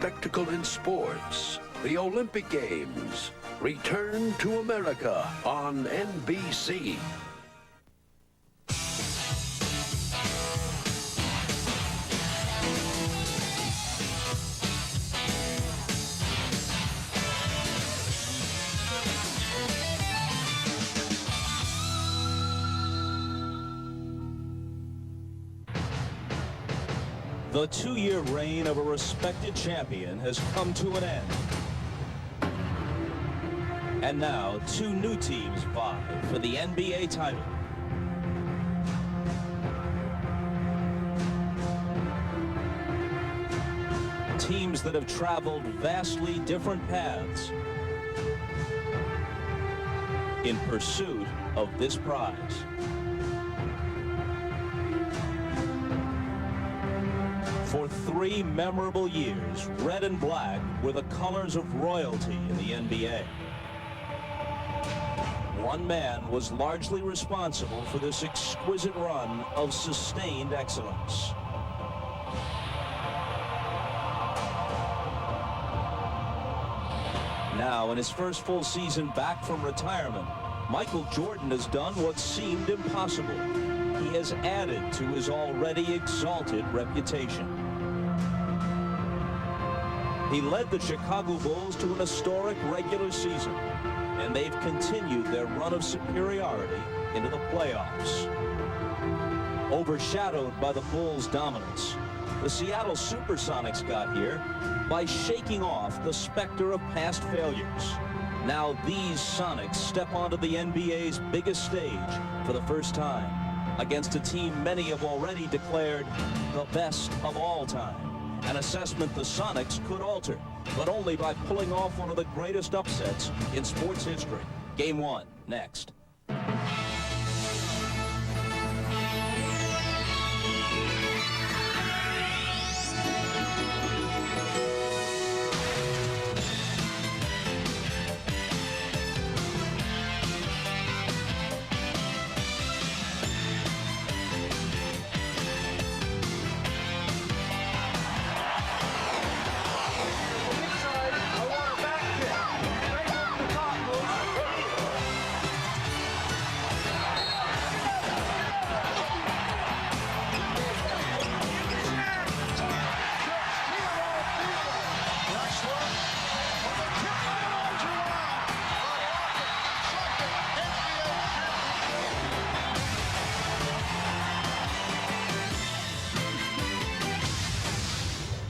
spectacle in sports. The Olympic Games return to America on NBC. The two-year reign of a respected champion has come to an end. And now, two new teams vie for the NBA title. Teams that have traveled vastly different paths in pursuit of this prize. For 3 memorable years, red and black were the colors of royalty in the NBA. One man was largely responsible for this exquisite run of sustained excellence. Now, in his first full season back from retirement, Michael Jordan has done what seemed impossible. He has added to his already exalted reputation. He led the Chicago Bulls to an historic regular season, and they've continued their run of superiority into the playoffs. Overshadowed by the Bulls' dominance, the Seattle Supersonics got here by shaking off the specter of past failures. Now these Sonics step onto the NBA's biggest stage for the first time against a team many have already declared the best of all time. An assessment the Sonics could alter, but only by pulling off one of the greatest upsets in sports history. Game 1, next.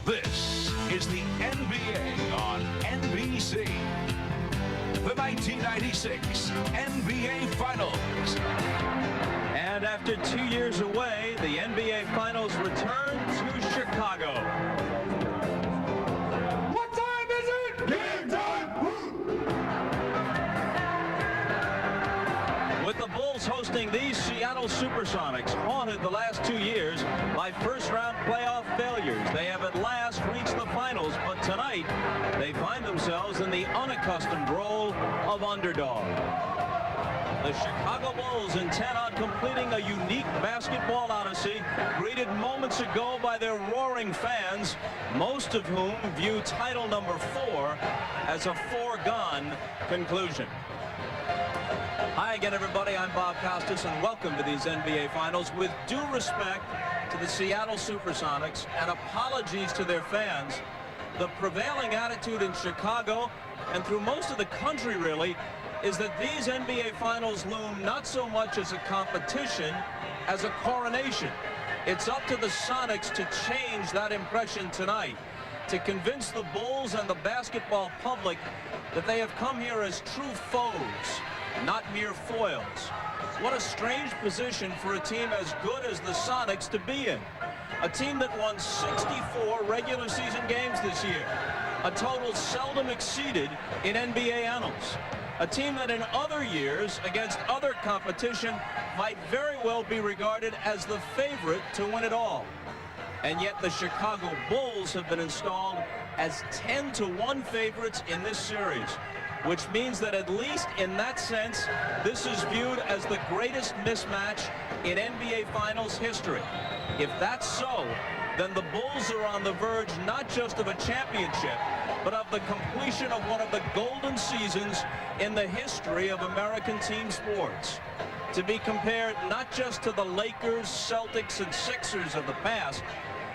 This is the NBA on NBC. The 1996 NBA Finals. And after 2 years away, the NBA Finals return to Chicago. What time is it? Game time! With the Bulls hosting these Seattle Supersonics, haunted the last 2 years by first-round playoff failures, they have at last reached the finals, but tonight they find themselves in the unaccustomed role of underdog. The Chicago Bulls, intent on completing a unique basketball odyssey, greeted moments ago by their roaring fans, most of whom view title number 4 as a foregone conclusion. Hi again, everybody. I'm Bob Costas, and welcome to these NBA Finals. With due respect to the Seattle Supersonics and apologies to their fans, the prevailing attitude in Chicago and through most of the country, really, is that these NBA Finals loom not so much as a competition as a coronation. It's up to the Sonics to change that impression tonight, to convince the Bulls and the basketball public that they have come here as true foes, not mere foils. What a strange position for a team as good as the Sonics to be in. A team that won 64 regular season games this year, a total seldom exceeded in NBA annals. A team that in other years, against other competition, might very well be regarded as the favorite to win it all. And yet the Chicago Bulls have been installed as 10-1 favorites in this series, which means that at least in that sense, this is viewed as the greatest mismatch in NBA Finals history. If that's so, then the Bulls are on the verge not just of a championship, but of the completion of one of the golden seasons in the history of American team sports. To be compared not just to the Lakers, Celtics, and Sixers of the past,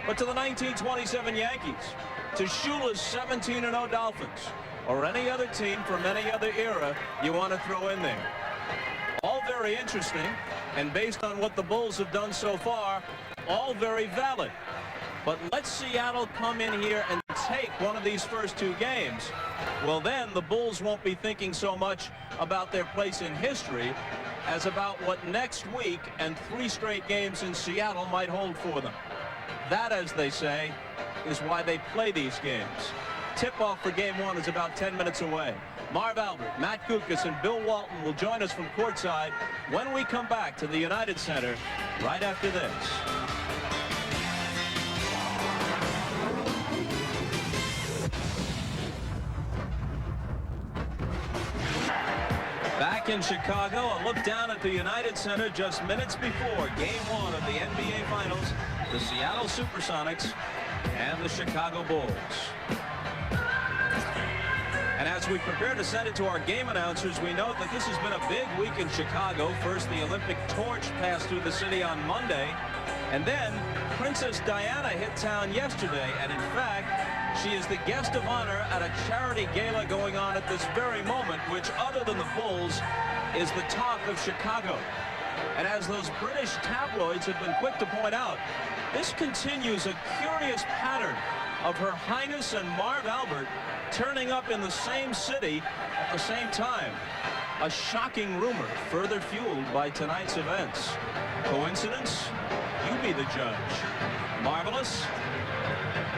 but to the 1927 Yankees, to Shula's 17-0 Dolphins, or any other team from any other era you want to throw in there. All very interesting, and based on what the Bulls have done so far, all very valid. But let Seattle come in here and take one of these first two games. Well, then the Bulls won't be thinking so much about their place in history as about what next week and 3 straight games in Seattle might hold for them. That, as they say, is why they play these games. Tip-off for Game 1 is about 10 minutes away. Marv Albert, Matt Gukas, and Bill Walton will join us from courtside when we come back to the United Center right after this. Back in Chicago, a look down at the United Center just minutes before Game 1 of the NBA Finals, the Seattle Supersonics and the Chicago Bulls. And as we prepare to send it to our game announcers, we note that this has been a big week in Chicago. First, the Olympic torch passed through the city on Monday, and then Princess Diana hit town yesterday, and in fact, she is the guest of honor at a charity gala going on at this very moment, which, other than the Bulls, is the talk of Chicago. And as those British tabloids have been quick to point out, this continues a curious pattern of Her Highness and Marv Albert turning up in the same city at the same time. A shocking rumor further fueled by tonight's events. Coincidence? You be the judge. Marvelous?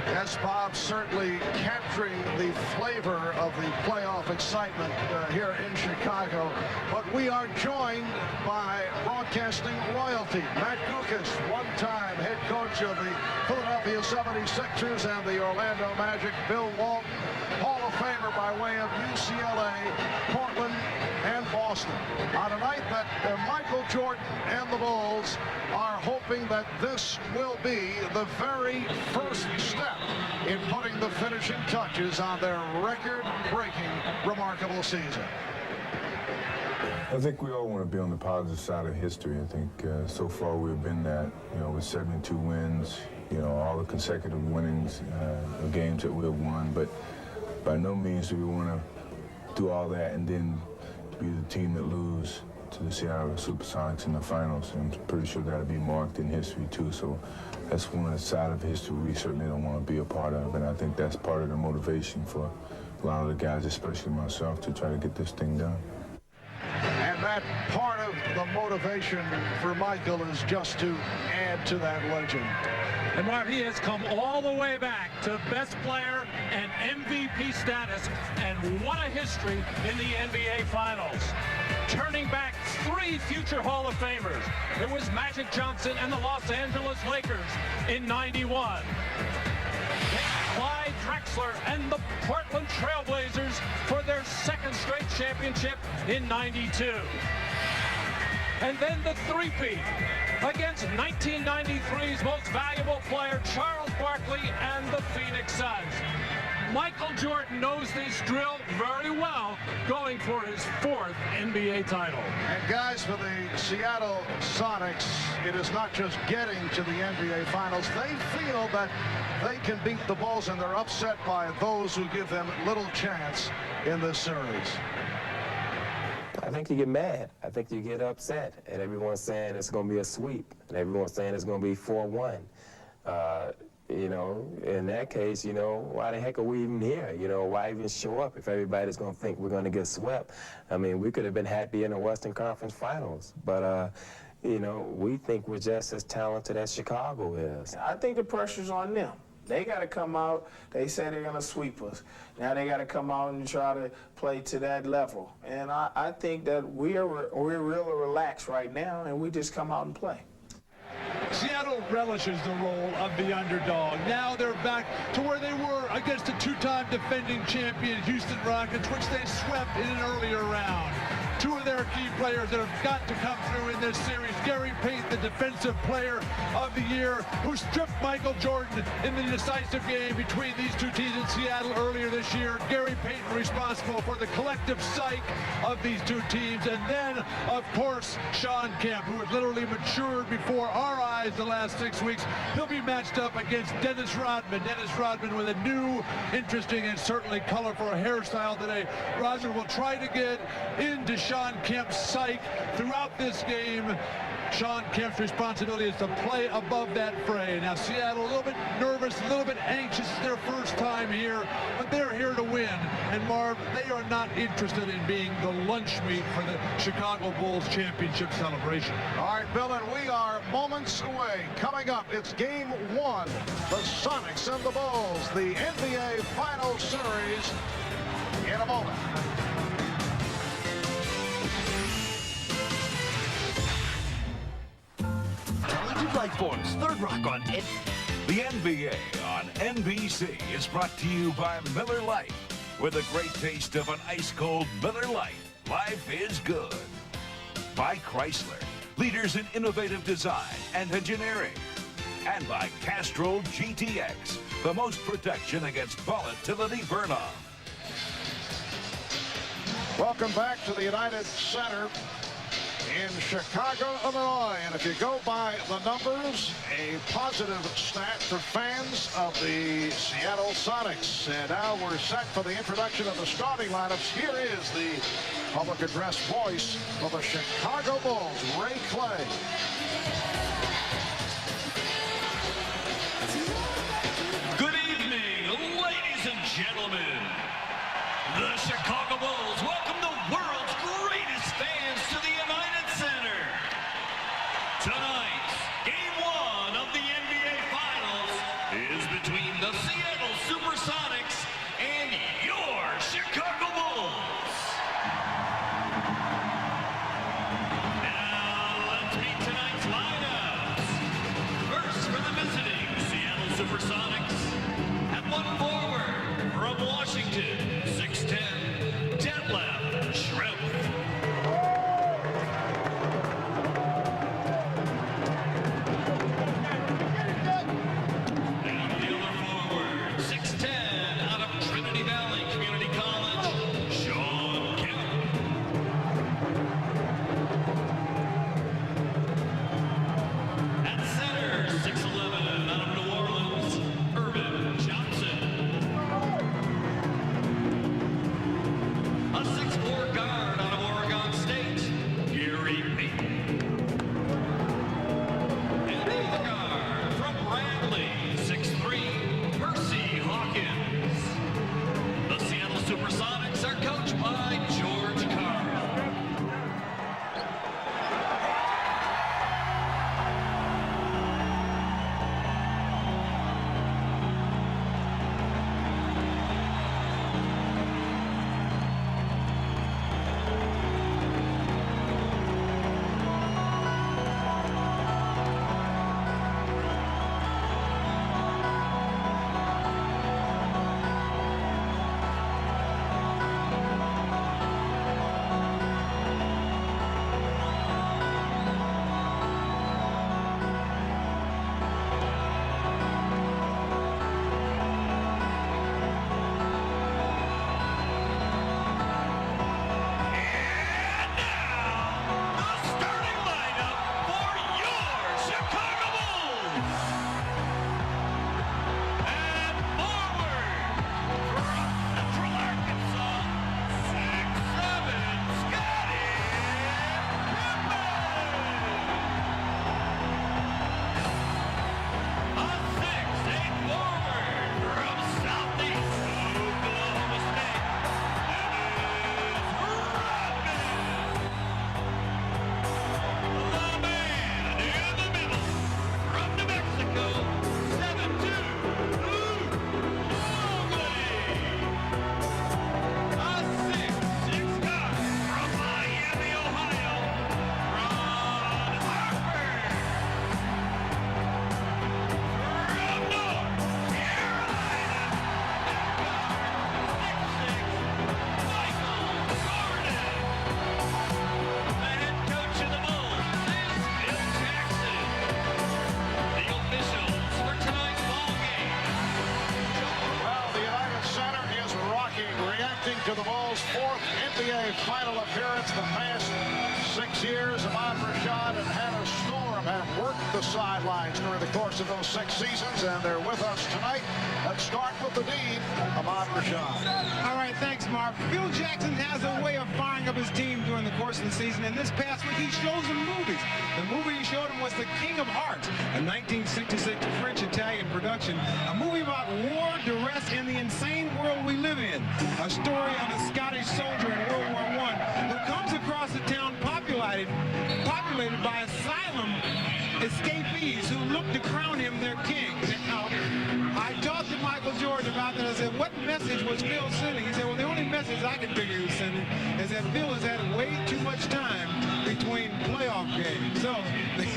Yes, Bob, certainly capturing the flavor of the playoff excitement here in Chicago. But we are joined by broadcasting royalty. Matt Gukas, one-time head coach of the Philadelphia 76ers and the Orlando Magic. Bill Walton, Hall of Famer by way of UCLA, Portland, and Boston. On a night that Michael Jordan and the Bulls are hoping that this will be the very first step in putting the finishing touches on their record-breaking, remarkable season. I think we all want to be on the positive side of history. I think so far we've been that, with 72 wins, all the consecutive winnings, the games that we've won. But by no means do we want to do all that and then be the team that lose to the Seattle Supersonics in the finals. I'm pretty sure that'll be marked in history too. So that's one of the side of history we certainly don't want to be a part of. And I think that's part of the motivation for a lot of the guys, especially myself, to try to get this thing done. And that part of the motivation for Michael is just to add to that legend. And Marv, he has come all the way back to best player and MVP status, and what a history in the NBA Finals. Turning back 3 future Hall of Famers. It was Magic Johnson and the Los Angeles Lakers in '91. Clyde Drexler and the Portland Trail Blazers for their 2nd straight championship in '92. And then the three-peat against 1993's most valuable player, Charles Barkley, and the Phoenix Suns. Michael Jordan knows this drill very well, going for his 4th NBA title. And guys, for the Seattle Sonics, it is not just getting to the NBA Finals. They feel that they can beat the Bulls, and they're upset by those who give them little chance in this series. I think you get mad. I think you get upset. And everyone's saying it's going to be a sweep. And everyone's saying it's going to be 4-1. In that case, why the heck are we even here? Why even show up if everybody's going to think we're going to get swept? I mean, we could have been happy in the Western Conference Finals. But, we think we're just as talented as Chicago is. I think the pressure's on them. They got to come out. They say they're going to sweep us. Now they got to come out and try to play to that level. And I think that we're really relaxed right now, and we just come out and play. Seattle relishes the role of the underdog. Now they're back to where they were against the 2-time defending champion Houston Rockets, which they swept in an earlier round. two of their key players that have got to come through in this series. Gary Payton, the Defensive Player of the Year, who stripped Michael Jordan in the decisive game between these two teams in Seattle earlier this year. Gary Payton responsible for the collective psyche of these two teams. And then, of course, Sean Kemp, who has literally matured before our eyes the last 6 weeks. He'll be matched up against Dennis Rodman. Dennis Rodman with a new, interesting, and certainly colorful hairstyle today. Rodman will try to get into Sean Kemp's psyche throughout this game. Sean Kemp's responsibility is to play above that fray. Now, Seattle a little bit nervous, a little bit anxious. It's their first time here, but they're here to win. And Marv, they are not interested in being the lunch meat for the Chicago Bulls championship celebration. All right, Bill, and we are moments away. Coming up, it's game one. The Sonics and the Bulls, the NBA Final Series in a moment. Lifeform's Third Rock on The NBA on NBC is brought to you by Miller Lite. With a great taste of an ice-cold Miller Lite, life is good. By Chrysler, leaders in innovative design and engineering. And by Castrol GTX, the most protection against volatility burn-off. Welcome back to the United Center in Chicago, Illinois. And if you go by the numbers, a positive stat for fans of the Seattle Sonics. And now we're set for the introduction of the starting lineups. Here is the public address voice of the Chicago Bulls, Ray Clay. Good evening, ladies and gentlemen. The Chicago Bulls welcome the world's greatest fans to the United Center. Tonight, game one of the NBA Finals is between the Seattle Supersonics and your Chicago Bulls. Now, let's meet tonight's lineups. First, for the visiting Seattle Supersonics, at one forward from Washington, 6'10", Detlef to the Bulls' fourth NBA final appearance the past 6 years. Ahmad Rashad and Hannah Storm have worked the sidelines during the course of those 6 seasons, and they're with us tonight. Let's start with the dean, Ahmad Rashad. All right, thanks, Mark. Phil Jackson has a way of firing up his team during the course of the season, and this past week he shows them movies. The movie he showed them was The King of Hearts, a 1966 French-Italian production, a movie about war, duress, and the insane world we live in. A story of a Scottish soldier in World War I who comes across a town populated by asylum escapees who look to crown him their king. Now, I talked to Michael Jordan about that. I said, what message was Phil sending? He said, well, the only message I can figure he was sending is that Phil has had way too much time between playoff games. So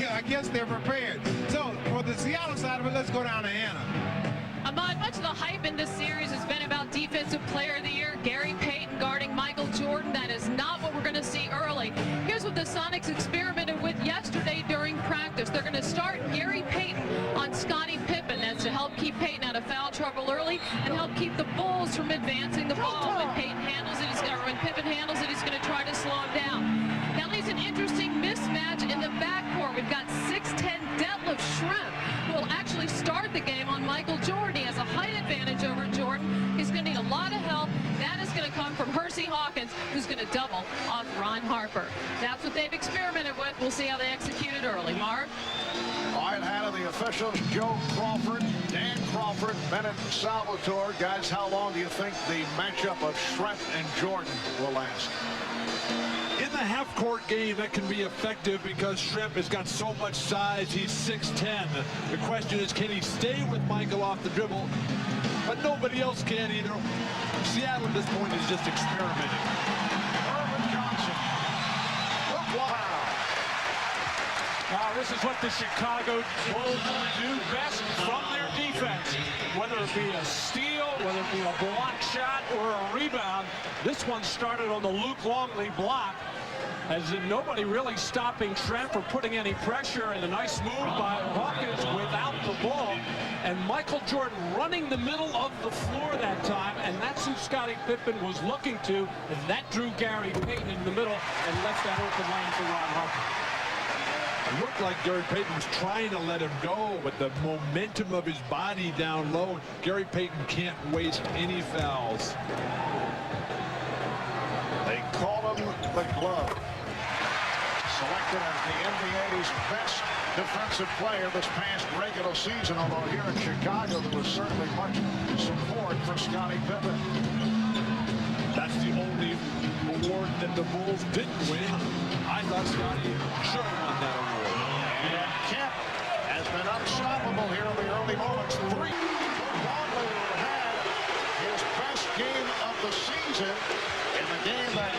I guess they're prepared. So for the Seattle side of it, let's go down to Anna. Ahmad, much of the hype in this series has been about Defensive Player of the Year, Gary Payton guarding Michael Jordan. That is not what we're going to see early. Here's what the Sonics experimented with yesterday during practice. They're going to start Gary Payton on Scottie Pippen. That's to help keep Payton out of foul trouble early and help keep the Bulls from advancing the ball. When Payton handles it, when Pippen handles it, he's going to try to slow him down. That leaves an interesting mismatch in the backcourt. We've got 6'10" Detlef Schrempf, who will actually start the game on Michael Jordan. He has a height advantage over Jordan. He's going to need a lot of help. That is going to come from Hersey Hawkins, who's going to double on Ron Harper. That's what they've experimented with. We'll see how they execute it early. Mark? All right, Hannah, the officials, Joe Crawford, Dan Crawford, Bennett Salvatore. Guys, how long do you think the matchup of Schrempf and Jordan will last? In the half-court game, that can be effective because Schrempf has got so much size. He's 6'10". The question is, can he stay with Michael off the dribble? But nobody else can either. Seattle at this point is just experimenting. Irvin Johnson. Wow. Now, this is what the Chicago Bulls do best from their defense. Whether it be a steal, whether it be a block shot or a rebound, this one started on the Luke Longley block. As in nobody really stopping Schrempf or putting any pressure, and a nice move by Hawkins without the ball. And Michael Jordan running the middle of the floor that time, and that's who Scottie Pippen was looking to, and that drew Gary Payton in the middle and left that open lane for Ron Harper. It looked like Gary Payton was trying to let him go, but the momentum of his body down low, Gary Payton can't waste any fouls. They call him the glove. Selected as the NBA's best defensive player this past regular season, although here in Chicago there was certainly much support for Scottie Pippen. That's the only award that the Bulls didn't win. I thought Scottie should have won that award. And Kemp has been unstoppable here in the early moments. Longley had his best game of the season in the game that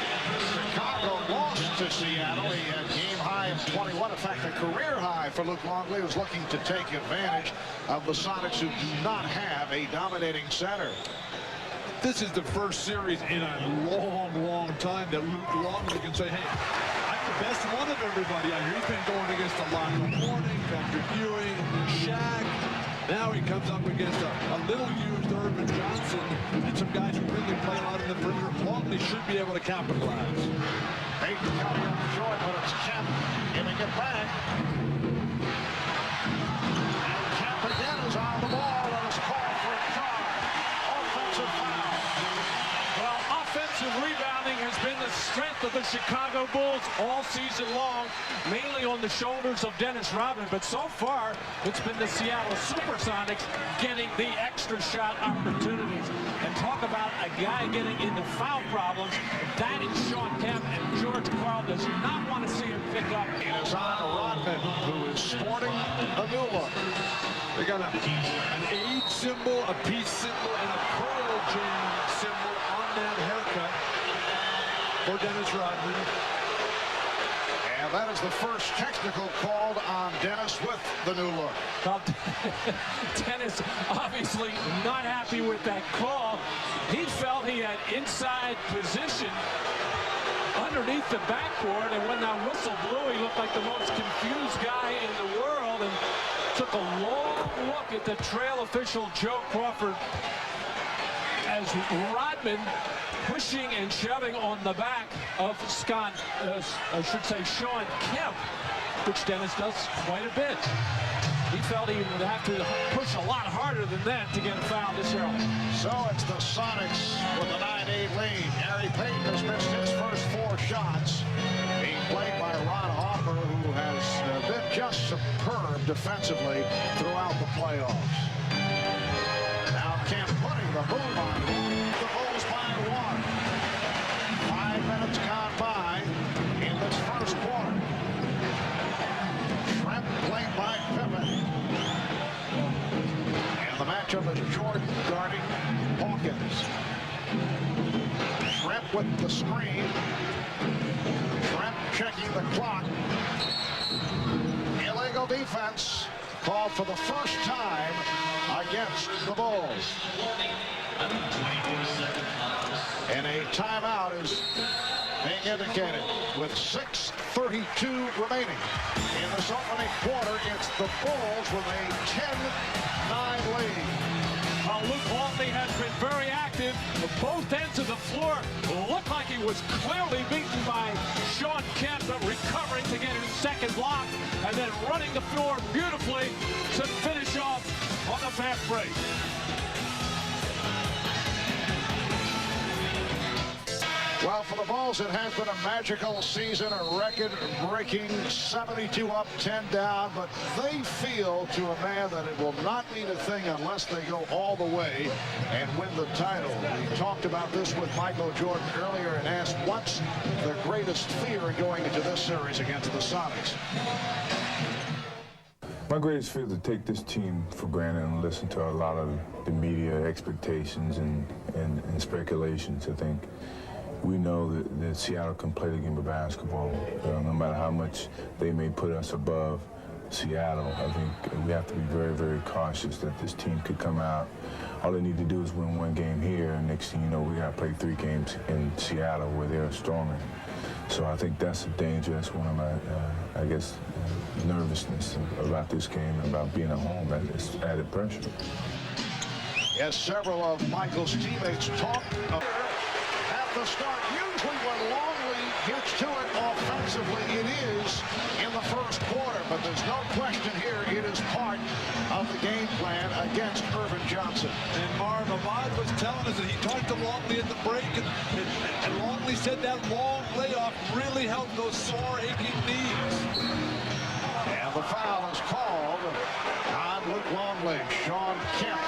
Chicago lost to Seattle. He had game high of 21. In fact, a career high for Luke Longley, who's looking to take advantage of the Sonics, who do not have a dominating center. This is the first series in a long, long time that Luke Longley can say, hey, I'm the best one of everybody out here. He's been going against Alonzo Mourning, Patrick Ewing, Shaq. Now he comes up against a little-used Irvin Johnson and some guys who really play a lot in the perimeter. Longley should be able to capitalize. Payton coming up short, but it's Kemp giving it back. And Kemp again is on the ball and is called for a charge. Offensive foul. Well, offensive rebounding has been the strength of the Chicago Bulls all season long, mainly on the shoulders of Dennis Rodman, but so far it's been the Seattle Supersonics getting the extra shot opportunities. And talk about a guy getting into foul problems. That is Sean Kemp, and George Karl does not want to see him pick up. It is on Rodman, who is sporting a new look. They got an aid symbol, a peace symbol, and a Pearl Jam symbol on that haircut for Dennis Rodman. And that is the first technical called on Dennis with the new look. Well, Dennis obviously not happy with that call. He felt he had inside position underneath the backboard, and when that whistle blew, he looked like the most confused guy in the world and took a long look at the trail official, Joe Crawford. as Rodman pushing and shoving on the back of Sean Kemp, which Dennis does quite a bit. He felt he would have to push a lot harder than that to get a foul this early. So it's the Sonics with a 9-8 lead. Gary Payton has missed his first 4 shots, being played by Ron Harper, who has been just superb defensively throughout the playoffs. Now Kemp putting the boom on the Bulls by 1. 5 minutes gone by in this first quarter. Trent played by Pippen. And the matchup is Jordan guarding Hawkins. Trent with the screen. Trent checking the clock. Illegal defense called for the first time against the Bulls. And a timeout is being indicated with 6:32 remaining. In this opening quarter, it's the Bulls with a 10-9 lead. Luke Longley has been very active. Both ends of the floor looked like he was clearly beaten by Sean Kemp, but recovering to get his second block and then running the floor beautifully to finish off on the fast break. Well, for the Bulls, it has been a magical season, a record-breaking 72 up, 10 down, but they feel to a man that it will not mean a thing unless they go all the way and win the title. We talked about this with Michael Jordan earlier and asked what's their greatest fear going into this series against the Sonics. My greatest fear is to take this team for granted and listen to a lot of the media expectations and speculations. I think we know that Seattle can play the game of basketball. No matter how much they may put us above Seattle, I think we have to be very, very cautious that this team could come out. All they need to do is win 1 game here, and next thing you know, we got to play 3 games in Seattle where they're stronger. So I think that's a danger. That's one of my, I guess, nervousness about this game and about being at home. It's added pressure. Yes, several of Michael's teammates talked about the start. Usually when Longley gets to it offensively, it is in the first quarter, but there's no question here it is part of the game plan against Irvin Johnson. And Marv, Ahmad was telling us that he talked to Longley at the break, and Longley said that long layoff really helped those sore, aching knees. And the foul is called on Luke Longley. Sean Kemp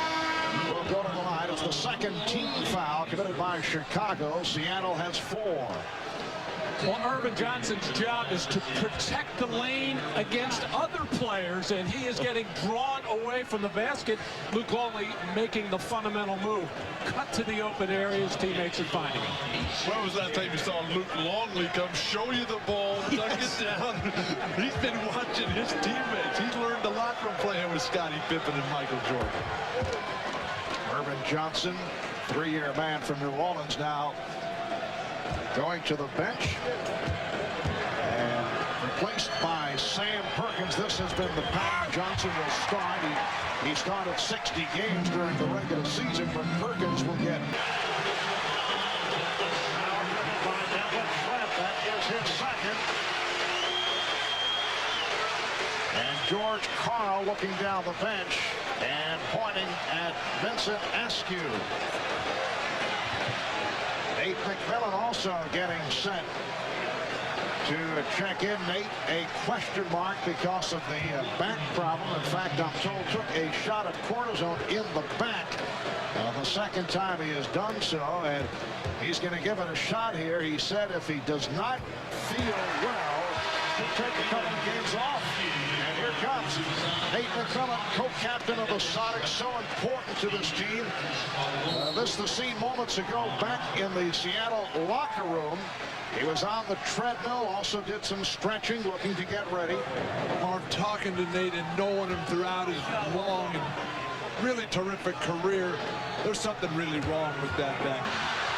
will go to the line. It's the second team foul committed by Chicago. Seattle has 4. Well, Irvin Johnson's job is to protect the lane against other players, and he is getting drawn away from the basket. Luke Longley making the fundamental move. Cut to the open area, his teammates are finding him. When was that time you saw Luke Longley come show you the ball, duck it down? He's been watching his teammates. He's learned a lot from playing with Scottie Pippen and Michael Jordan. Irvin Johnson, 3-year man from New Orleans, now going to the bench and replaced by Sam Perkins. This has been the pattern. Johnson will start. He started 60 games during the regular season, but Perkins will get that is his second. And George Karl looking down the bench and pointing at Vincent Askew. Nate McMillan also getting set to check in. Nate, a question mark because of the back problem. In fact, I'm told took a shot of cortisone in the back. The second time he has done so, and he's going to give it a shot here. He said if he does not feel well, he'll take a couple of games off. And here comes Nate McMillan, co-captain of the Sonics, so important to this team. This is the scene moments ago back in the Seattle locker room. He was on the treadmill, also did some stretching, looking to get ready. Mark, talking to Nate and knowing him throughout his long and really terrific career, there's something really wrong with that back.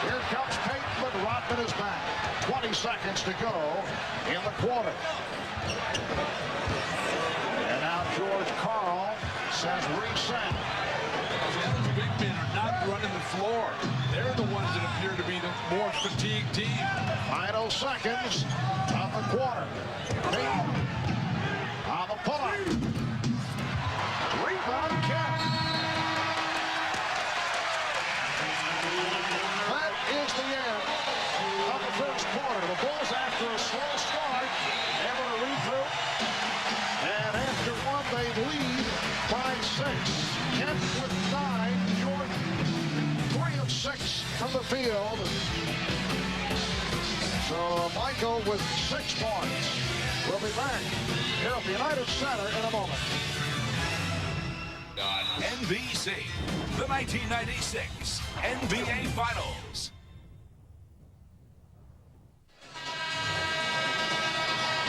Here comes Payton, but Rodman is back. 20 seconds to go in the quarter. And now George Karl says reset. Seattle's big men are not running the floor. They're the ones that appear to be the more fatigued team. Final seconds of the quarter. Payton on the pull-up. Rebound catch. That is the end of the first quarter. The Bulls, after a slow start, able to read through. And after one, they lead by 6. Kent with 9. Jordan, 3 of 6 from the field. So Michael with 6 points. We'll be back here at the United Center in a moment. On NBC, the 1996 NBA Finals.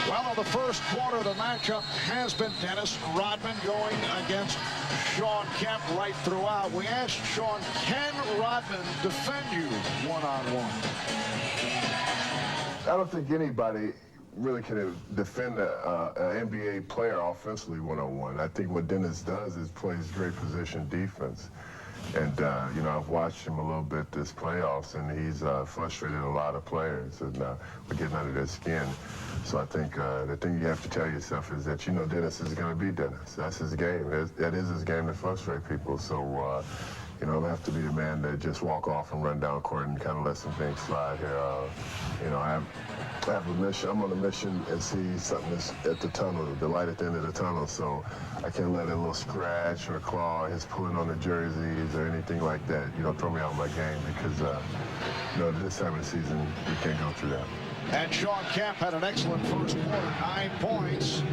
Well, in the first quarter, the matchup has been Dennis Rodman going against Shawn Kemp right throughout. We asked Shawn, can Rodman defend you one-on-one? I don't think anybody really can defend an NBA player offensively one-on-one. I think what Dennis does is plays great position defense. And, you know, I've watched him a little bit this playoffs, and he's frustrated a lot of players, and we're getting under their skin. So I think the thing you have to tell yourself is that, you know, Dennis is going to be Dennis. That's his game. That is his game to frustrate people. So, you know, I don't have to be the man that just walk off and run down court and kind of let some things slide here. You know, I have a mission. I'm on a mission and see something that's at the tunnel, the light at the end of the tunnel. So I can't let a little scratch or claw, his pulling on the jerseys or anything like that, you know, throw me out of my game because, you know, this time of the season, you can't go through that. And Shawn Kemp had an excellent first quarter, 9 points,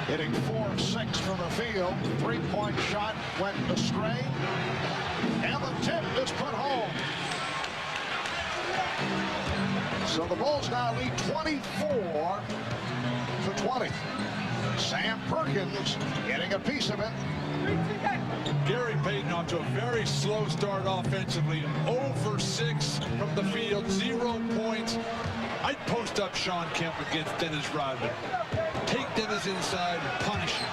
hitting 4 of 6 from the field. 3-point shot went astray, and the tip is put home. So the Bulls now lead 24-20. Sam Perkins getting a piece of it. Gary Payton off to a very slow start offensively. 0 for 6 from the field, 0 points. I'd post up Shawn Kemp against Dennis Rodman. Take Dennis inside, punish him.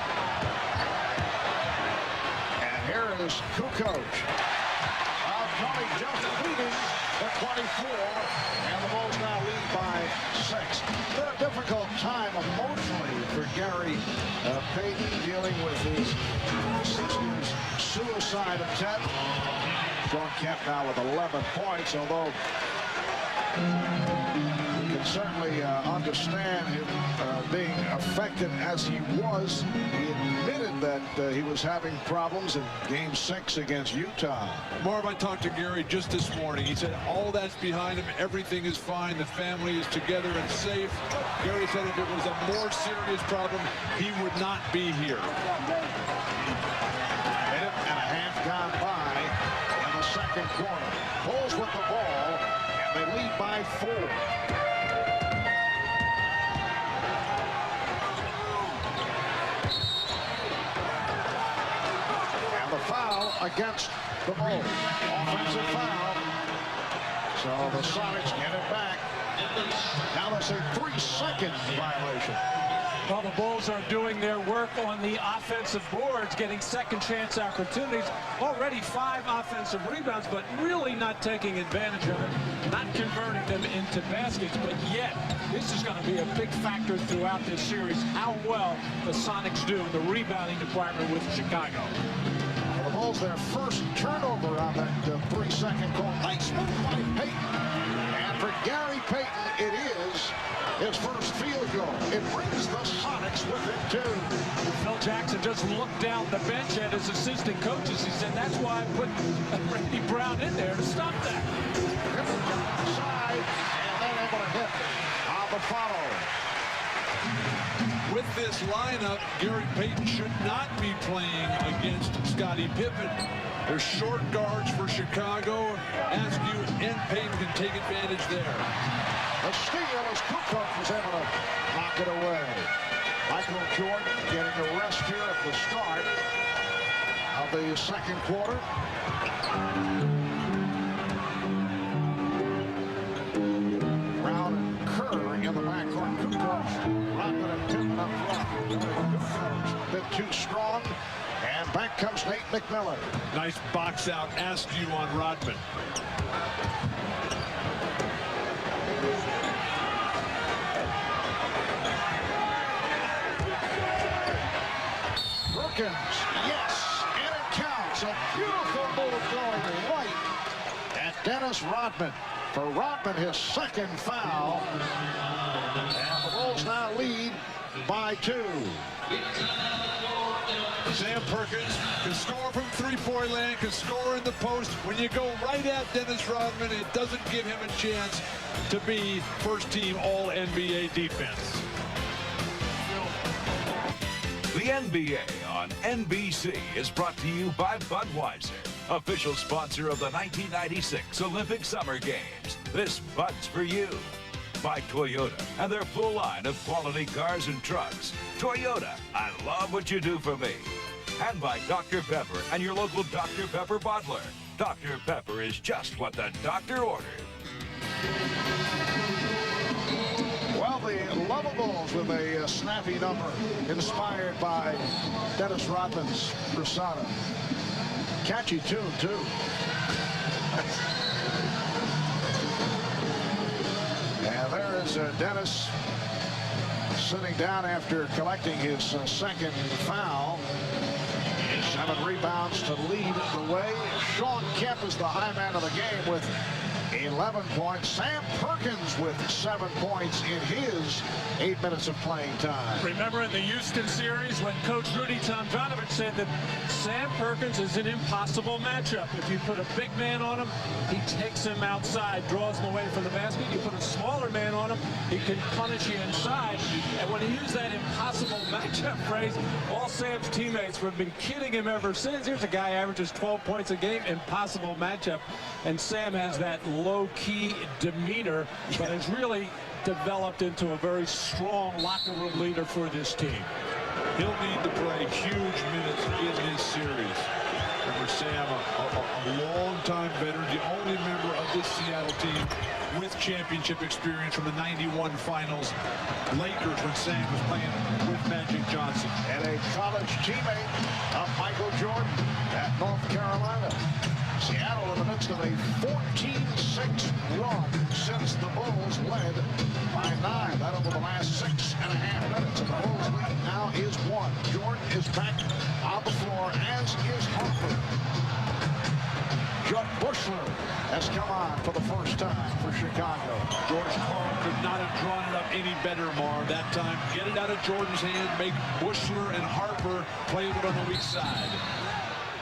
And here is Kukoc. Tony just leading at 24, and the Bulls now lead by 6. It's been a difficult time emotionally for Gary Payton, dealing with his sister's suicide attempt. Shawn Kemp now with 11 points, although you can certainly understand him being affected as he was. He admitted that he was having problems in Game 6 against Utah. Marv, I talked to Gary just this morning. He said all that's behind him. Everything is fine. The family is together and safe. Gary said if it was a more serious problem, he would not be here. Minute and a half gone by in the second quarter. Bulls with the ball, and they lead by 4. Foul against the Bulls. Offensive foul. So the Sonics get it back. Now there's a 3-second violation. Well, the Bulls are doing their work on the offensive boards, getting second chance opportunities. Already 5 offensive rebounds, but really not taking advantage of it, not converting them into baskets. But yet, this is going to be a big factor throughout this series, how well the Sonics do in the rebounding department with Chicago. The Bulls, their first turnover on that 3-second call. Nice move by Payton. And for Gary Payton, it is his first field goal. It brings the Sonics within 2. Phil Jackson just looked down the bench at his assistant coaches. He said, that's why I put Randy Brown in there to stop that. Pippen got inside and then able to hit on the follow. With this lineup, Gary Payton should not be playing against Scottie Pippen. There's short guards for Chicago. Askew and Payton can take advantage there. The steal as Kukoc was able to knock it away. Michael Jordan getting a rest here at the start of the second quarter. Brown and Kerr in the backcourt. Kukoc, Rodman and Pippen up front. Kukoc a bit too strong. And back comes Nate McMillan. Nice box out askew on Rodman. Perkins, yes, and it counts. A beautiful move going right at Dennis Rodman. For Rodman, his second foul. And the Bulls now lead by 2. Sam Perkins can score from three-point land, can score in the post. When you go right at Dennis Rodman, it doesn't give him a chance to be first-team All-NBA defense. The NBA on NBC is brought to you by Budweiser, official sponsor of the 1996 Olympic Summer Games. This Bud's for you. By Toyota and their full line of quality cars and trucks. Toyota, I love what you do for me. And by Dr. Pepper and your local Dr. Pepper bottler. Dr. Pepper is just what the doctor ordered. Well, the Lovables with a snappy number inspired by Dennis Rodman's Persona. Catchy tune, too. And there is Dennis sitting down after collecting his second foul. 7 rebounds to lead the way. Sean Kemp is the high man of the game with 11 points. Sam Perkins with 7 points in his 8 minutes of playing time. Remember in the Houston series when Coach Rudy Tomjanovich said that Sam Perkins is an impossible matchup. If you put a big man on him, he takes him outside, draws him away from the basket. You put a smaller man on him, he can punish you inside. And when he used that impossible matchup phrase, all Sam's teammates have been kidding him ever since. Here's a guy averages 12 points a game, impossible matchup. And Sam has that low-key demeanor, but has really developed into a very strong locker room leader for this team. He'll need to play huge minutes in his series. Remember, Sam, a long-time veteran, the only member of this Seattle team with championship experience from the '91 finals. Lakers when Sam was playing with Magic Johnson. And a college teammate of Michael Jordan at North Carolina. Seattle in the midst of a 14-6 run since the Bulls led by 9. That over the last 6.5 minutes. And the Bulls lead now is 1. Jordan is back on the floor, as is Harper. Judd Bushler has come on for the first time for Chicago. George Karl could not have drawn it up any better, Marv. That time, get it out of Jordan's hand, make Bushler and Harper play it on the weak side.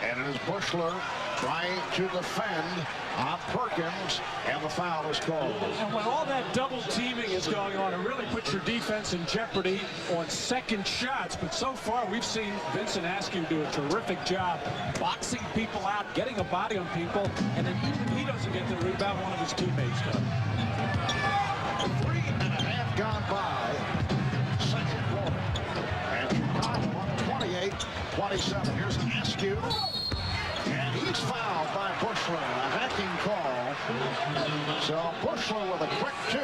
And it is Bushler trying to defend on Perkins, and the foul is called. And when all that double teaming is going on, it really puts your defense in jeopardy on second shots. But so far, we've seen Vincent Askew do a terrific job boxing people out, getting a body on people, and then even if he doesn't get the rebound, one of his teammates does. 3.5 gone by. Second quarter. And Chicago on 28-27. Here's Askew. And he's fouled by Bushler. A hacking call. So Bushler with a quick 2.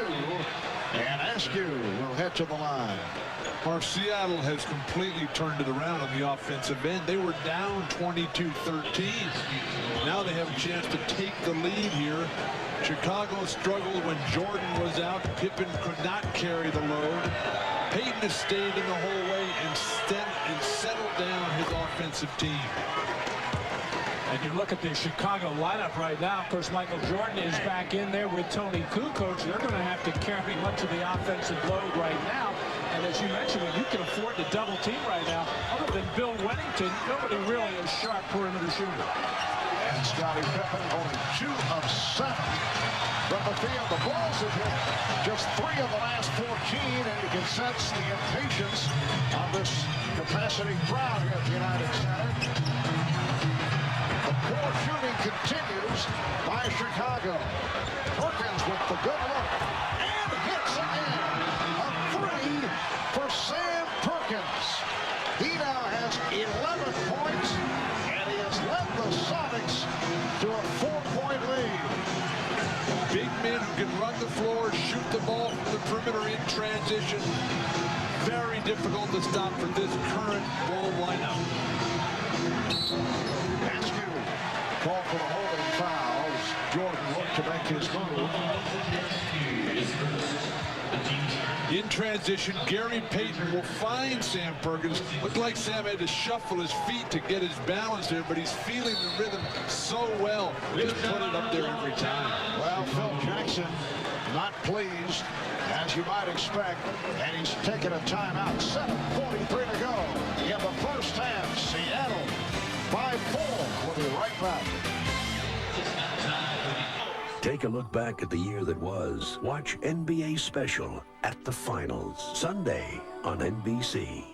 And Askew will head to the line. Marv, Seattle has completely turned it around on the offensive end. They were down 22-13. Now they have a chance to take the lead here. Chicago struggled when Jordan was out. Pippen could not carry the load. Payton has stayed in the whole way and settled down his offensive team. And you look at the Chicago lineup right now. Of course, Michael Jordan is back in there with Tony Kukoc. They're going to have to carry much of the offensive load right now. And as you mentioned, when you can afford to double team right now, other than Bill Wennington, nobody really is sharp perimeter shooter. And Scottie Pippen only 2 of 7 from the field. The Bulls have hit just 3 of the last 14, and you can sense the impatience of this capacity crowd here at the United Center. The poor shooting continues by Chicago. Perkins with the good look and hits again. A 3 for Sam Perkins. He now has 11 points, and he has led the Sonics to a 4-point lead. Big men who can run the floor, shoot the ball from the perimeter in transition. Very difficult to stop for this current Bull lineup. Askew call for the holding foul as Jordan looked to make his move. In transition, Gary Payton will find Sam Perkins. Looked like Sam had to shuffle his feet to get his balance there, but he's feeling the rhythm so well. Just put it up there every time. Well, Phil Jackson not pleased, as you might expect, and he's taking a timeout. 7:43 to go in the first half. Seattle by 4. We'll be right back. Take a look back at the year that was. Watch NBA Special at the Finals, Sunday on NBC.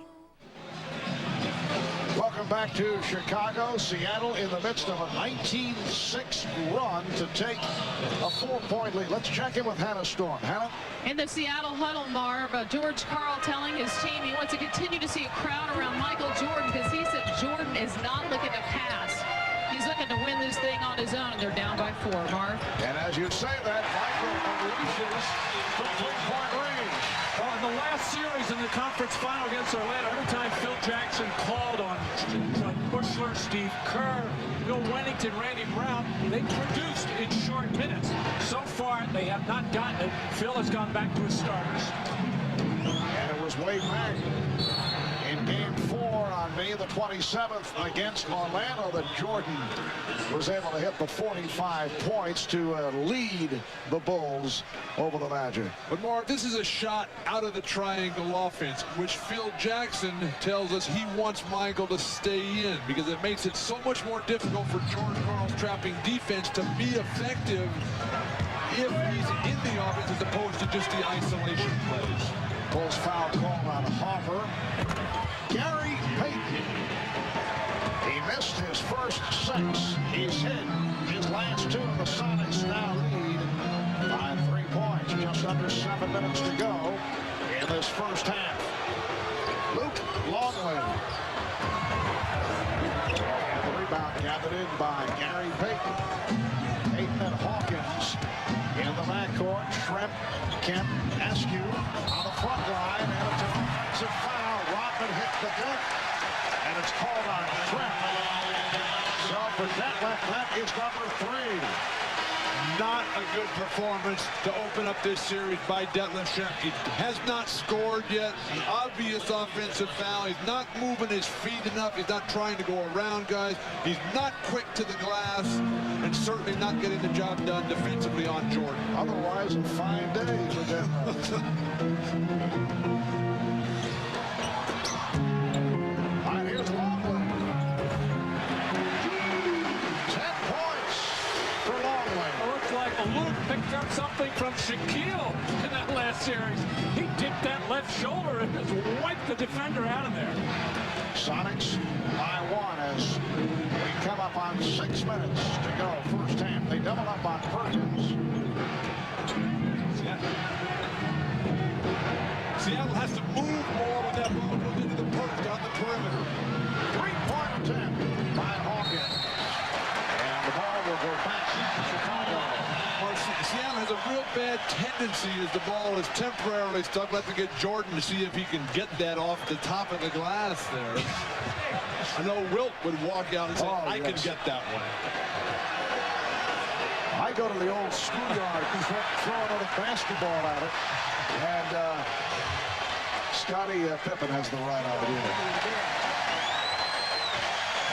Welcome back to Chicago. Seattle in the midst of a 19-6 run to take a 4-point lead. Let's check in with Hannah Storm. Hannah? In the Seattle huddle, Marv, George Karl telling his team he wants to continue to see a crowd around Michael Jordan because he said Jordan is not looking to pass. He's looking to win this thing on his own. They're down by 4, Marv. And as you say that, Michael unleashes from 3-point range. Well, in the last series in the conference final against Orlando, every time Phil Jackson called on Bushler, Steve Kerr, Bill Wennington, Randy Brown, they produced in short minutes. So far, they have not gotten it. Phil has gone back to his starters. And it was way back in Game 4 on May the 27th against Orlando that Jordan was able to hit the 45 points to lead the Bulls over the Magic. But Mark, this is a shot out of the triangle offense, which Phil Jackson tells us he wants Michael to stay in because it makes it so much more difficult for George Karl's trapping defense to be effective if he's in the offense as opposed to just the isolation plays. Bulls foul called on Harper. Gary Payton. He missed his first 6. He's hit his last 2. The Sonics now lead by 3 points. Just under 7 minutes to go in this first half. Luke Longley. And the rebound gathered in by Gary Payton. Payton and Hawkins in the backcourt. Shrimp, Kemp, Askew on the front line, and it's an offensive foul. Rodman hit the deck, and it's called on Shrimp. So for Detlef, that is number 3. Not a good performance to open up this series by Detlef Schrempf. He has not scored yet. An obvious offensive foul. He's not moving his feet enough. He's not trying to go around guys. He's not quick to the glass, and certainly not getting the job done defensively on Jordan. Otherwise, a fine day for Detlef. All right, here's Longley. 10 points for Longley. Looks like Luke picked up something from Shaquille in that last series. He dipped that left shoulder and just wiped the defender out of there. Sonics by 1 as we come up on 6 minutes to go. First half, they double up on Perkins. Seattle has to move more when that ball goes into the post on the perimeter. 3-point attempt by Hawkins. And the ball will go back to Chicago. Well, Seattle has a real bad tendency as the ball is temporarily stuck. Let's get Jordan to see if he can get that off the top of the glass there. I know Wilt would walk out and say, I can get that one. I go to the old schoolyard, throw another basketball at it, and Scottie Pippen has the right idea.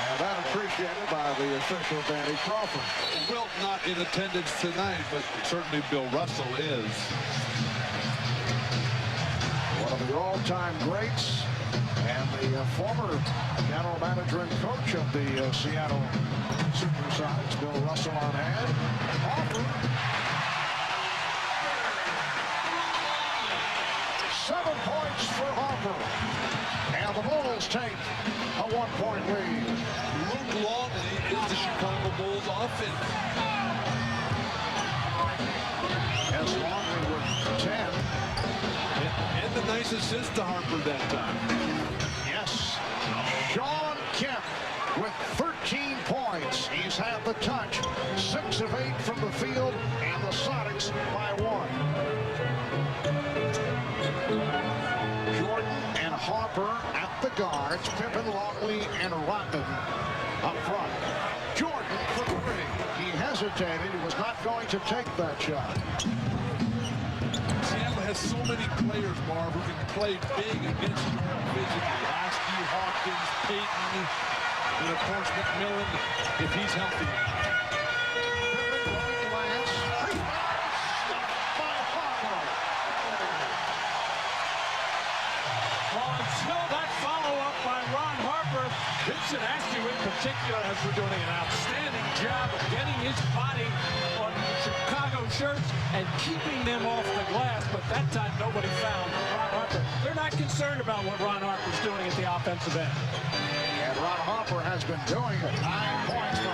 And that appreciated by the official, Danny Crawford. Wilt not in attendance tonight, but certainly Bill Russell is. One of the all-time greats and the former general manager and coach of the Seattle Supersonics, Bill Russell on hand. Harper. 7 points for Harper. And the Bulls take a 1-point lead. Luke Longley is the Chicago Bulls offense. As Longley with 10. And the nice assist to Harper that time. Yes. Sean Kemp with 13 points. He's had the touch. 6 of 8 from the field, and the Sonics by 1. Jordan and Harper at the guards. Pippen, Longley, and Rodman up front. Jordan for three. He hesitated. He was not going to take that shot. Seattle has so many players, Marv, who can play big against you physically. Askew, Hawkins, Payton, and of course McMillan, if he's healthy. Until that follow-up by Ron Harper, Vincent Askew in particular has been doing an outstanding job of getting his body on Chicago shirts and keeping them off the glass, but that time nobody found Ron Harper. They're not concerned about what Ron Harper's doing at the offensive end. And Ron Harper has been doing it. 9 points for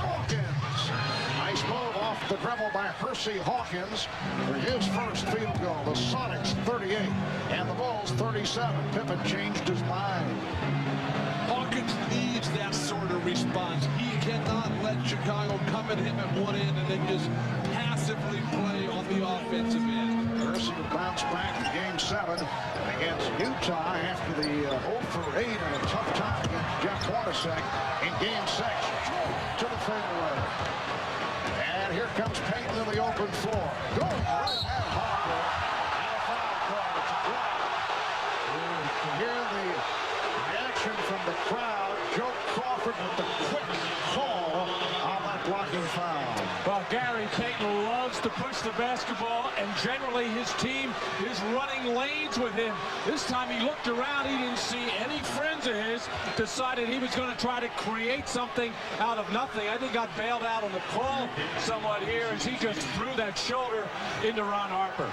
Hawkins. Nice move off the dribble by Hersey Hawkins for his first field goal. The Sonics 38 and the Bulls 37. Pippen changed his mind. Hawkins needs that sort of response. He cannot let Chicago come at him at one end and then just passively play on the offensive end. Hersey will bounce back in Game 7 against Utah after the 0 for 8 and a tough time against Jeff Hornacek in Game 6. To the fadeaway. And here comes Payton in the open floor. Going right at Harper. And a foul call. It's a block. You hear the reaction from the crowd. Joe Crawford with the quick call on that blocking foul. Well, Gary Payton loves to push the basketball, and generally his team is running lanes with him. This time he looked around, he didn't see any friends of his, decided he was going to try to create something out of nothing. I think got bailed out on the call somewhat here as he just threw that shoulder into Ron Harper.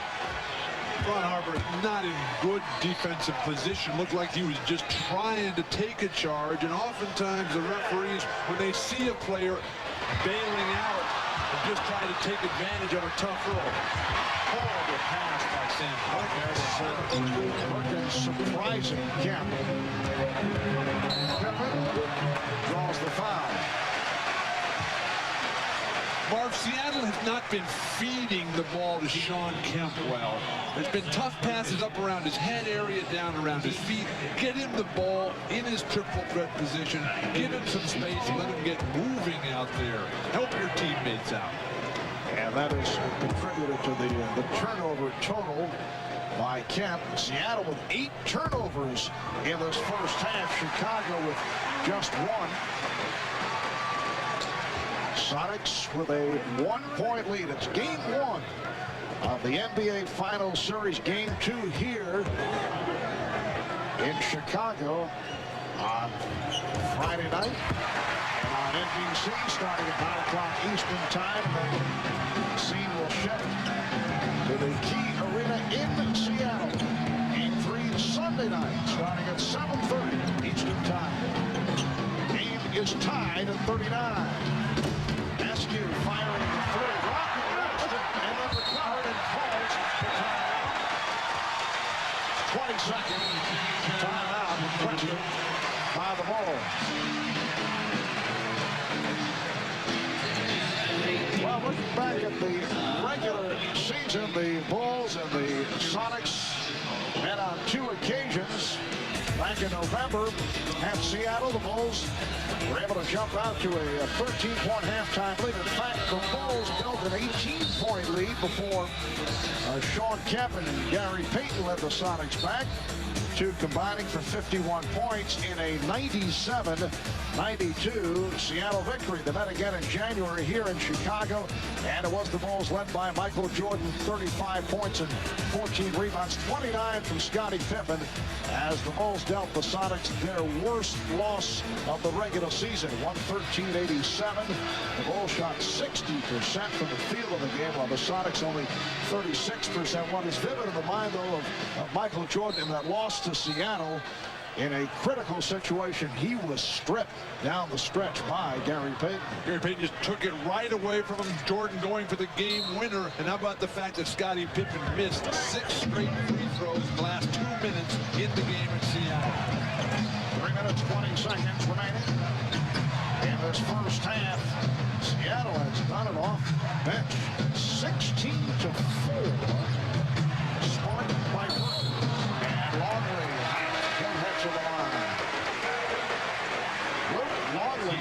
Ron Harper not in good defensive position. Looked like he was just trying to take a charge, and oftentimes the referees, when they see a player bailing out, and just try to take advantage of a tough roll. Horrible pass by Sam. Looking surprising, Kemp. Pippen draws the foul. Marv, Seattle has not been feeding the ball to Sean Kemp well. There's been tough passes up around his head area, down around his feet. Get him the ball in his triple threat position. Give him some space and let him get moving out there. Help your teammates out. And that has contributed to the turnover total by Kemp. Seattle with 8 turnovers in this first half. Chicago with just 1. Sonics with a 1-point lead. It's Game 1 of the NBA Finals Series. Game 2 here in Chicago on Friday night. And on NBC starting at 9 o'clock Eastern Time. The scene will shift to the Key Arena in Seattle. Game 3 Sunday night starting at 7:30 Eastern Time. Game is tied at 39. Askew firing the 3, rocking it, and then recovered and falls for timeout. 20-second timeout requested by the Bulls. Well, looking back at the regular season, the Bulls and the Sonics met on 2 occasions. Back in November at Seattle, the Bulls were able to jump out to a 13-point halftime lead. In fact, the Bulls built an 18-point lead before Sean Kemp and Gary Payton led the Sonics back to combining for 51 points in a 97-92 Seattle victory. They met again in January here in Chicago, and it was the Bulls led by Michael Jordan, 35 points and 14 rebounds, 29 from Scottie Pippen, as the Bulls dealt the Sonics their worst loss of the regular season, 113-87. The Bulls shot 60% from the field of the game, while the Sonics only 36%. What is vivid in the mind, though, of Michael Jordan in that loss to Seattle, in a critical situation, he was stripped down the stretch by Gary Payton. Gary Payton just took it right away from him. Jordan going for the game winner. And how about the fact that Scottie Pippen missed 6 straight free throws in the last 2 minutes in the game in Seattle. 3 minutes, 20 seconds remaining in this first half. Seattle has done it off bench. 16-4. Smart by Burton. And Longley. To the line. Luke Longley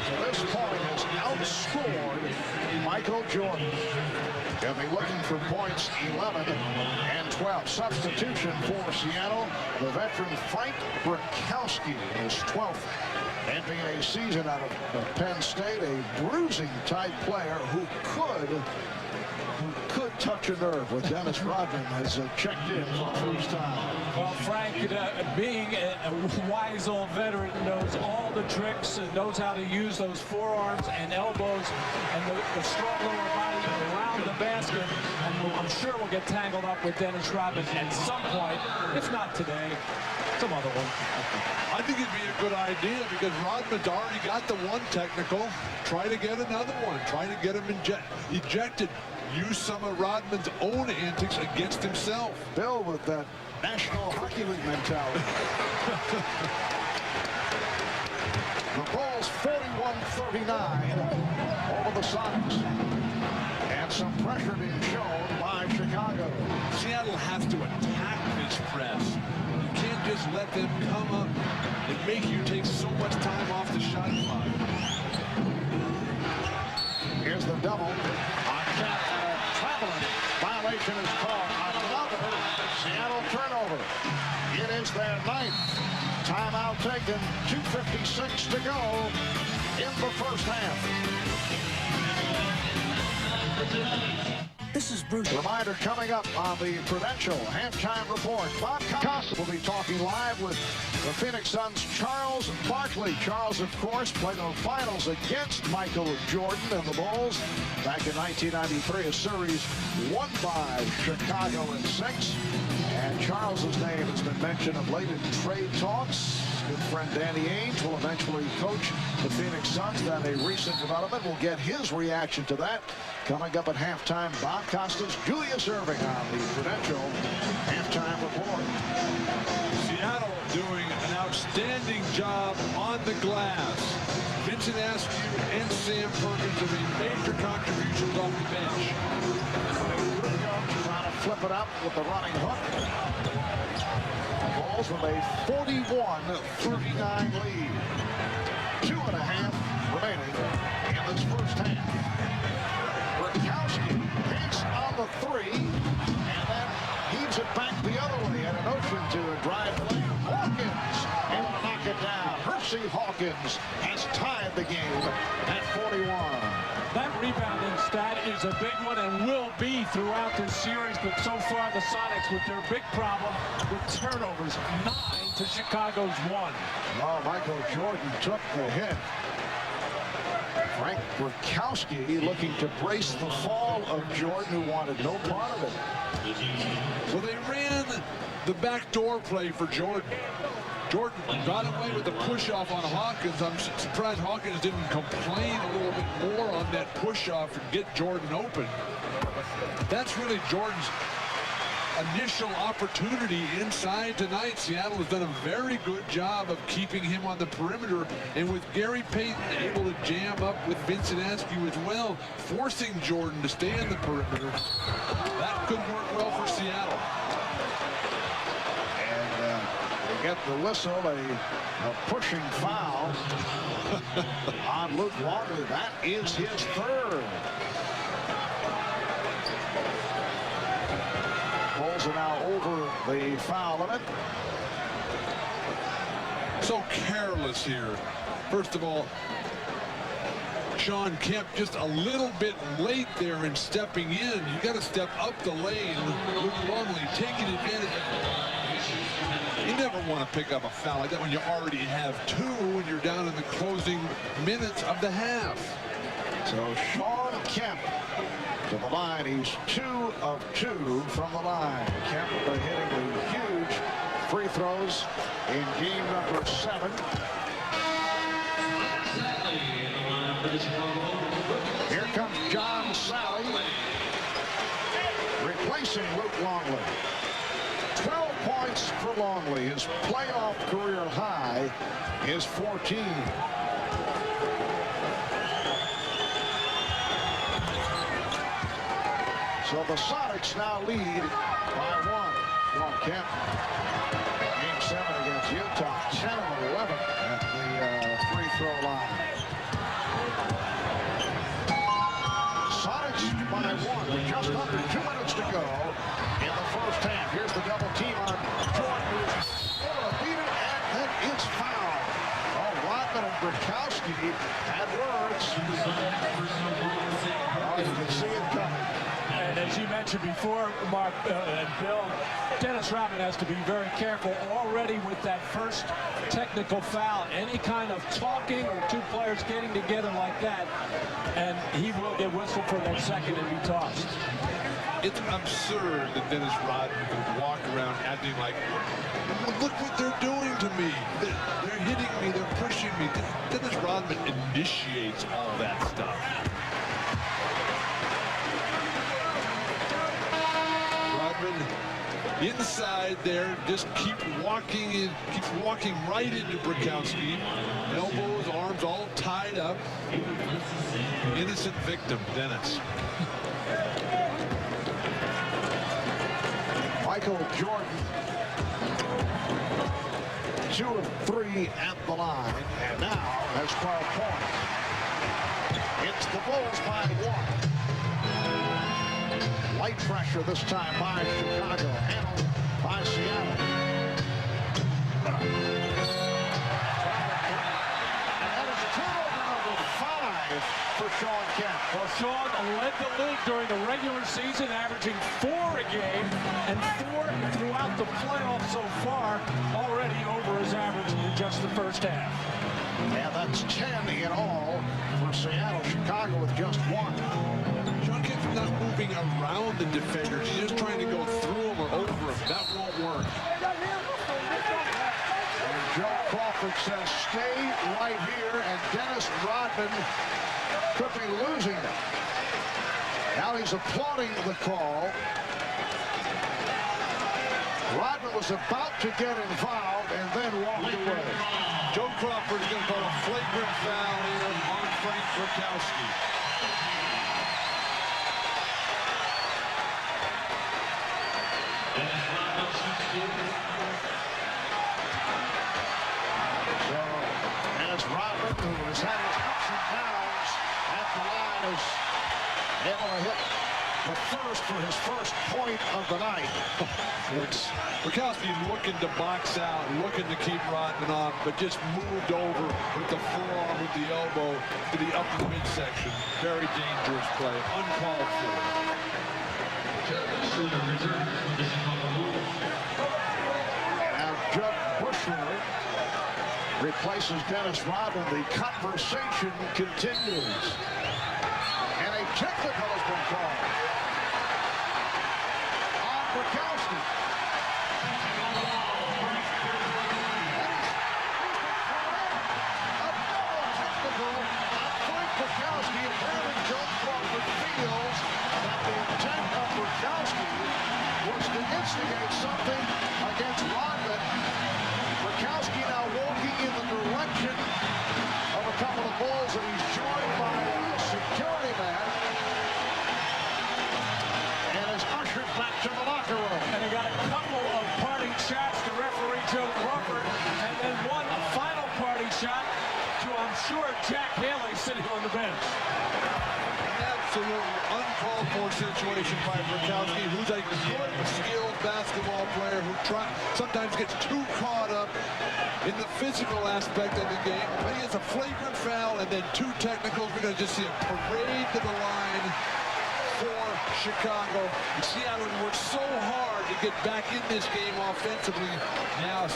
Jordan. He'll be looking for points 11 and 12. Substitution for Seattle, the veteran Frank Burkowski, his 12th NBA season out of Penn State, a bruising-type player who could touch a nerve with Dennis Rodman has checked in for the first time. Well, Frank, being a wise old veteran, knows all the tricks and knows how to use those forearms and elbows and the strong lower body around the basket. And I'm sure we'll get tangled up with Dennis Rodman at some point, if not today, some other one. I think it'd be a good idea because Rodman's already got the one technical. Try to get another one. Try to get him ejected. Use some of Rodman's own antics against himself. Bill with that National Hockey League mentality. The Bulls 41-39 over the Sonics. And some pressure being shown by Chicago. Seattle has to attack this press. You can't just let them come up and make you take so much time off the shot clock. Here's the double. Traveling violation is called. Another Seattle turnover. It is their 9th. Timeout taken. 2:56 to go in the first half. This is Bruce. Reminder coming up on the Prudential halftime report. Bob Costa will be talking live with the Phoenix Suns' Charles Barkley. Charles, of course, played the finals against Michael Jordan and the Bulls back in 1993, a series won by Chicago in 6. And Charles's name has been mentioned of late in trade talks. Good friend Danny Ainge will eventually coach the Phoenix Suns. That a recent development. We'll get his reaction to that coming up at halftime. Bob Costa's Julius Irving on the Prudential halftime report. Seattle doing an outstanding job on the glass. Vincent Askew and Sam Perkins have made major contributions off the bench. Trying to flip it up with the running hook. Bulls with a 41-39 lead. 2.5 remaining in this first half. Burkowski hits on the 3 and then heaves it back the other way at an ocean to a drive lane. Hawkins able to knock it down. Hersey Hawkins has tied the game at 41. That rebounding stat is a big one and will be throughout this series, but so far the Sonics with their big problem with turnovers, 9 to Chicago's 1. Oh, Michael Jordan took the hit. Frank Burkowski looking to brace the fall of Jordan, who wanted no part of it. Well, they ran the backdoor play for Jordan. Jordan got away with the push-off on Hawkins. I'm surprised Hawkins didn't complain a little bit more on that push-off and get Jordan open. But that's really Jordan's initial opportunity inside tonight. Seattle has done a very good job of keeping him on the perimeter, and with Gary Payton able to jam up with Vincent Askew as well, forcing Jordan to stay in the perimeter. That could work well for Seattle. Get the whistle, a pushing foul on Luke Longley. That is his 3rd. Bulls are now over the foul limit. So careless here. First of all, Sean Kemp just a little bit late there in stepping in. You got to step up the lane. Luke Longley taking advantage. You never want to pick up a foul like that when you already have 2 when you're down in the closing minutes of the half. So Sean Kemp to the line. He's 2 of 2 from the line. Kemp hitting the huge free throws in game number 7. Here comes John Sally replacing Luke Longley. 12 points for Longley. His playoff career high is 14. So the Sonics now lead by 1. Sean Kemp, game 7 against Utah, 10 of 11 at the free throw line. Sonics by 1 with just under 2 minutes to go in the first half. Here's the double team on Jordan, who's able to beat it, and then it's fouled. Oh, Rodman and Brzezowski had words. Oh, you can see it coming. And as you mentioned before, Mark and Bill, Dennis Rodman has to be very careful already with that first technical foul. Any kind of talking or two players getting together like that, and he will get whistled for that second and be tossed. It's absurd that Dennis Rodman can walk around acting like, look what they're doing to me. They're hitting me, they're pushing me. Dennis Rodman initiates all that stuff. Inside there, just keep walking in, keeps walking right into Brzezowski. Elbows, arms all tied up. Innocent victim, Dennis. Michael Jordan, 2 of 3 at the line, and now has 12 points. It's the Bulls by 1. Light pressure this time by Chicago, handled by Seattle. And that is turnover number 5 for Sean Kemp. Well, Sean led the league during the regular season, averaging 4 a game and 4 throughout the playoffs so far, already over his average in just the first half. And that's 10 in all for Seattle. Chicago with just 1. Sean Kemp's not moving around the defenders. He's just trying to go through them or over them. That won't work. And Joe Crawford says, stay right here, and Dennis Rodman could be losing it. Now he's applauding the call. Rodman was about to get involved and then walked away. Joe Crawford is going to call a flagrant foul here on Frank Brzezowski. So, as Rodman, who has had his ups and downs at the line, is able to hit the first for his first point of the night. Brzezowski looking to box out, looking to keep Rodman off, but just moved over with the forearm, with the elbow to the upper midsection. Very dangerous play, uncalled for. Now Judd Bushler replaces Dennis Rodman. The conversation continues. And a technical has been called on Brzezowski. A double technical on Frank Brzezowski. Apparently Joe Crawford feels that the intent of Brzezowski was to instigate something against Rodman. Brzezowski now walking in the direction of a couple of Bulls, and he's joined by a security man and is ushered back to the locker room. And they got a couple of parting shots to referee Joe Crawford, and then one final parting shot to, I'm sure, Jack Haley sitting on the bench. Absolutely uncalled for situation by Brzezowski, who's a good, skilled basketball player who sometimes gets too caught up in the physical aspect of the game. But he has a flagrant foul and then 2 technicals. We're going to just see a parade to the line for Chicago. Seattle worked so hard to get back in this game offensively. Now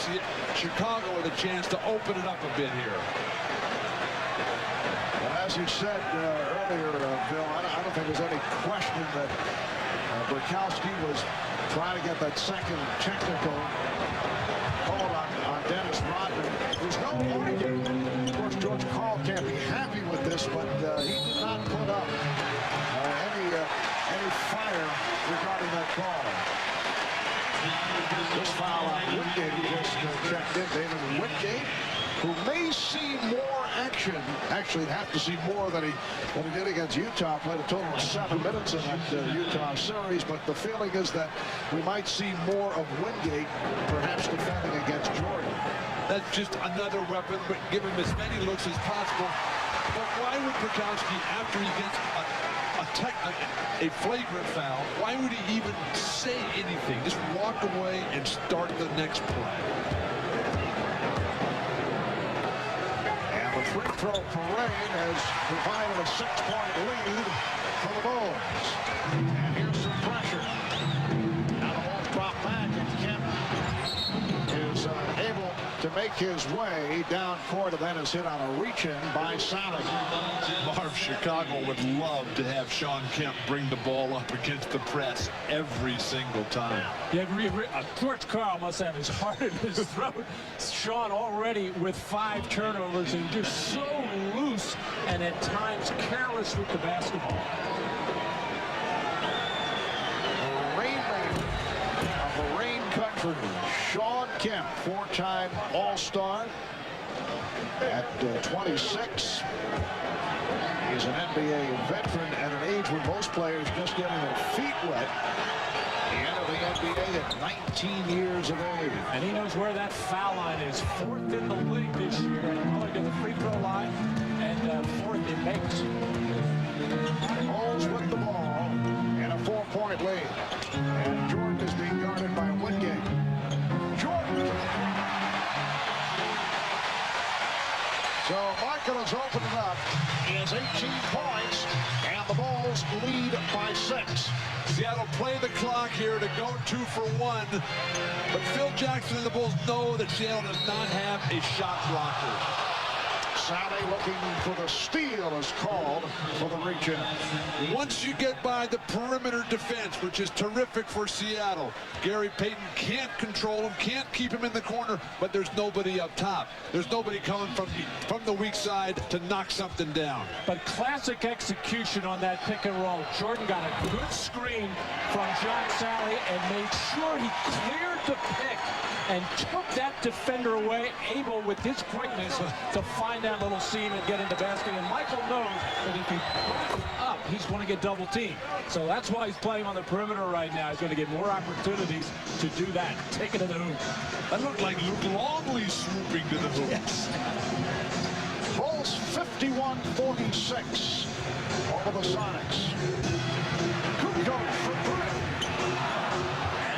Chicago with a chance to open it up a bit here. As you said earlier, Bill, I don't think there's any question that Brzezowski was trying to get that second technical hold on Dennis Rodman. There's no argument. Of course, George Karl can't be happy with this, but he did not put up any fire regarding that call. This foul on Whitgate, he just checked in. David Whitgate, who may see more action. Actually, have to see more than he did against Utah. Played a total of 7 minutes in that Utah series, but the feeling is that we might see more of Wingate, perhaps defending against Jordan. That's just another weapon, but give him as many looks as possible. But why would Brzezowski, after he gets a a flagrant foul, why would he even say anything? Just walk away and start the next play. And the free throw parade has provided a 6-point lead for the Bulls. And here's some pressure. Now the Bulls drop back, and Kemp is able to make his way down court, and then is hit on a reach-in by Sally. Marv, Chicago would love to have Shawn Kemp bring the ball up against the press every single time. Yeah, George Karl must have his heart in his throat. Shawn already with 5 turnovers and just so loose and at times careless with the basketball. The rainmaker of the rain country, Shawn Kemp, 4-time All-Star at 26. He's an NBA veteran at an age when most players just getting their feet wet. The end of the NBA at 19 years of age. And he knows where that foul line is. 4th in the league this year. And only to the free throw line. And 4th it makes. Bulls with the ball and a 4-point lead. And Jordan is being guarded by Wingate. Jordan. So Michael has opened it up. He has 18 points, and the Bulls lead by 6. Seattle play the clock here to go 2 for 1. But Phil Jackson and the Bulls know that Seattle does not have a shot blocker. Sally looking for the steal is called for the reach-in. Once you get by the perimeter defense, which is terrific for Seattle, Gary Payton can't control him, can't keep him in the corner, but there's nobody up top. There's nobody coming from the weak side to knock something down. But classic execution on that pick and roll. Jordan got a good screen from John Sally and made sure he cleared the pick and took that defender away, able with his quickness to find that little seam and get in the basket. And Michael knows that if he puts it up, he's going to get double teamed. So that's why he's playing on the perimeter right now. He's going to get more opportunities to do that. Take it to the hoop. That looked like Luke Longley swooping to the hoop. Yes. Bulls 51-46 over the Sonics. Kukoc for 3.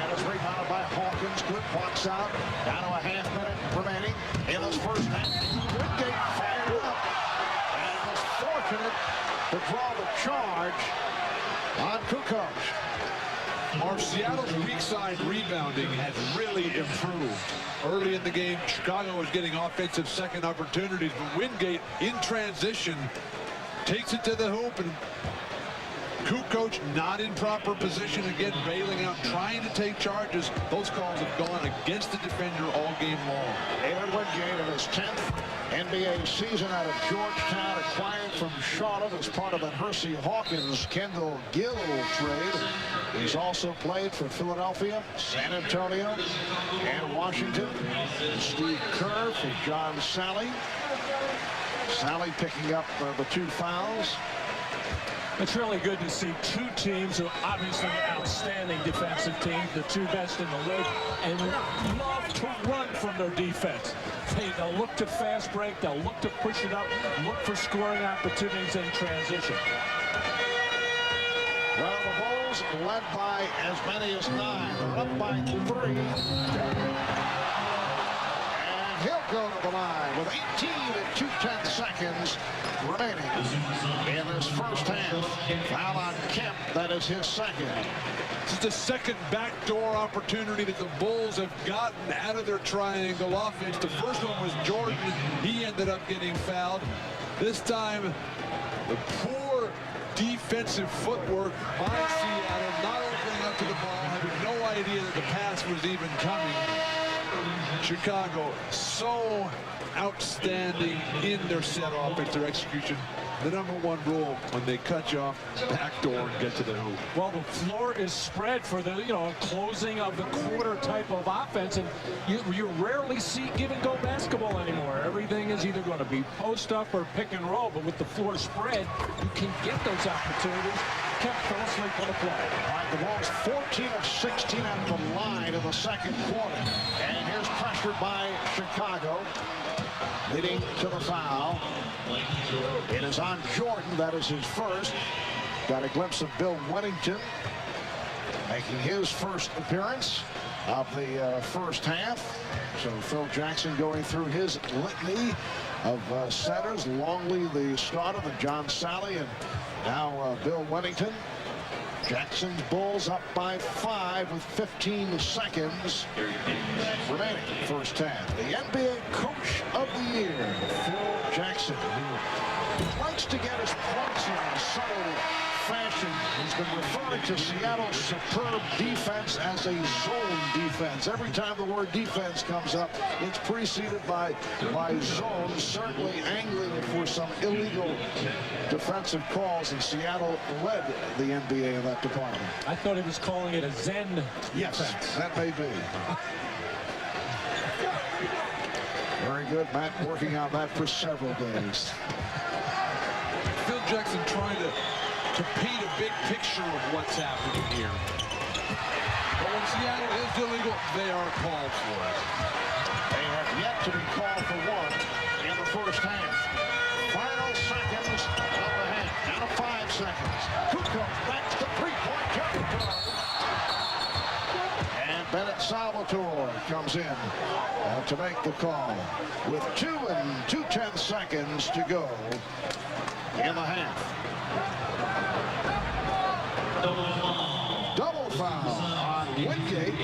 And it's rebounded by Hawkins. Good box out. Down to a half minute remaining in this first half. Wingate fired up and was fortunate to draw the charge on Kukoc. Our Seattle's weak side rebounding has really improved. Early in the game, Chicago was getting offensive second opportunities, but Wingate in transition takes it to the hoop, and Kukoc not in proper position, again bailing out, trying to take charges. Those calls have gone against the defender all game long. David Wingate in his 10th NBA season out of Georgetown, acquired from Charlotte as part of the Hersey Hawkins Kendall Gill trade. He's also played for Philadelphia, San Antonio, and Washington. Steve Kerr for John Sally. Sally picking up the 2 fouls. It's really good to see 2 teams who are obviously outstanding defensive teams, the 2 best in the league, and love to run from their defense. They'll look to fast break, they'll look to push it up, look for scoring opportunities in transition. Well, the Bulls led by as many as 9. They're up by 3. And he'll go to the line with 18 and 2/10 seconds remaining in this first half. Foul on Kemp, that is his second. This is the second backdoor opportunity that the Bulls have gotten out of their triangle offense. The first one was Jordan. He ended up getting fouled. This time, the poor defensive footwork by Seattle, not opening up to the ball, having no idea that the pass was even coming. Chicago so outstanding in their set offense, their execution. The #1 rule when they cut you off backdoor and get to the hoop. Well, the floor is spread for the closing of the quarter type of offense, and you rarely see give and go basketball anymore. Everything is either going to be post up or pick and roll, but with the floor spread, you can get those opportunities. Kemp fell asleep on the play. All right, the Bulls 14 of 16 at the line in the second quarter, and here's pressure by Chicago, leading to the foul. It is on Jordan. That is his first. Got a glimpse of Bill Wennington making his first appearance of the first half. So Phil Jackson going through his litany of centers. Longley, the starter, then John Sally, and now Bill Wennington. Jackson's Bulls up by 5 with 15 seconds remaining first half. The NBA Coach of the Year, Phil Jackson, who likes to get his points in a subtle fashion. He's been referring to Seattle's superb defense as a zone defense. Every time the word defense comes up, it's preceded by zone, certainly angling for some illegal defensive calls, and Seattle led the NBA in that department. I thought he was calling it a Zen Yes, defense. that may be. Very good, Matt, working on that for several days. Phil Jackson trying to paint a big picture of what's happening here. But when Seattle is illegal, they are called for it. They have yet to be called for one in the first half. Final seconds of the half. Down to 5 seconds. Kukoc back to three-point territory. And Bennett Salvatore comes in to make the call with 2 2/10 seconds to go in the half. Double foul on Wingate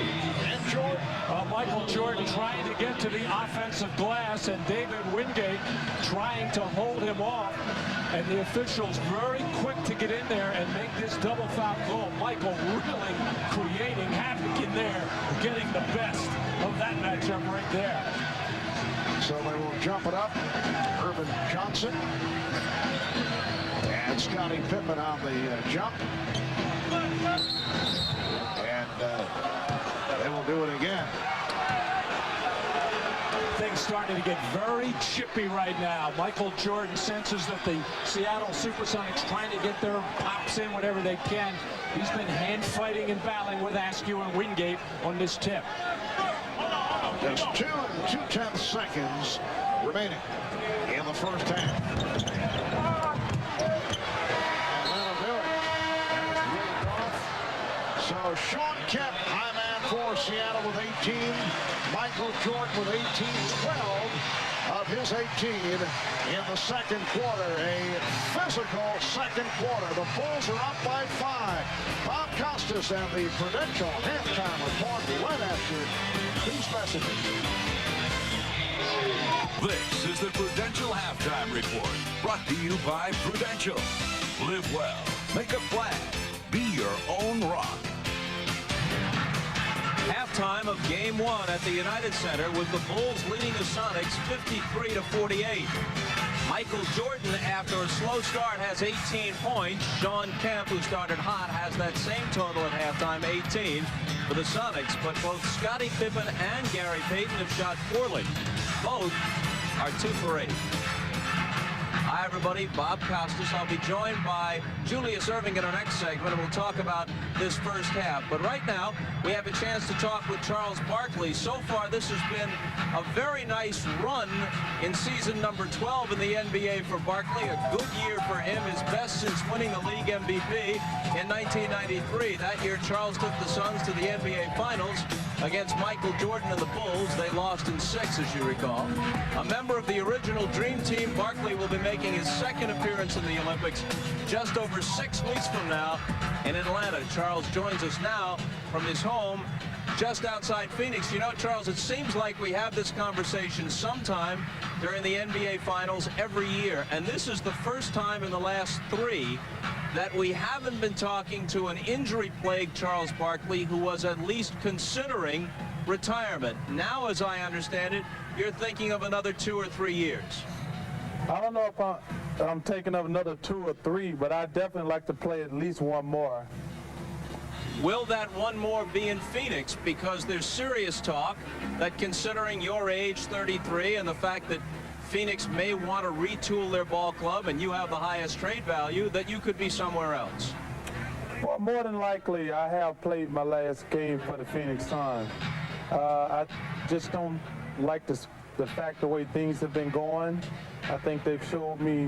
and Jordan. Michael Jordan trying to get to the offensive glass, and David Wingate trying to hold him off. And the officials very quick to get in there and make this double foul goal. Michael really creating havoc in there, getting the best of that matchup right there. So they will jump it up. Irvin Johnson and Scottie Pippen on the jump. And they will do it again. Things starting to get very chippy right now. Michael Jordan senses that the Seattle Supersonics trying to get their pops in whenever they can. He's been hand fighting and battling with Askew and Wingate on this tip. There's 2 2/10 seconds remaining in the first half. And that'll do it. So Sean Kemp, high man for Seattle with 18. Michael Jordan with 18, 12 of his 18 in the second quarter. A physical second quarter. The Bulls are up by 5. Bob Costas and the Prudential halftime report right after these messages. This is the Prudential Halftime Report, brought to you by Prudential. Live well, make a plan, be your own rock. Halftime of Game 1 at the United Center with the Bulls leading the Sonics 53-48. Michael Jordan, after a slow start, has 18 points. Sean Kemp, who started hot, has that same total at halftime, 18 for the Sonics. But both Scottie Pippen and Gary Payton have shot poorly. Both are 2 for 8. Hi, everybody. Bob Costas. I'll be joined by Julius Erving in our next segment, and we'll talk about this first half. But right now, we have a chance to talk with Charles Barkley. So far, this has been a very nice run in season number 12 in the NBA for Barkley. A good year for him, his best since winning the league MVP in 1993. That year, Charles took the Suns to the NBA Finals against Michael Jordan and the Bulls. They lost in 6, as you recall. A member of the original Dream Team, Barkley will be making his second appearance in the Olympics just over 6 weeks from now in Atlanta. Charles joins us now from his home just outside Phoenix. You know, Charles, it seems like we have this conversation sometime during the NBA Finals every year, and this is the first time in the last 3 that we haven't been talking to an injury-plagued Charles Barkley who was at least considering retirement. Now, as I understand it, you're thinking of another 2 or 3 years. I don't know if I'm taking up another 2 or 3, but I definitely like to play at least 1 more. Will that 1 more be in Phoenix? Because there's serious talk that, considering your age, 33, and the fact that Phoenix may want to retool their ball club and you have the highest trade value, that you could be somewhere else. Well, more than likely, I have played my last game for the Phoenix Suns. I just don't like to the fact the way things have been going. I think they've showed me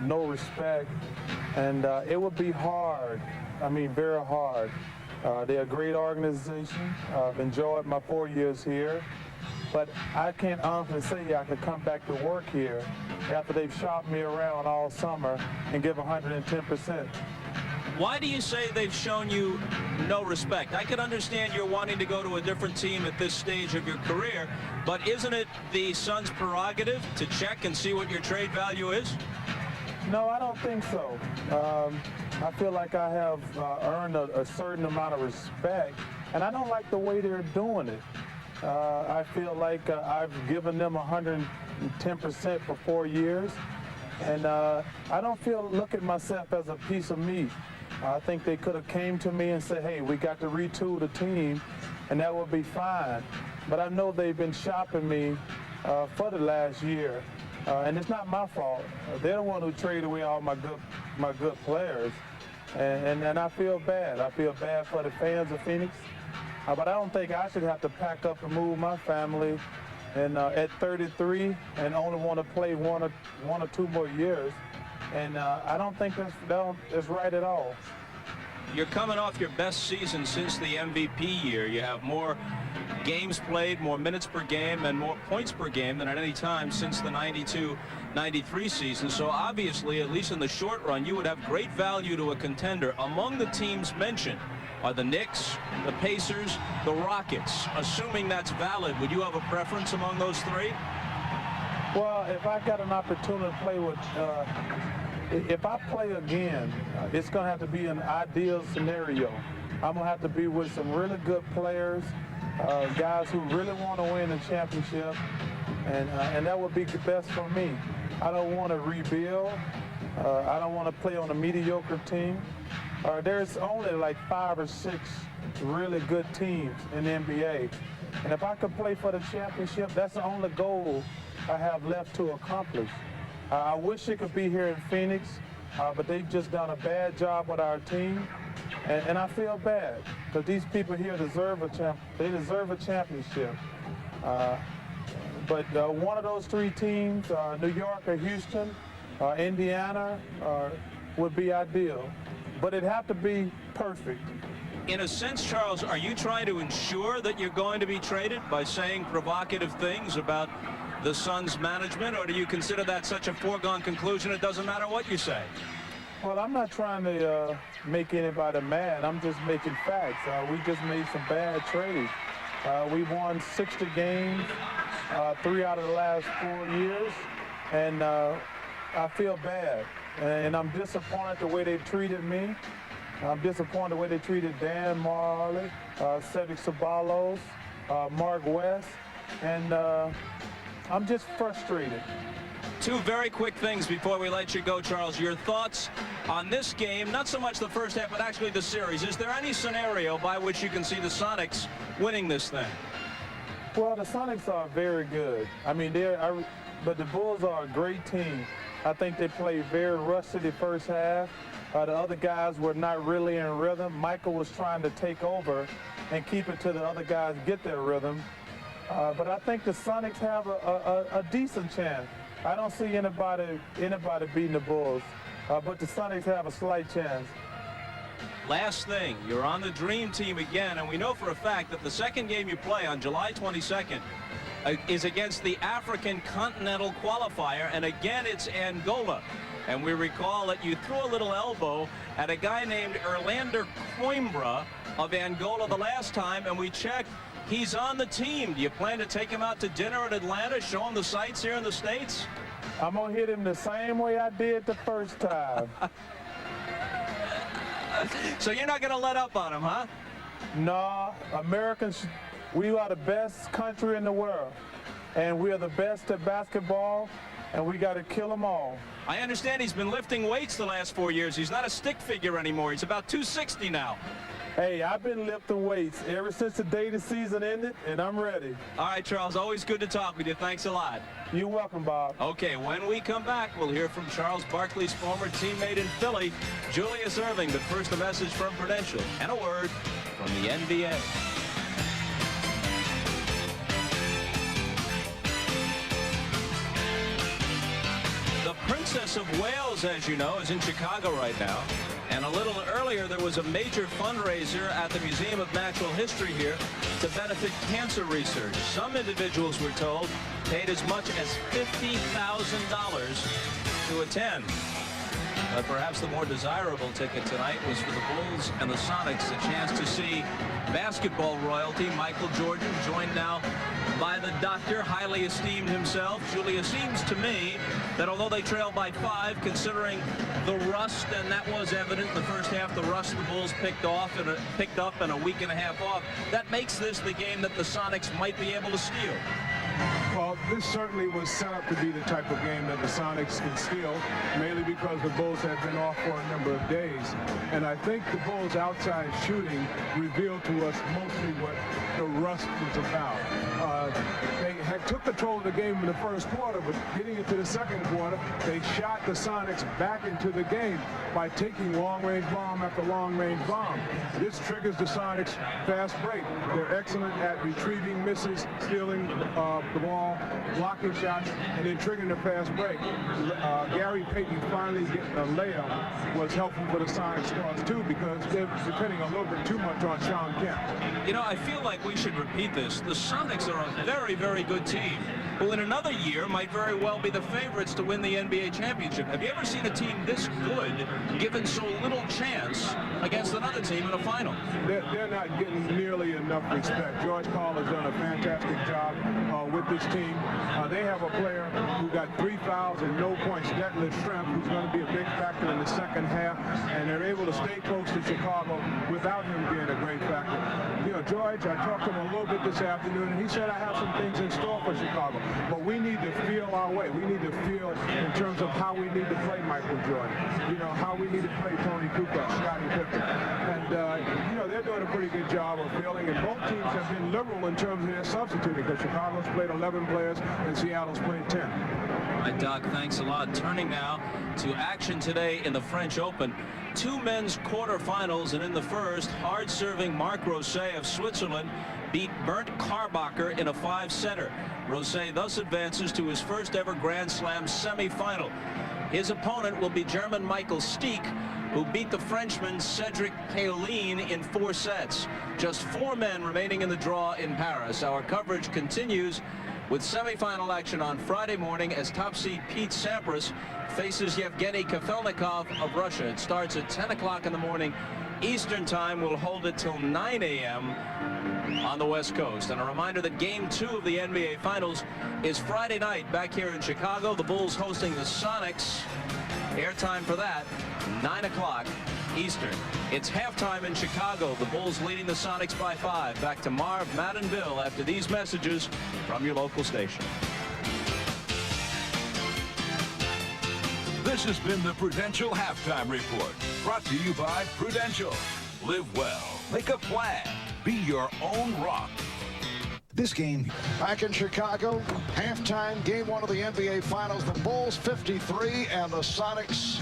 no respect, and it would be hard. I mean, very hard. They're a great organization. I've enjoyed my 4 years here, but I can't honestly say I could come back to work here after they've shopped me around all summer and give 110%. Why do you say they've shown you no respect? I can understand you're wanting to go to a different team at this stage of your career, but isn't it the Suns' prerogative to check and see what your trade value is? No, I don't think so. I feel like I have earned a certain amount of respect, and I don't like the way they're doing it. I feel like I've given them 110% for 4 years, and I don't look at myself as a piece of meat. I think they could have came to me and said, hey, we got to retool the team, and that would be fine. But I know they've been shopping me for the last year, and it's not my fault. They're the one who traded away all my good players, and I feel bad. I feel bad for the fans of Phoenix, but I don't think I should have to pack up and move my family and at 33 and only want to play one or two more years. And I don't think that's right at all. You're coming off your best season since the MVP year. You have more games played, more minutes per game, and more points per game than at any time since the 92-93 season. So obviously, at least in the short run, you would have great value to a contender. Among the teams mentioned are the Knicks, the Pacers, the Rockets. Assuming that's valid, would you have a preference among those three? Well, if I got an opportunity to play with, if I play again, it's going to have to be an ideal scenario. I'm going to have to be with some really good players, guys who really want to win a championship, and that would be the best for me. I don't want to rebuild. I don't want to play on a mediocre team. There's only like 5 or 6 really good teams in the NBA. And if I could play for the championship, that's the only goal I have left to accomplish. I wish it could be here in Phoenix, but they've just done a bad job with our team. And I feel bad, because these people here deserve a championship. But one of those 3 teams, New York or Houston, Indiana, would be ideal. But it'd have to be perfect. In a sense, Charles, are you trying to ensure that you're going to be traded by saying provocative things about the Suns' management, or do you consider that such a foregone conclusion it doesn't matter what you say? Well, I'm not trying to make anybody mad. I'm just making facts. We just made some bad trades. We won 60 games, 3 out of the last 4 years, and I feel bad. And I'm disappointed the way they treated me. I'm disappointed the way they treated Dan Marley, Cedric Ceballos, Mark West, and I'm just frustrated. 2 very quick things before we let you go, Charles. Your thoughts on this game, not so much the first half, but actually the series. Is there any scenario by which you can see the Sonics winning this thing? Well, the Sonics are very good. I mean, but the Bulls are a great team. I think they played very rusty the first half. The other guys were not really in rhythm. Michael was trying to take over and keep it to the other guys get their rhythm. But I think the Sonics have a decent chance. I don't see anybody beating the Bulls, but the Sonics have a slight chance. Last thing, you're on the Dream Team again, and we know for a fact that the second game you play on July 22nd is against the African Continental Qualifier, and again it's Angola. And we recall that you threw a little elbow at a guy named Erlander Coimbra of Angola the last time, and we checked. He's on the team. Do you plan to take him out to dinner in Atlanta, show him the sights here in the States? I'm going to hit him the same way I did the first time. So you're not going to let up on him, huh? No, Americans, we are the best country in the world. And we are the best at basketball, and we got to kill them all. I understand he's been lifting weights the last 4 years. He's not a stick figure anymore. He's about 260 now. Hey, I've been lifting weights ever since the day the season ended, and I'm ready. All right, Charles, always good to talk with you. Thanks a lot. You're welcome, Bob. Okay, when we come back, we'll hear from Charles Barkley's former teammate in Philly, Julius Erving, but first a message from Prudential and a word from the NBA. Princess of Wales, as you know, is in Chicago right now. And a little earlier, there was a major fundraiser at the Museum of Natural History here to benefit cancer research. Some individuals, we're told, paid as much as $50,000 to attend. But perhaps the more desirable ticket tonight was for the Bulls and the Sonics, a chance to see basketball royalty Michael Jordan, joined now by the doctor, highly esteemed himself. Julia, it seems to me that although they trail by 5, considering the rust, and that was evident in the first half, the rust the Bulls picked up in a week and a half off, that makes this the game that the Sonics might be able to steal. Well, this certainly was set up to be the type of game that the Sonics can steal, mainly because the Bulls had been off for a number of days. And I think the Bulls' outside shooting revealed to us mostly what the rust was about. They had took control of the game in the first quarter, but getting into the second quarter, they shot the Sonics back into the game by taking long-range bomb after long-range bomb. This triggers the Sonics' fast break. They're excellent at retrieving misses, stealing the ball, blocking shots, and then triggering the fast break. Gary Payton finally getting a layup was helpful for the Sonics stars too, because they're depending a little bit too much on Sean Kemp. You know, I feel like we should repeat this. The Sonics are a very, very good team, who in another year might very well be the favorites to win the NBA championship. Have you ever seen a team this good given so little chance against another team in a final? They're not getting nearly enough respect. George Karl has done a fantastic job with this team. They have a player who got 3 fouls and no points, deadlift shrimp, who's going to be a big factor in the second half, and they're able to stay close to Chicago without him being a great factor. You know, George, I talked to him a little bit this afternoon, and he said, I have some things in store for Chicago, but we need to feel our way. We need to feel in terms of how we need to play Michael Jordan, you know, how we need to play Tony Kukoc, Scottie Pippen. And, you know, they're doing a pretty good job of feeling, and both teams have been liberal in terms of their substituting, because Chicago's played 11 players and Seattle's played 10. All right, Doc, thanks a lot. Turning now to action today in the French Open. 2 men's quarterfinals, and in the first, hard-serving Marc Rosset of Switzerland beat Bernd Karbacher in a 5-setter. Rosset thus advances to his first ever Grand Slam semifinal. His opponent will be German Michael Stich, who beat the Frenchman Cedric Paolin in 4 sets. Just 4 men remaining in the draw in Paris. Our coverage continues with semifinal action on Friday morning as top seed Pete Sampras faces Yevgeny Kafelnikov of Russia. It starts at 10 o'clock in the morning Eastern Time. We'll hold it till 9 a.m. on the West Coast. And a reminder that Game 2 of the NBA Finals is Friday night back here in Chicago. The Bulls hosting the Sonics. Airtime for that, 9 o'clock Eastern. It's halftime in Chicago. The Bulls leading the Sonics by 5. Back to Marv, Matt, and Bill after these messages from your local station. This has been the Prudential Halftime Report, brought to you by Prudential. Live well, make a plan, be your own rock. This game back in Chicago, halftime, game 1 of the NBA Finals. The Bulls 53 and the Sonics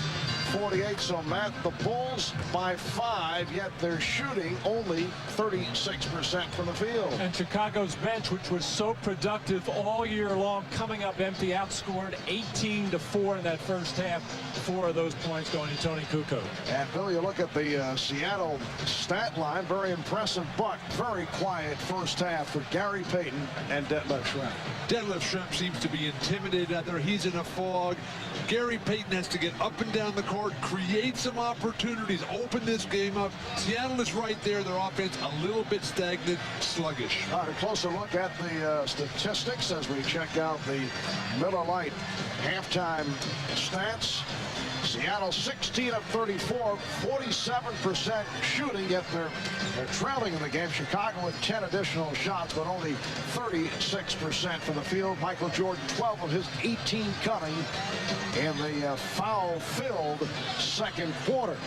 48. So, Matt, the Bulls by 5, yet they're shooting only 36% from the field. And Chicago's bench, which was so productive all year long, coming up empty, outscored 18-4 in that first half. 4 of those points going to Tony Kukoc. And, Bill, you look at the Seattle stat line, very impressive, but very quiet first half for Gary Payton and deadlift shrimp. Deadlift shrimp seems to be intimidated out there. He's in a fog. Gary Payton has to get up and down the court, create some opportunities, open this game up. Seattle is right there. Their offense a little bit stagnant, sluggish. All right, a closer look at the statistics as we check out the Miller Lite halftime stats. Seattle 16 of 34, 47% shooting, yet they're trailing in the game. Chicago with 10 additional shots, but only 36% from the field. Michael Jordan, 12 of his 18 coming in the foul-filled second quarter.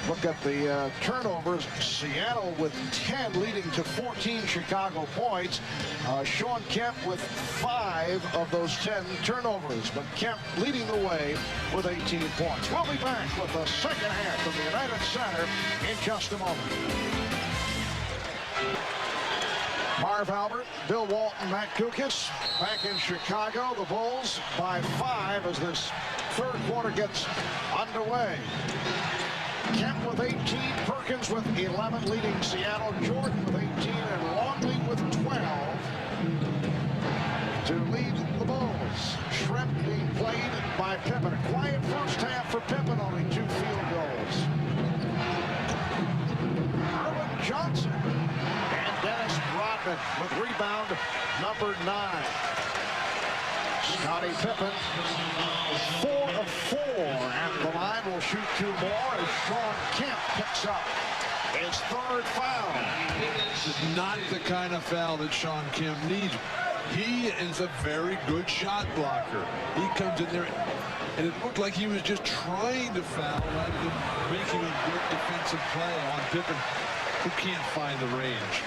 Look at the turnovers. Seattle with 10, leading to 14 Chicago points. Sean Kemp with 5 of those 10 turnovers, but Kemp leading the way with 18 points. We'll be back with the second half of the United Center in just a moment. Marv Albert, Bill Walton, Matt Kukas back in Chicago. The Bulls by 5 as this third quarter gets underway. Kemp with 18, Perkins with 11 leading Seattle, Jordan with 18, and Longley with 12 to lead the Bulls. Shrimp being played by Pippen. A quiet first half for Pippen, only 2 field goals. Erwin Johnson and Dennis Rodman with rebound number 9. Scottie Pippen, 4 of 4 at the line, will shoot 2 more as Sean Kemp picks up his third foul. This is not the kind of foul that Sean Kemp needs. He is a very good shot blocker. He comes in there, and it looked like he was just trying to foul rather than making a good defensive play on Pippen, who can't find the range.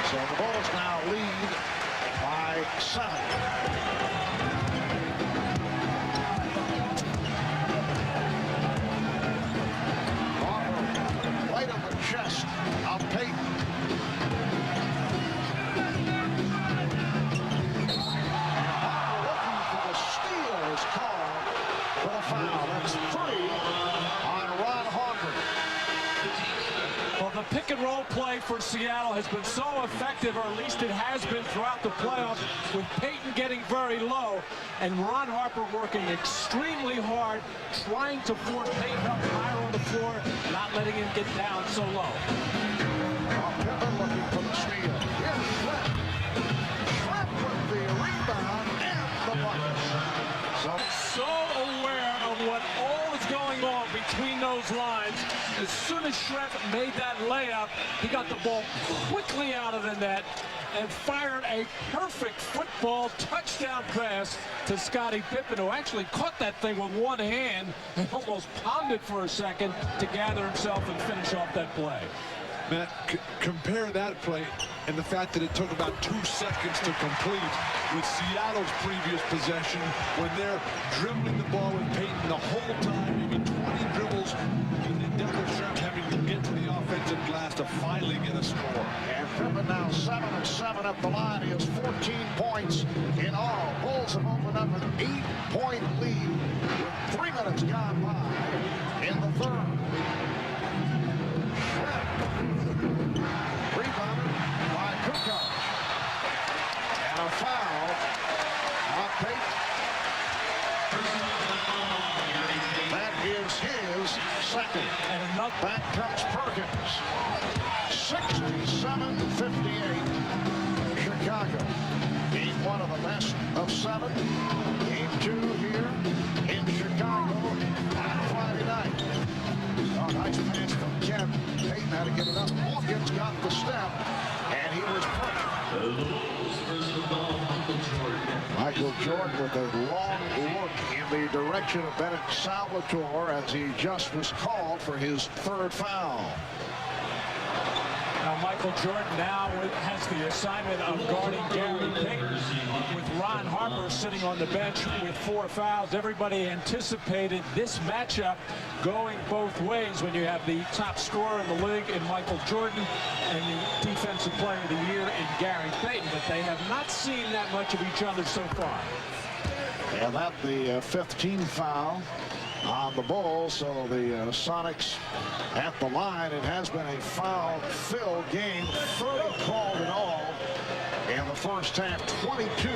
So the Bulls now lead by 7. Right on the chest of Payton. Looking for the steal is called for the foul. That's 3 on Ron Harper. Well, the pick and roll play for Seattle has been so effective, or at least it has been throughout the playoffs, with Payton getting very low and Ron Harper working extremely hard, trying to force Payton up higher on the floor, not letting him get down so low. Pippen looking for the steal. Here's Shrimp. Shrimp with the rebound and the bucket. So aware of what all is going on between those lines. As soon as Shrimp made that layup, he got the ball quickly out of the net and fired a perfect football touchdown pass to Scottie Pippen, who actually caught that thing with one hand and almost pounded for a second to gather himself and finish off that play. Matt, compare that play and the fact that it took about 2 seconds to complete with Seattle's previous possession when they're dribbling the ball with Payton the whole time, maybe 20 dribbles, and then Denver Shrimp having to get to the offensive glass to finally get a score. And Pippen now 7 of 7 at the line. He has 14 points in all. Bulls have opened up an 8-point lead with 3 minutes gone by in the third. Rebounded by Kukoc. And a foul on Payton. That is his second. And another. Back comes Perkins. 67-58. Chicago. Game 1 of the best of 7. Game 2 here in Chicago on Friday night. Oh, nice pass from Kemp. Payton had to get it up. Hawkins got the step, and he was perfect. Michael Jordan with a long look in the direction of Bennett Salvatore as he just was called for his third foul. Now Michael Jordan now has the assignment of guarding Gary Payton, with Ron Harper sitting on the bench with 4 fouls. Everybody anticipated this matchup going both ways when you have the top scorer in the league in Michael Jordan and the defensive player of the year in Gary Payton, but they have not seen that much of each other so far. And that the 15th foul on the Bulls, so the Sonics at the line. It has been a foul-filled game, 30 called in all in the first half, 22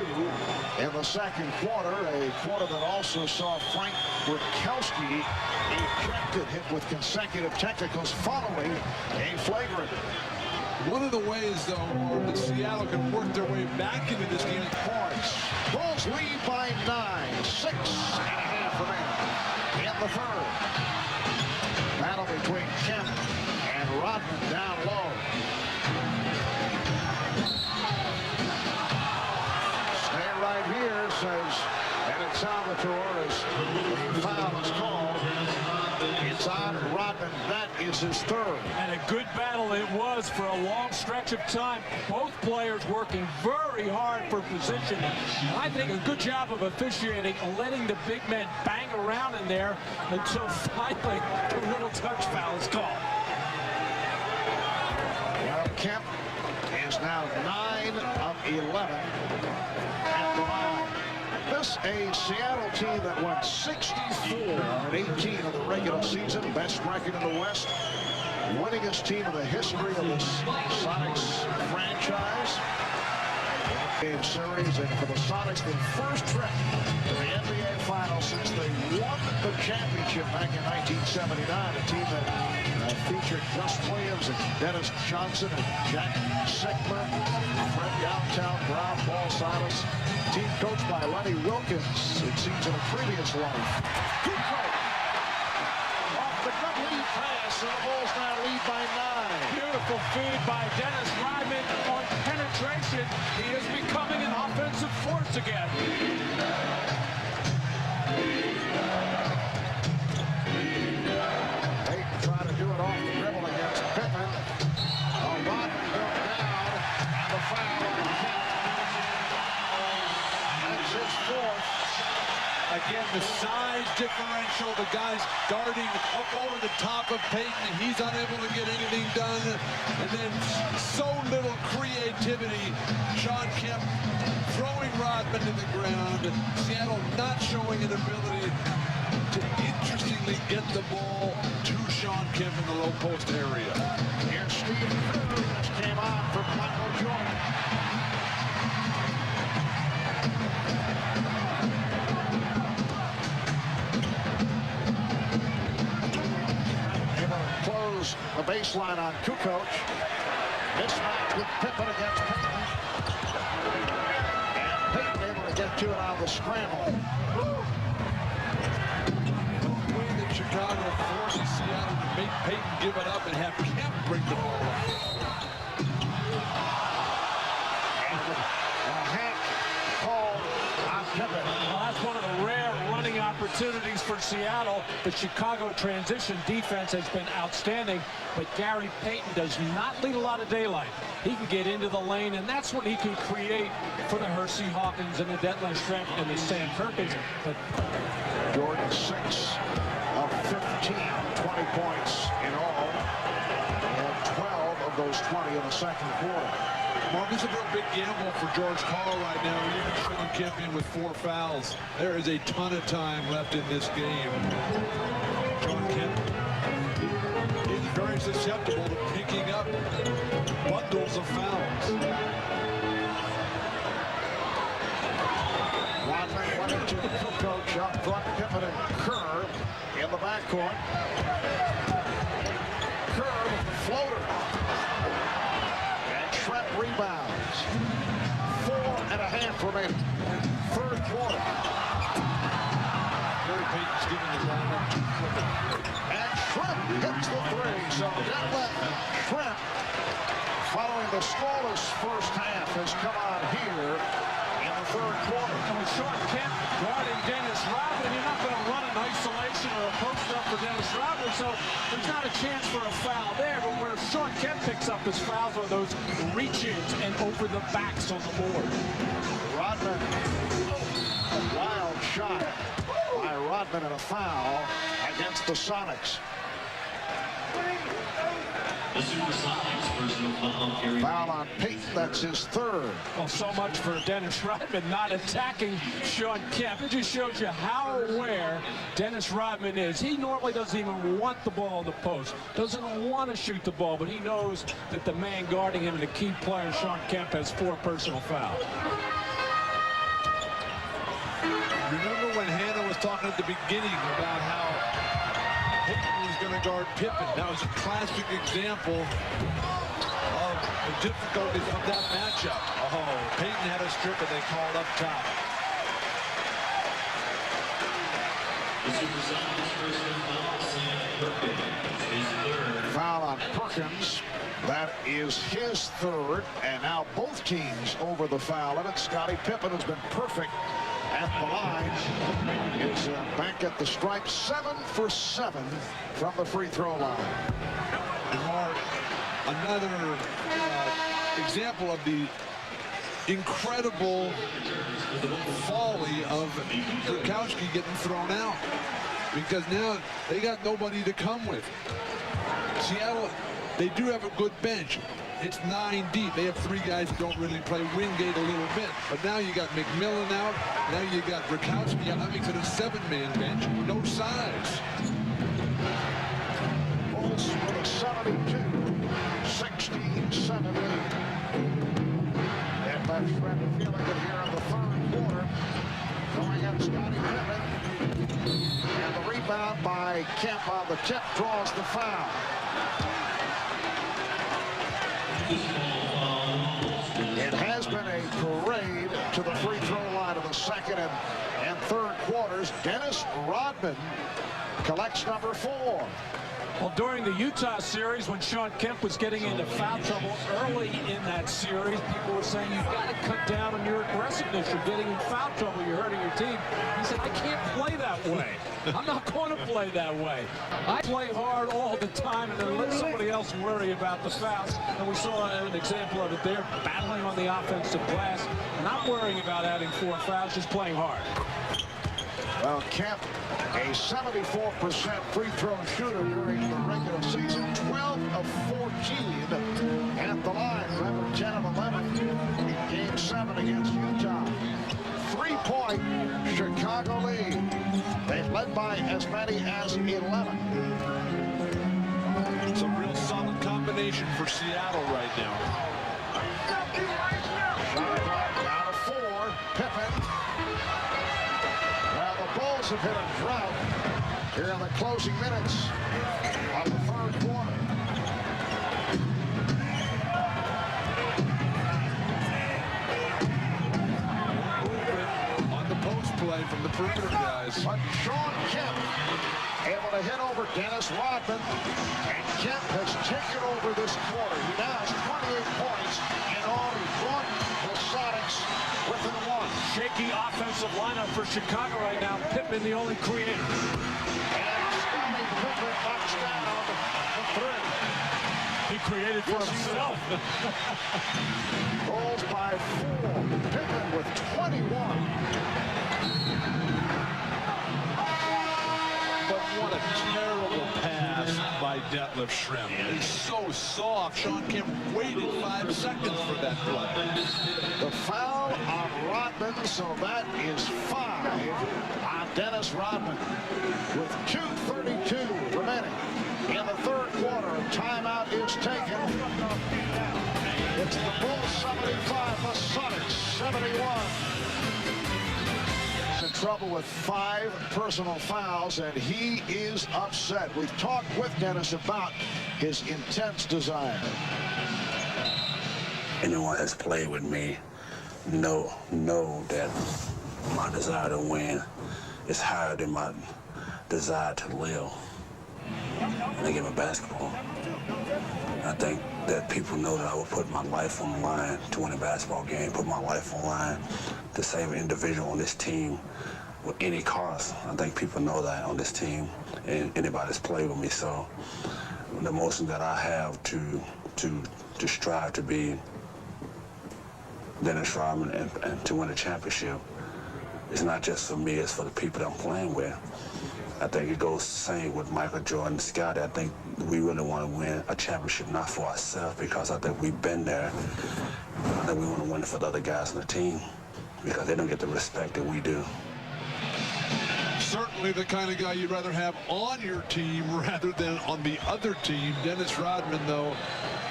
in the second quarter, a quarter that also saw Frank Burkowski ejected, hit with consecutive technicals following a flagrant. One of the ways, though, that Seattle can work their way back into this game. Points. Bulls lead by 9, 6.5 remaining in the third. Battle between Kemp and Rodman down low. Stay right here, says Bennett Salvatore, as the foul is called It's on Rodman. That is his third. And a good battle it was for a long stretch of time. Both players working very hard for position. And I think a good job of officiating, letting the big men bang around in there until finally the little touch foul is called. Well, Kemp is now 9 of 11 at the line. This a Seattle team that won 64-18 in the regular season, best record in the West, winningest team in the history of the Sonics franchise. Game series, and for the Sonics, the first trip to the NBA Finals since they won the championship back in 1979. A team that featured Gus Williams and Dennis Johnson and Jack Sickler, Fred Downtown, Brown, Paul Silas. Team coached by Lenny Wilkins, it seems, in a previous life. Good play. Off the good lead pass, and the Bulls now lead by 9. Beautiful feed by Dennis Rodman on penetration. He is becoming an offensive force again. Payton trying to do it off the dribble against Pippen. Rodman goes down, and the foul on Kemp. That's his fourth. Again, the size differential, the guys darting up over the top of Payton. He's unable to get anything done. And then so little creativity. Sean Kemp throwing Rodman to the ground. Seattle not showing an ability to interestingly get the ball to Sean Kemp in the low post area. Here's Steve Kerr. This came on from Michael Jordan. The baseline on Kukoc. Mismatch with Pippen against Payton. And Payton able to get to it on the scramble. The way that Chicago forces Seattle to make Payton give it up and have Kemp bring the ball up. And a hack called on Pippen. Well, that's one of the rare running opportunities for Seattle. The Chicago transition defense has been outstanding, but Gary Payton does not leave a lot of daylight. He can get into the lane, and that's what he can create for the Hersey Hawkins and the Detlef Schrempf and the Sam Perkins. But Jordan 6 of 15, 20 points in all, and 12 of those 20 in the second quarter. Mark, this is a real big gamble for George Karl right now. Even Sean Kemp in with 4 fouls. There is a ton of time left in this game. Sean Kemp is very susceptible to picking up bundles of fouls. Rodman went into Kukoc up front, Pippen and Kerr in the backcourt. Kerr with the floater. And Schrempf rebounds. 4.5 remaining. Third quarter. Gary Payton's giving the ball up too quick. And Schrempf hits the three. So Detlef Schrempf, following the scoreless first half, has come on here in the third quarter. and with Sean Kemp guarding Dennis Rodman, you're not going to run an isolation or a post up for Dennis Rodman, so there's not a chance for a foul there. But where Sean Kemp picks up his fouls are those reach-ins and over the backs on the board. Rodman, a wild shot by Rodman and a foul against the Sonics. The Supersonics personal foul. Foul on Payton, that's his third. Well, so much for Dennis Rodman not attacking Sean Kemp. It just shows you how aware Dennis Rodman is. He normally doesn't even want the ball in the post, doesn't want to shoot the ball, but he knows that the man guarding him, the key player, Sean Kemp, has 4 personal fouls. Remember when Hannah was talking at the beginning about how Payton was going to guard Pippen? That was a classic example of the difficulties of that matchup. Oh, Payton had a strip and they called up top. The Supersonics personal foul, Sam Perkins, his third. Foul on Perkins. That is his third, and now both teams over the foul limit. Scottie Pippen has been perfect at the line is back at the stripe, 7 for 7 from the free throw line. And Mark, another example of the incredible folly of Kurkowski getting thrown out, because now they got nobody to come with. Seattle, they do have a good bench. It's 9 deep. They have 3 guys who don't really play Wingate a little bit. But now you got McMillan out. Now you got Kurkowski. That makes it a 7-man bench. No size. Bulls with a 72-67 lead. And left Shred feeling it here in the third quarter. Going at Scottie Pippen. And the rebound by Kemp on the tip draws the foul. It has been a parade to the free throw line of the second and third quarters. Dennis Rodman collects number 4. Well, during the Utah series, when Shawn Kemp was getting into foul trouble early in that series, people were saying, you've got to cut down on your aggressiveness. You're getting in foul trouble. You're hurting your team. He said, I can't play that way. I'm not going to play that way. I play hard all the time and then let somebody else worry about the fouls. And we saw an example of it there, battling on the offensive glass, not worrying about adding 4 fouls, just playing hard. Well, Kemp, a 74% free throw shooter during the regular season, 12 of 14 at the line. Remember, 10 of 11 in Game 7 against Utah. 3-point Chicago lead. They've led by as many as 11. It's a real solid combination for Seattle right now. Shot clock down to 4. Pippen. Well, the Bulls have hit a drought here in the closing minutes of the third quarter. On the post play from the perimeter guys. But Shawn Kemp able to hit over Dennis Rodman, and Kemp has taken over this quarter. He now has 28 points in all. He brought the Sonics within 1. Shaky offensive lineup for Chicago right now. Pippen, the only creator. And Scottie Pippen knocks down the 3. He created for himself. Bulls by 4. Pippen with 21. But what a terrible pass by Detlef Schrempf. It's so soft. Shawn Kemp waited 5 seconds for that play. The foul on Rodman, so that is 5 on Dennis Rodman with 2:32 remaining in the third quarter. A timeout is taken. It's the Bulls 75, the Sonics 71. In trouble with 5 personal fouls, and he is upset. We've talked with Dennis about his intense desire. Anyone that's played with me know that my desire to win is higher than my desire to live in the game of basketball. I think that people know that I would put my life on the line to win a basketball game, put my life on the line to save an individual on this team with any cost. I think people know that on this team, and anybody that's played with me. So the emotion that I have to strive to be Dennis Rodman and to win a championship, it's not just for me, it's for the people that I'm playing with. I think it goes the same with Michael Jordan and Scott. I think we really want to win a championship, not for ourselves, because I think we've been there. I think we want to win it for the other guys on the team, because they don't get the respect that we do. Certainly the kind of guy you'd rather have on your team rather than on the other team. Dennis Rodman, though,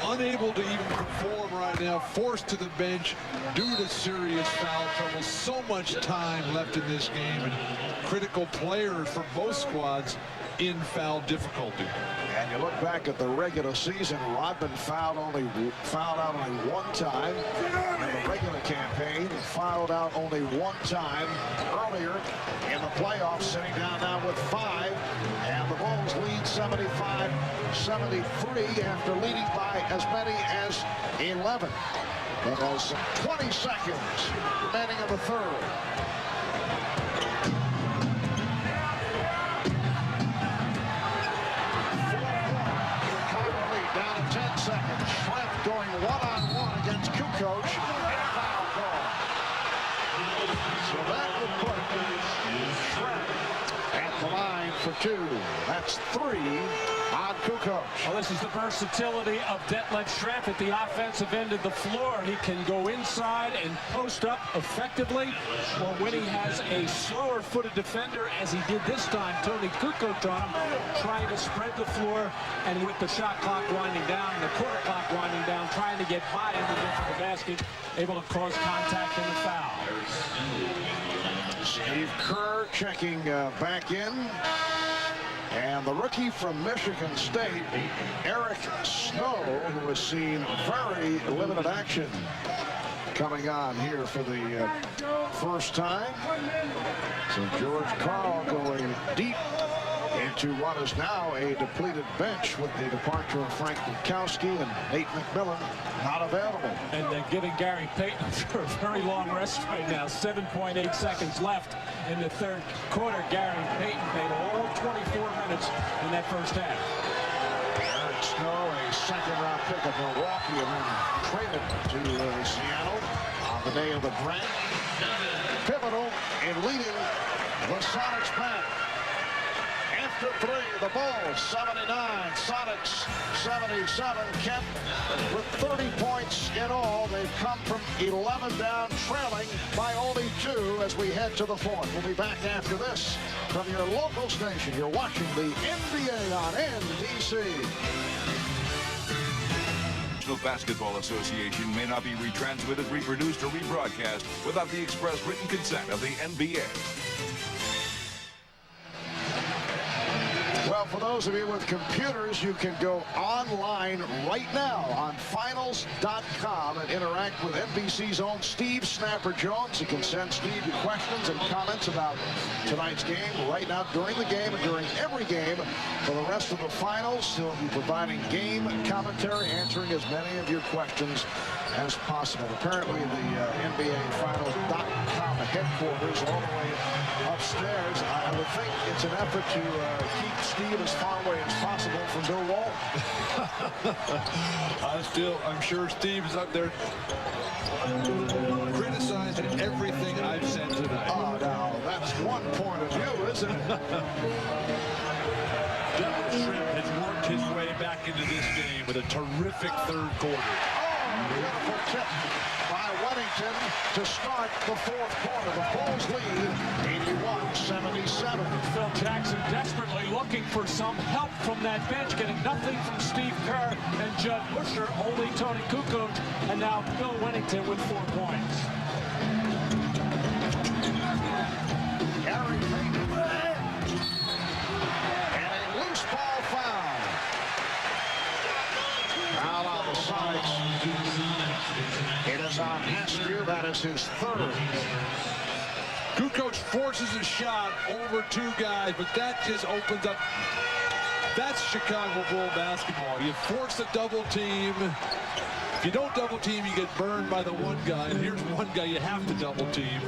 unable to even perform right now, forced to the bench due to serious foul trouble. So much time left in this game, and critical players for both squads in foul difficulty. And you look back at the regular season, Rodman fouled out only 1 time in the regular campaign. Fouled out only 1 time earlier in the playoffs, sitting down now with 5. And the Bulls lead 75-73 after leading by as many as 11. It has 20 seconds remaining in the third. for 2. That's 3 on Kukoc. Well, this is the versatility of Detlef Schrempf at the offensive end of the floor. He can go inside and post up effectively, or when he has a slower-footed defender, as he did this time, Tony Kukoc on him, trying to spread the floor, and with the shot clock winding down, and the quarter clock winding down, trying to get high into the basket, able to cause contact and a foul. Steve Kerr checking back in. And the rookie from Michigan State, Eric Snow, who has seen very limited action, coming on here for the first time. So George Karl going deep into what is now a depleted bench with the departure of Frank Bukowski and Nate McMillan not available. And they're giving Gary Payton for a very long rest right now. 7.8 seconds left in the third quarter. Gary Payton played all 24 minutes in that first half. Eric Snow, a second-round pick of Milwaukee, and then traded to Seattle on the day of the draft. Pivotal in leading the Sonics back. After 3, the Bulls 79, Sonics 77. Kent with 30 points in all. They've come from 11 down, trailing by only 2 as we head to the 4th. We'll be back after this from your local station. You're watching the NBA on NBC. National Basketball Association may not be retransmitted, reproduced, or rebroadcast without the express written consent of the NBA. Well, for those of you with computers, you can go online right now on finals.com and interact with NBC's own Steve Snapper Jones. You can send Steve your questions and comments about tonight's game right now during the game and during every game for the rest of the finals. He'll be providing game commentary, answering as many of your questions as possible. Apparently, the NBA Finals.com headquarters all the way upstairs. I would think it's an effort to keep Steve as far away as possible from Bill Walton. I'm sure Steve is up there criticizing everything I've said tonight. Oh, now, that's one point of view, isn't it? Detlef Schrempf has worked his way back into this game with a terrific third quarter. Beautiful tip by Weddington to start the 4th quarter. The Bulls lead 81-77. Phil Jackson desperately looking for some help from that bench, getting nothing from Steve Kerr and Judd Busher, only Tony Kukoc, and now Bill Weddington with 4 points. Gary Payton and a loose ball foul. Foul on the Sonics. It is on Askew. That is his 3rd. Kukoc forces a shot over 2 guys, but that just opens up. That's Chicago Bull basketball. You force the double team. If you don't double team, you get burned by the one guy. And here's one guy you have to double team.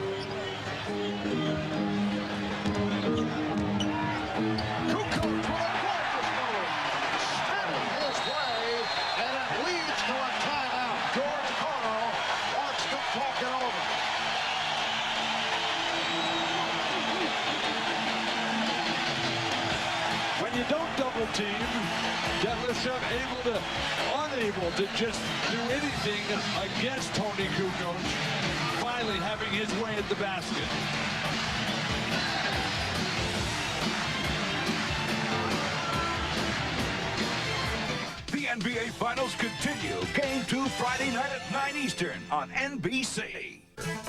You don't double team, Detlef Schrempf unable to just do anything against Tony Kukoc, finally having his way at the basket. The NBA Finals continue. Game 2 Friday night at 9 Eastern on NBC.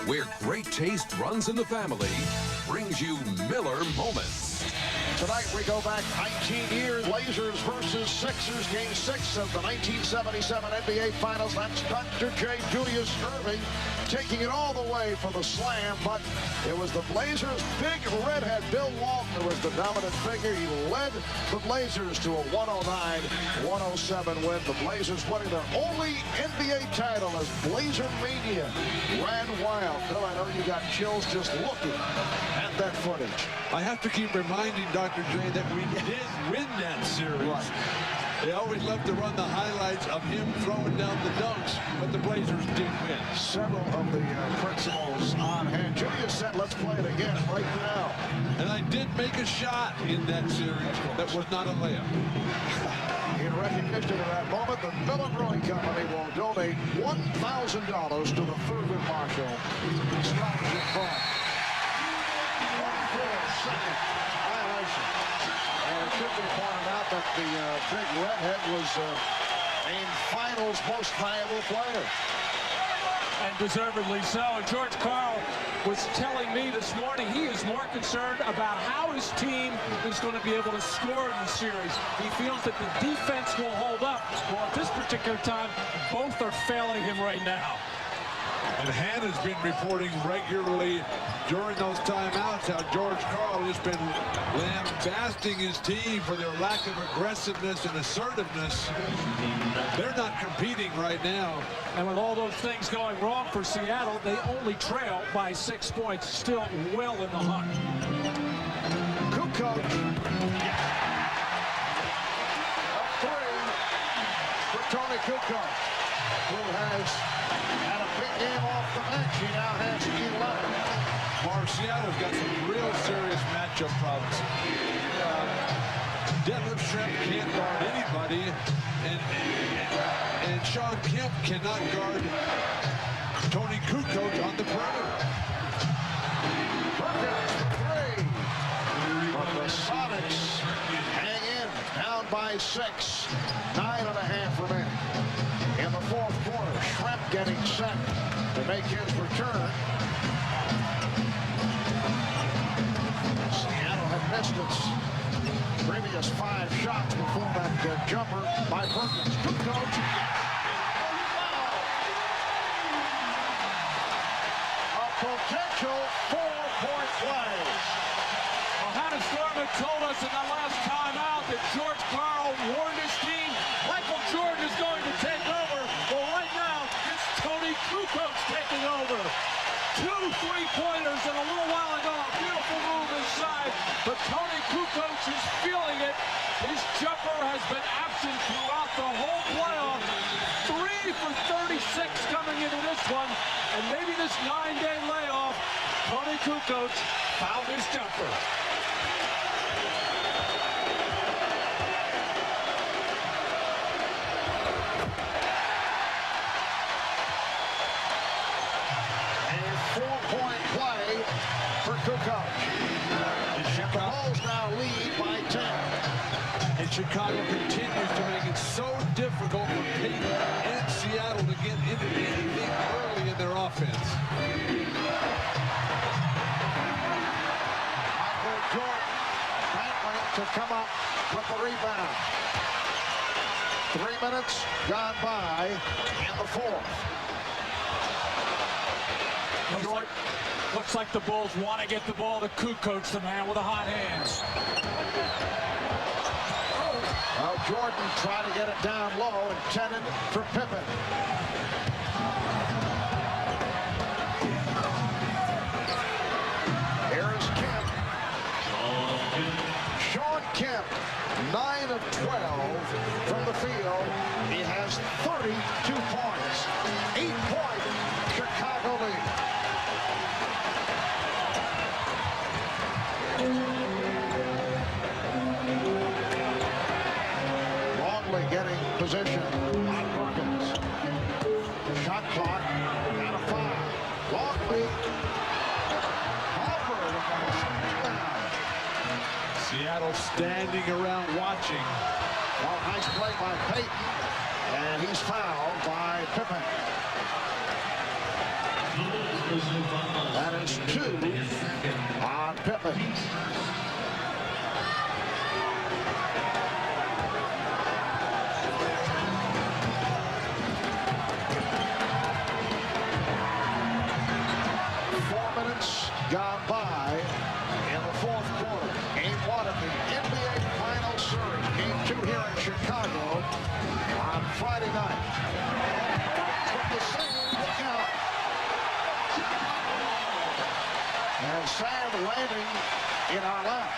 Where great taste runs in the family, brings you Miller Moments. Tonight we go back 19 years. Blazers versus Sixers. Game 6 of the 1977 NBA Finals. That's Dr. J. Julius Erving taking it all the way for the slam. But it was the Blazers' big redhead, Bill Walton, who was the dominant figure. He led the Blazers to a 109-107 win. The Blazers winning their only NBA title as Blazer Mania ran wild. Bill, I know you got chills just looking at that footage. I have to keep reminding Dr. J that we did win that series. Right. They always love to run the highlights of him throwing down the dunks, but the Blazers did win. Several of the principals on hand. Julius said, let's play it again right now. And I did make a shot in that series that was not a layup. In recognition of that moment, the Miller Brewing Company will donate $1,000 to the Thurgood Marshall Scholarship Fund. 1-4-second violation. And it should be pointed out that the big redhead was named Finals Most Valuable Player. And deservedly so. And George Karl was telling me this morning he is more concerned about how his team is going to be able to score in the series. He feels that the defense will hold up. Well, at this particular time, both are failing him right now. And Hannah's been reporting regularly during those timeouts how George Karl has been lambasting his team for their lack of aggressiveness and assertiveness. They're not competing right now. And with all those things going wrong for Seattle, they only trail by 6 points, still well in the hunt. Kukoc. Up 3 for Tony Kukoc, who has had a big game off the bench. He now has 11. Seattle's got some real serious matchup problems. Detlef Schrempf can't guard anybody, and Sean Kemp cannot guard Tony Kukoc on the perimeter. But the Sonics hang in, down by 6. 9.5 remaining. In the fourth quarter, Schrempf getting set to make his return. Seattle had missed its previous 5 shots before that jumper by Perkins. Kukoc. A potential 4-point play. Well, Hannah Storm had told us in the last timeout that George Karl warned his team Michael Jordan is going to take over. Well, right now, it's Tony Kukoc taking over. 2 3-pointers and a little while ago, a beautiful move inside, but Tony Kukoc is feeling it. His jumper has been absent throughout the whole playoff. 3 for 36 coming into this one, and maybe this 9-day layoff, Tony Kukoc found his jumper. For Kukoc. And the Bulls now lead by 10. And Chicago continues to make it so difficult for Peyton and Seattle to get into anything early in their offense. Michael Jordan battling to come up with the rebound. 3 minutes gone by in the fourth. Looks like the Bulls want to get the ball to Kukoc, the man with the hot hands. Well, Jordan tried to get it down low, intended for Pippen. Here's Kemp. Sean Kemp, 9 of 12 from the field. He has 32 points. 8-point Chicago lead. Longley getting position on Perkins. Shot clock at a 5. Longley. Seattle standing around watching. Well, nice play by Peyton, and he's fouled by Pippen. That is 2 on Pippen. Gone by in the fourth quarter. Game 1 of the NBA Finals Series. Game 2 here in Chicago on Friday night. From the single, look out. And Sam landing in our lap.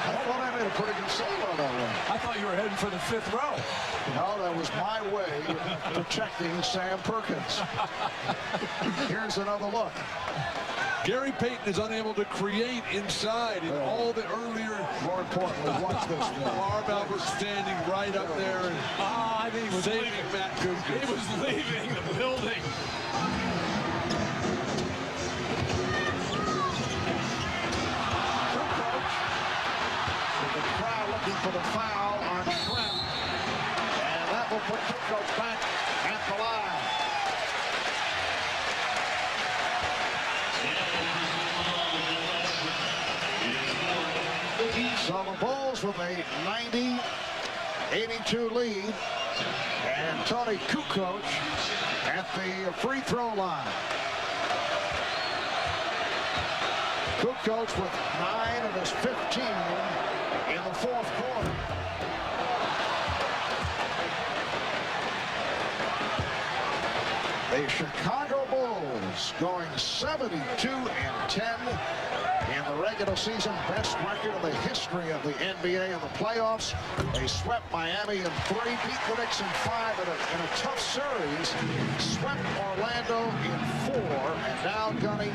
I thought I made a pretty good save on that one. I thought you were heading for the 5th row. No, that was my way of protecting Sam Perkins. Here's another look. Gary Payton is unable to create inside in all the earlier. More importantly, watch this one. Marv Albert standing right up there and I think he was saving leaving. Matt Gustafson. He was leaving the building. The crowd looking for the foul on Trent. And that will put Kukoc back at the line. So the Bulls with a 90-82 lead. And Tony Kukoc at the free throw line. Kukoc with 9 of his 15 in the 4th quarter. The Chicago Bulls going 72-10 in the regular season, best record in the history of the NBA in the playoffs. They swept Miami in 3, beat the Knicks in 5 in a tough series, swept Orlando in 4, and now gunning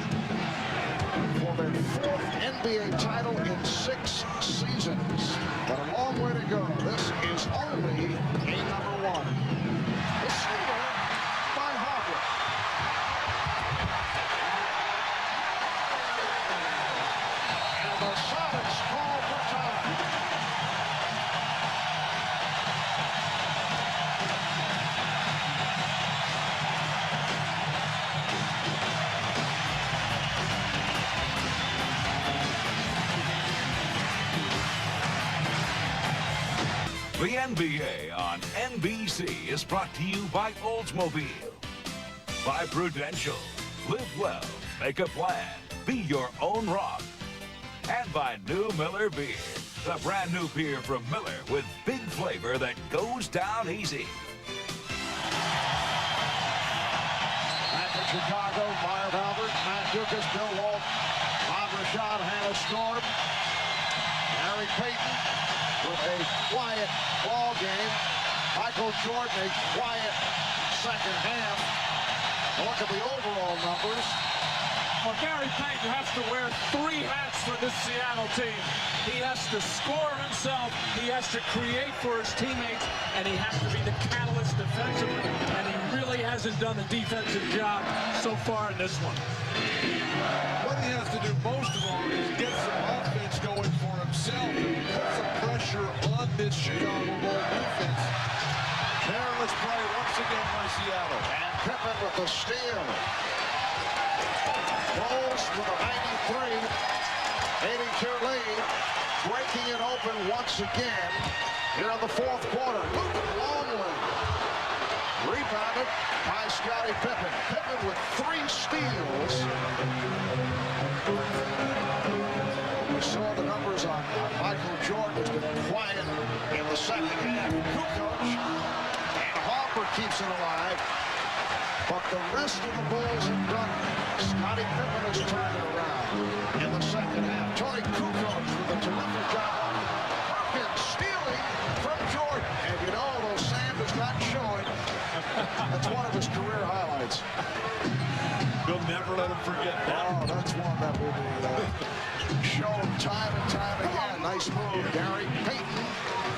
for their 4th NBA title in 6 seasons. But a long way to go. This is only a number 1. The steal by Harper. And the Sonics call for time. The NBA on NBC is brought to you by Oldsmobile, by Prudential, live well, make a plan, be your own rock, and by New Miller Beer, the brand new beer from Miller with big flavor that goes down easy. Back in Chicago, Marv Albert, Matt Dukas, Bill Walton, Bob Rashad, Hannah Storm, Gary Payton with a quiet ball game. Michael Jordan, a quiet second half. Look at the overall numbers. Well, Gary Payton has to wear 3 hats for this Seattle team. He has to score himself, he has to create for his teammates, and he has to be the catalyst defensively, and he really hasn't done the defensive job so far in this one. What he has to do most of all is get some offense going for himself and put some pressure on this Chicago Bulls defense. Careless play once again by Seattle. And Pippen with the steal. Bulls with a 93-82 lead, breaking it open once again here in the 4th quarter. Luke Longley rebounded by Scottie Pippen. Pippen with 3 steals. We saw the numbers on Michael Jordan, who's been quiet in the second half. Kukoc and Harper keeps it alive. But the rest of the Bulls have done it. Scottie Pippen has turned it around in the second half. Tony Kukoc with a terrific job. Perkins stealing from Jordan. And you know, although Sam is not showing, that's one of his career highlights. We'll never let him forget that. Oh, that's one that will be shown time and time again. Nice move, Gary Payton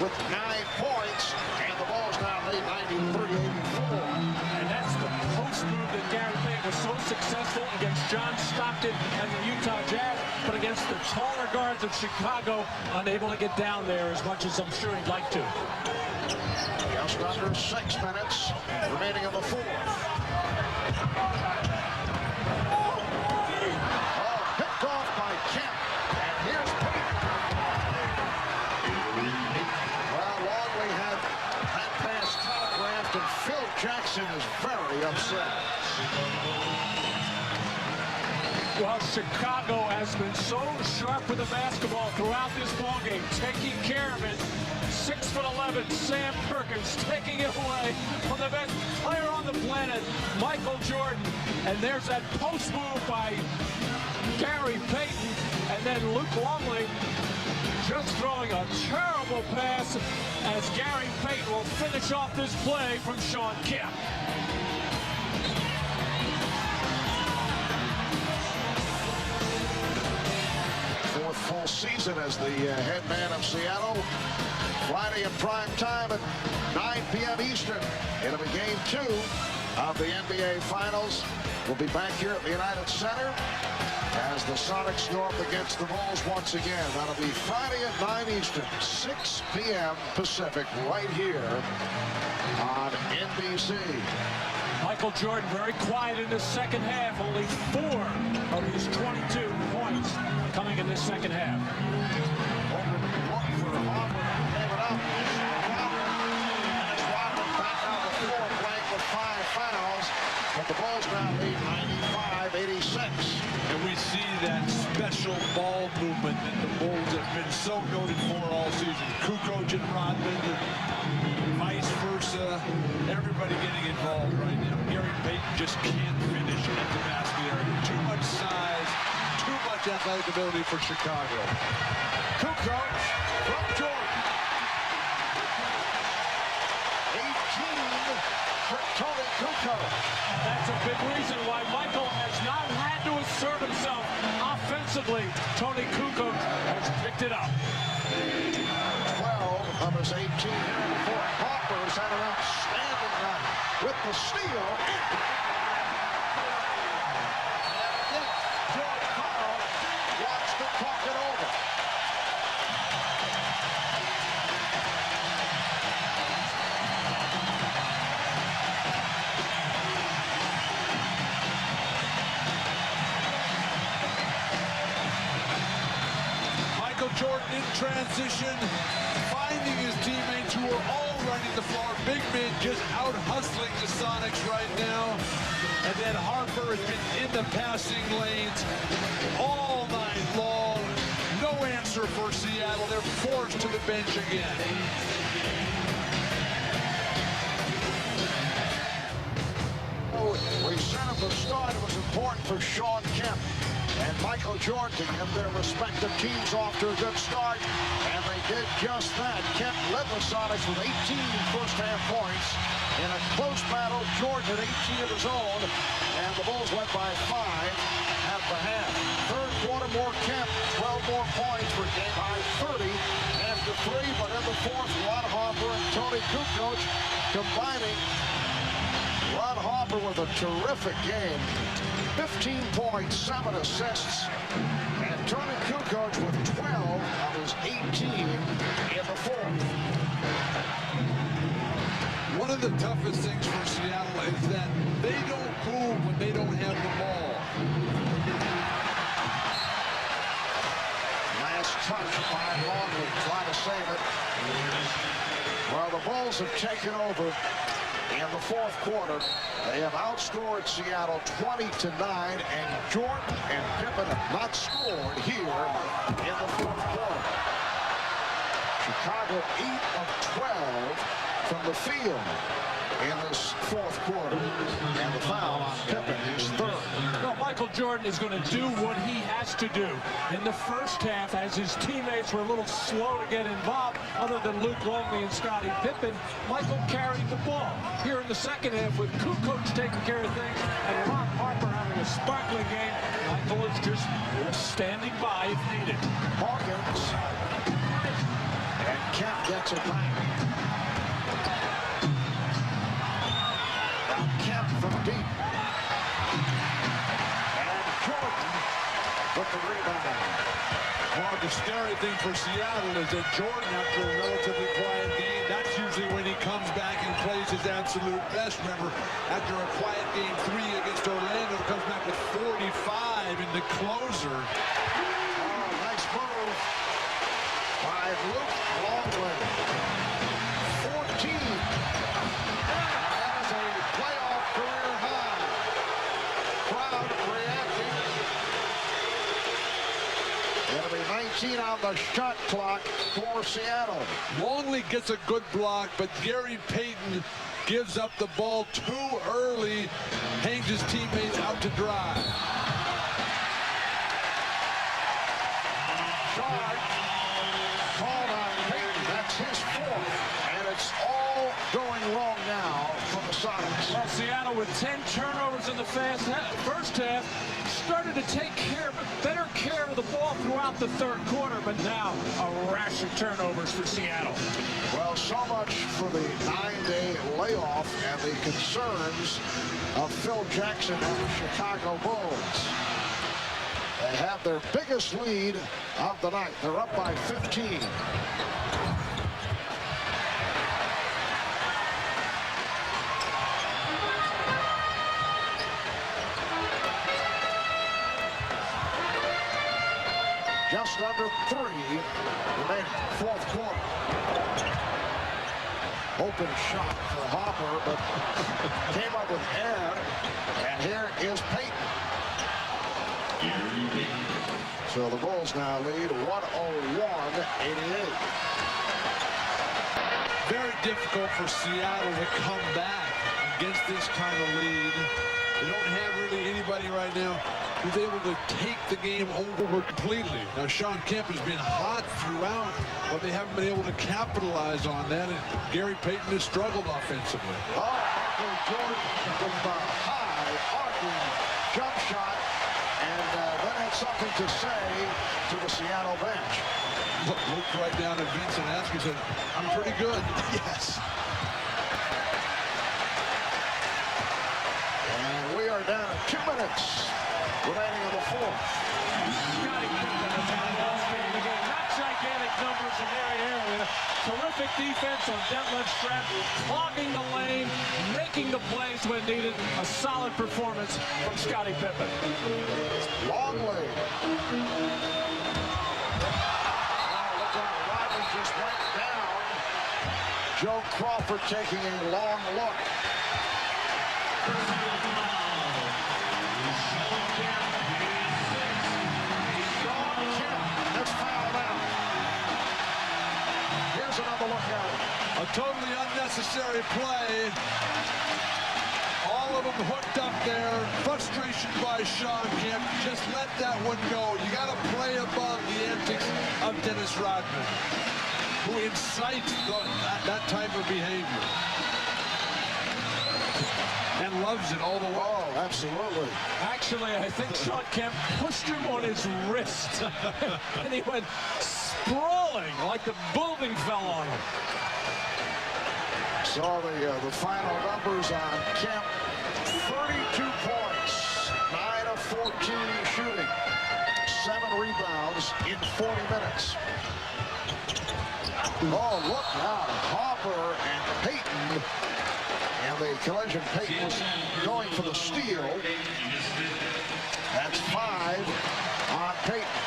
with 9 points. And the Bulls now lead 93-84. And that's the post move that Gary Payton was so successful against John Stockton and the Utah Jazz, but against the taller guards of Chicago, unable to get down there as much as I'm sure he'd like to. Just under 6 minutes remaining in the 4th. Oh, picked off by Kemp. And here's Payton. Well, Longley had that pass telegraphed, and Phil Jackson is very upset. Well, Chicago has been so sharp with the basketball throughout this ballgame, taking care of it. 6'11", Sam Perkins taking it away from the best player on the planet, Michael Jordan. And there's that post move by Gary Payton. and Luke Longley just throwing a terrible pass as Gary Payton will finish off this play from Shawn Kemp. Fourth full season as the head man of Seattle. Friday in prime time at 9 p.m. Eastern. It'll be game 2 of the NBA Finals. We'll be back here at the United Center as the Sonics go up against the Bulls once again. That'll be Friday at 9 Eastern, 6 p.m. Pacific, right here on NBC. Michael Jordan very quiet in the second half. Only 4 of his 22 points coming in this second half. But the Bulls now lead 95-86. And we see that special ball movement that the Bulls have been so noted for all season. Kukoc and Rodman, vice versa. Everybody getting involved right now. Gary Payton just can't finish at the basket area. Too much size, too much athletic ability for Chicago. Kukoc from Jordan. 18 for Tony Kukoc. That's a big reason why Michael has not had to assert himself offensively. Tony Kukoc has picked it up. 12 of his 18 here before. Harper's had an outstanding night with the steal. And George Karl wants to talk it over. Jordan in transition, finding his teammates who are all running the floor. Big men just out hustling the Sonics right now. And then Harper has been in the passing lanes all night long. No answer for Seattle. They're forced to the bench again. We said at the start it was important for Shawn Kemp and Michael Jordan to get their respective teams off to a good start, and they did just that. Kemp led the Sonics with 18 first-half points in a close battle. Jordan had 18 of his own, and the Bulls went by 5 at the half. Third quarter, more Kemp, 12 more points for game-high 30 after 3, but in the fourth, Ron Harper and Tony Kukoc combining. Ron Harper with a terrific game. 15 points, 7 assists, and Tony Kukoc with 12 of his 18 in the fourth. One of the toughest things for Seattle is that they don't move when they don't have the ball. Last touch by Longley, trying to save it. Well, the Bulls have taken over in the fourth quarter. They have outscored Seattle 20-9, and Jordan and Pippen have not scored here in the fourth quarter. Chicago 8 of 12 from the field in this fourth quarter, and the foul on Pippen is third. Well, Michael Jordan is going to do what he has to do. In the first half, as his teammates were a little slow to get involved, other than Luke Longley and Scottie Pippen, Michael carried the ball. Here in the second half, with Kukoc taking care of things and Ron Harper having a sparkling game, Michael is just standing by if needed. Hawkins, and Kemp gets it back. Now Kemp from deep. With the rebound. Well, the scary thing for Seattle is that Jordan, after a relatively quiet game, that's usually when he comes back and plays his absolute best. Remember, after a quiet game 3 against Orlando, comes back with 45 in the closer. Oh, nice move by Luke Longley. 14. That is a playoff career high. Crowd reacting. It'll be 19 on the shot clock for Seattle. Longley gets a good block, but Gary Payton gives up the ball too early, hangs his teammates out to dry. charge called on Payton. That's his fourth, and it's all going wrong now for the Sonics. Well, Seattle with 10 turnovers in the first half started to take better care of the ball throughout the third quarter, but now a rash of turnovers for Seattle. Well, so much for the 9-day layoff and the concerns of Phil Jackson and the Chicago Bulls. They have their biggest lead of the night. They're up by 15. Just under 3 remaining, fourth quarter. Open shot for Hopper, but came up with air. And here is Payton. So the Bulls now lead 101-88. Very difficult for Seattle to come back against this kind of lead. They don't have really anybody right now who's able to take the game over completely. Now, Sean Kemp has been hot throughout, but they haven't been able to capitalize on that, and Gary Payton has struggled offensively. Oh, Michael Jordan with the high arcing jump shot, and then had something to say to the Seattle bench. Looked right down at Vince and asked, he said, "I'm pretty good." Yes. And we are down to 2 minutes remaining in the fourth. Scotty Pippen has had a lost game in the game. Not gigantic numbers in their area. Terrific defense on Detlef Schrempf, clogging the lane, making the plays when needed. A solid performance from Scotty Pippen. Long lead. Look out, Rodman just went down. Joe Crawford taking a long look. A totally unnecessary play. All of them hooked up there. Frustration by Sean Kemp. Just let that one go. You got to play above the antics of Dennis Rodman, who incites that type of behavior and loves it all the way. Oh, absolutely. Actually, I think Sean Kemp pushed him on his wrist, and he went sprawling like the building fell on him. Saw the final numbers on Kemp. 32 points, 9 of 14 shooting, 7 rebounds in 40 minutes. Oh, look out, Hopper and Payton. And the collision, Payton was going for the steal. That's 5 on Payton.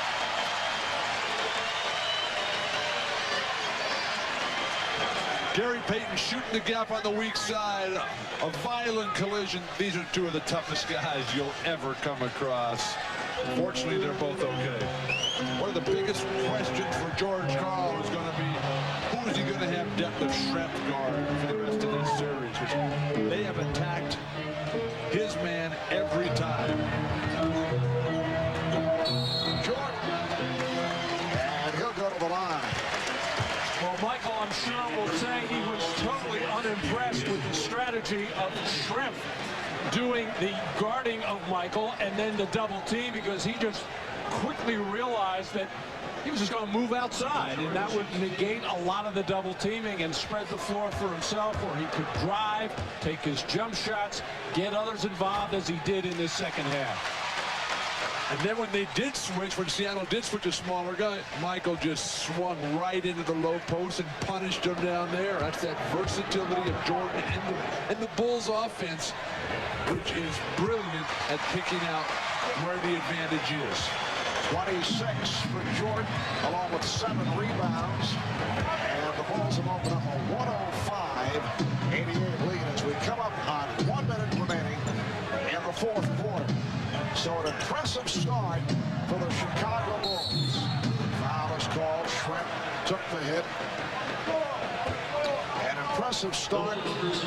Gary Payton shooting the gap on the weak side. A violent collision. These are two of the toughest guys you'll ever come across. Fortunately, they're both okay. One of the biggest questions for George Karl is going to be, who is he going to have Detlef Schrempf guard for the rest of this series? Because they have attacked his man every time. Jordan. And he'll go to the line. Well, Michael, I'm sure will say he was totally unimpressed with the strategy of Schrempf doing the guarding of Michael and then the double team, because he just quickly realized that he was just going to move outside, and that would negate a lot of the double teaming and spread the floor for himself, where he could drive, take his jump shots, get others involved as he did in this second half. And then when they did switch, when Seattle did switch a smaller guy, Michael just swung right into the low post and punished him down there. That's that versatility of Jordan and the Bulls offense, which is brilliant at picking out where the advantage is. 26 for Jordan, along with 7 rebounds. And the Bulls have opened up a 105-88 lead as we come up on 1 minute remaining in the fourth quarter. So an impressive start for the Chicago Bulls. Foul is called. Schrempf took the hit. An impressive start.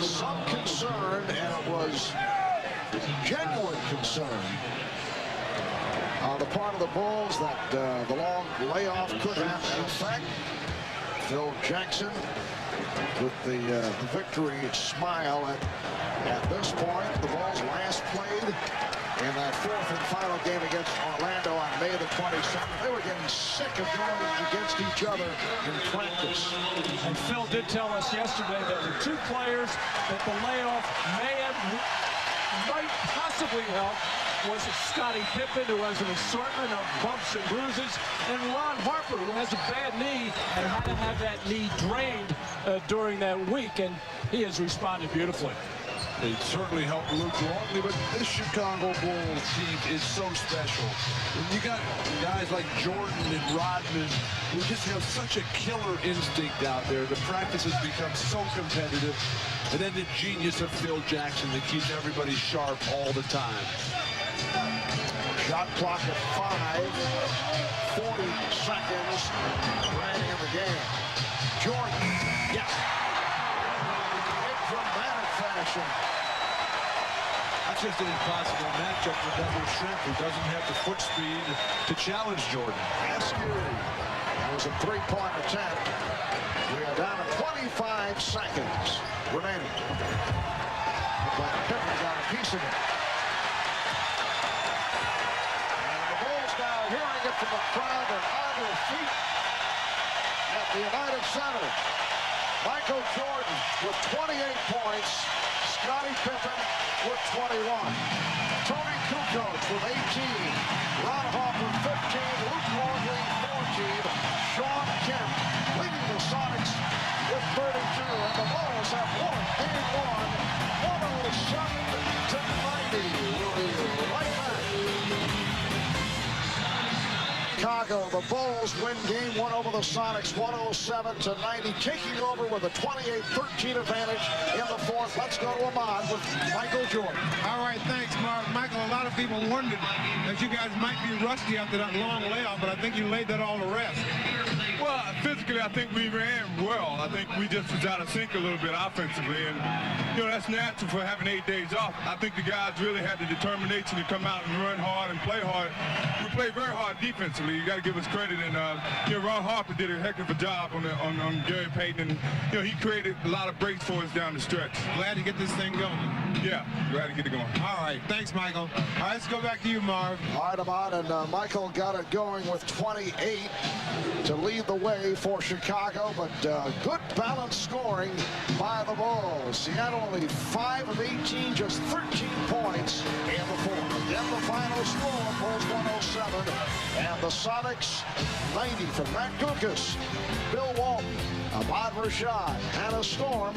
Some concern, and it was genuine concern, on the part of the Bulls that the long layoff could have an effect. Phil Jackson with the victory smile at this point. The Bulls last played in that fourth and final game against Orlando on May the 27th. They were getting sick of going against each other in practice. And Phil did tell us yesterday that the two players that the layoff might possibly help was Scottie Pippen, who has an assortment of bumps and bruises, and Ron Harper, who has a bad knee and had to have that knee drained during that week, and he has responded beautifully. It certainly helped Luke Longley, but this Chicago Bulls team is so special. And you got guys like Jordan and Rodman who just have such a killer instinct out there. The practices become so competitive. And then the genius of Phil Jackson that keeps everybody sharp all the time. Shot clock at 5, 40 seconds remaining in the game. Jordan, yes. In dramatic fashion. That's just an impossible matchup for Denver Shrimp, who doesn't have the foot speed to challenge Jordan. Askew. That was a three-point attempt. We are down to 25 seconds remaining. But Pippen got a piece of it. And the Bulls now hearing it from the crowd and on their feet at the United Center. Michael Jordan with 28 points. Scottie Pippen with 21. Tony Kukoc with 18. Ron Harper 15. Luke Longley 14. Sean Kemp leading the Sonics with 32. And the Bulls have won game one, 107 to 90. We'll be right back. Chicago, the Bulls win game one over the Sonics, 107 to 90, taking over with a 28-13 advantage in the fourth. Let's go to Ahmad with Michael Jordan. All right, thanks, Mark. Michael, a lot of people wondered that you guys might be rusty after that long layoff, but I think you laid that all to rest. Well, physically, I think we ran well. I think we just was out of sync a little bit offensively, and you know that's natural for having 8 days off. I think the guys really had the determination to come out and run hard and play hard. We played very hard defensively. You got to give us credit, and you know Ron Harper did a heck of a job on Gary Payton, and you know he created a lot of breaks for us down the stretch. Glad to get this thing going. Yeah, glad to get it going. All right, thanks, Michael. All right, let's go back to you, Marv. All right, Ahmad, and Michael got it going with 28 to lead the way for Chicago, but good balanced scoring by the Bulls. Seattle only 5 of 18, just 13 points in the fourth. Again, the final score, Bulls 107, and the Sonics 90 from Matt Gukas, Bill Walton, Ahmad Rashad, Hannah Storm,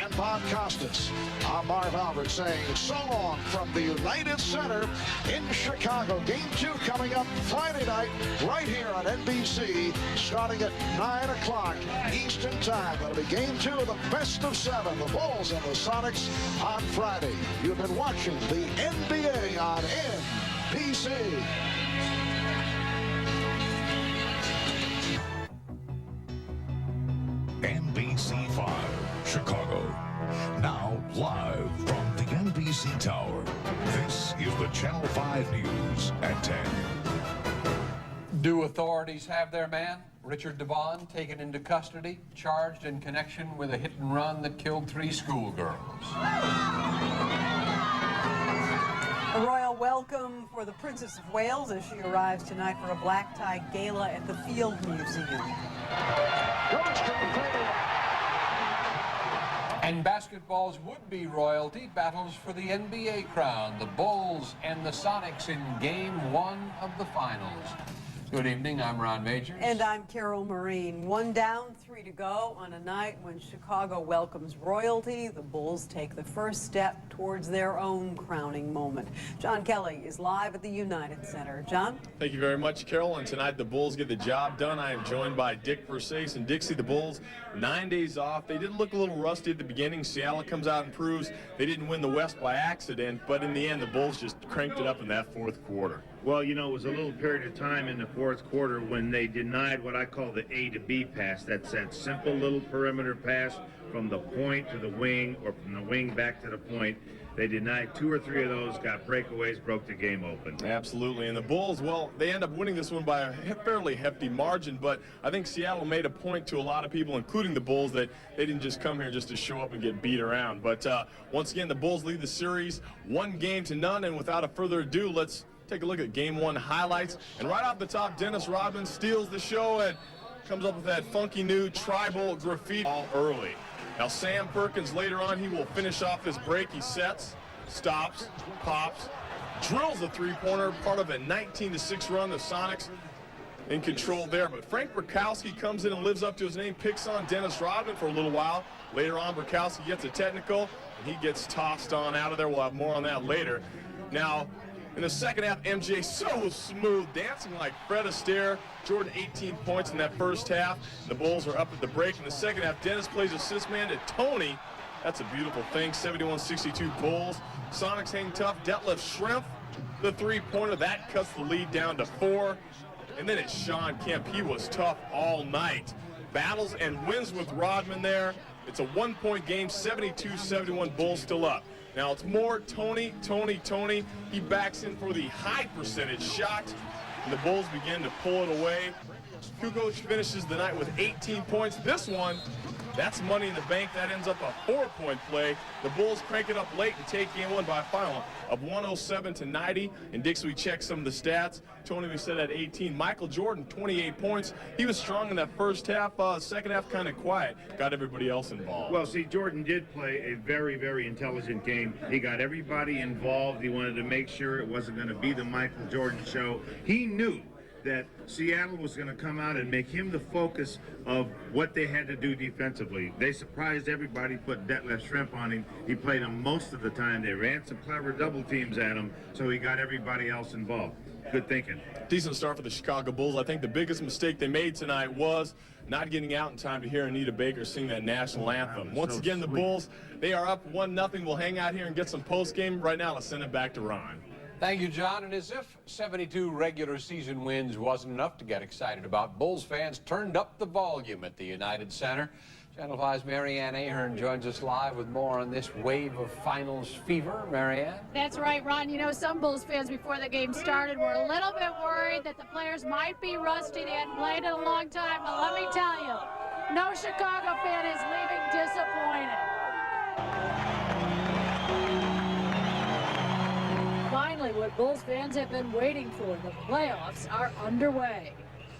and Bob Costas. I'm Marv Albert saying so long from the United Center in Chicago. Game 2 coming up Friday night right here on NBC starting at 9 o'clock Eastern Time. That'll be Game 2 of the best of 7, the Bulls and the Sonics on Friday. You've been watching the NBA on NBC. NBC5, Chicago. Now live from the NBC Tower. This is the Channel 5 News at 10. Do authorities have their man, Richard Devon, taken into custody, charged in connection with a hit and run that killed 3 schoolgirls? A royal welcome for the Princess of Wales as she arrives tonight for a black tie gala at the Field Museum. And basketball's would-be royalty battles for the NBA crown. The Bulls and the Sonics in Game 1 of the finals. Good evening, I'm Ron Majors. And I'm Carol Marine. 1 down, 3 to go on a night when Chicago welcomes royalty. The Bulls take the first step towards their own crowning moment. John Kelly is live at the United Center. John? Thank you very much, Carol. And tonight the Bulls get the job done. I am joined by Dick Versace and Dixie. The Bulls, 9 days off. They did look a little rusty at the beginning. Seattle comes out and proves they didn't win the West by accident, but in the end the Bulls just cranked it up in that fourth quarter. Well, you know, it was a little period of time in the fourth quarter when they denied what I call the A to B pass. That's that simple little perimeter pass from the point to the wing or from the wing back to the point. They denied 2 or 3 of those, got breakaways, broke the game open. Absolutely, and the Bulls, well, they end up winning this one by a fairly hefty margin, but I think Seattle made a point to a lot of people, including the Bulls, that they didn't just come here just to show up and get beat around. But once again, the Bulls lead the series 1-0-0, and without a further ado, let's take a look at Game 1 highlights. And right off the top, Dennis Rodman steals the show and comes up with that funky new tribal graffiti all early. Now Sam Perkins later on, he will finish off this break. He sets, stops, pops, drills a three-pointer, part of a 19-6 run. The Sonics in control there. But Frank Burkowski comes in and lives up to his name, picks on Dennis Rodman for a little while. Later on, Burkowski gets a technical, and he gets tossed on out of there. We'll have more on that later. Now, in the second half, MJ so smooth, dancing like Fred Astaire. Jordan 18 points in that first half. The Bulls are up at the break. In the second half, Dennis plays assist man to Tony. That's a beautiful thing. 71-62 Bulls. Sonics hang tough. Detlef Schrempf, the three-pointer. That cuts the lead down to 4. And then it's Sean Kemp. He was tough all night. Battles and wins with Rodman there. It's a 1-point game, 72-71 Bulls still up. Now it's more Tony. He backs in for the high percentage shot, and the Bulls begin to pull it away. Kukoc finishes the night with 18 points. This one, that's money in the bank. That ends up a 4-point play. The Bulls crank it up late and take Game 1 by a final of 107-90. And Dixie, we checked some of the stats. Tony, we said at 18. Michael Jordan, 28 points. He was strong in that first half. Second half, kind of quiet. Got everybody else involved. Well, see, Jordan did play a very, very intelligent game. He got everybody involved. He wanted to make sure it wasn't going to be the Michael Jordan show. He knew that Seattle was going to come out and make him the focus of what they had to do defensively. They surprised everybody, put Detlef Schrempf on him. He played him most of the time. They ran some clever double teams at him, so he got everybody else involved. Good thinking. Decent start for the Chicago Bulls. I think the biggest mistake they made tonight was not getting out in time to hear Anita Baker sing that national anthem. Once again, the Bulls, they are up 1-0. We'll hang out here and get some post-game. Right now, let's send it back to Ron. Thank you, John. And as if 72 regular season wins wasn't enough to get excited about, Bulls fans turned up the volume at the United Center. Channel 5's Marianne Ahern joins us live with more on this wave of finals fever. Marianne? That's right, Ron. You know, some Bulls fans before the game started were a little bit worried that the players might be rusty. They hadn't played in a long time. But let me tell you, no Chicago fan is leaving disappointed. Finally, what Bulls fans have been waiting for, the playoffs are underway.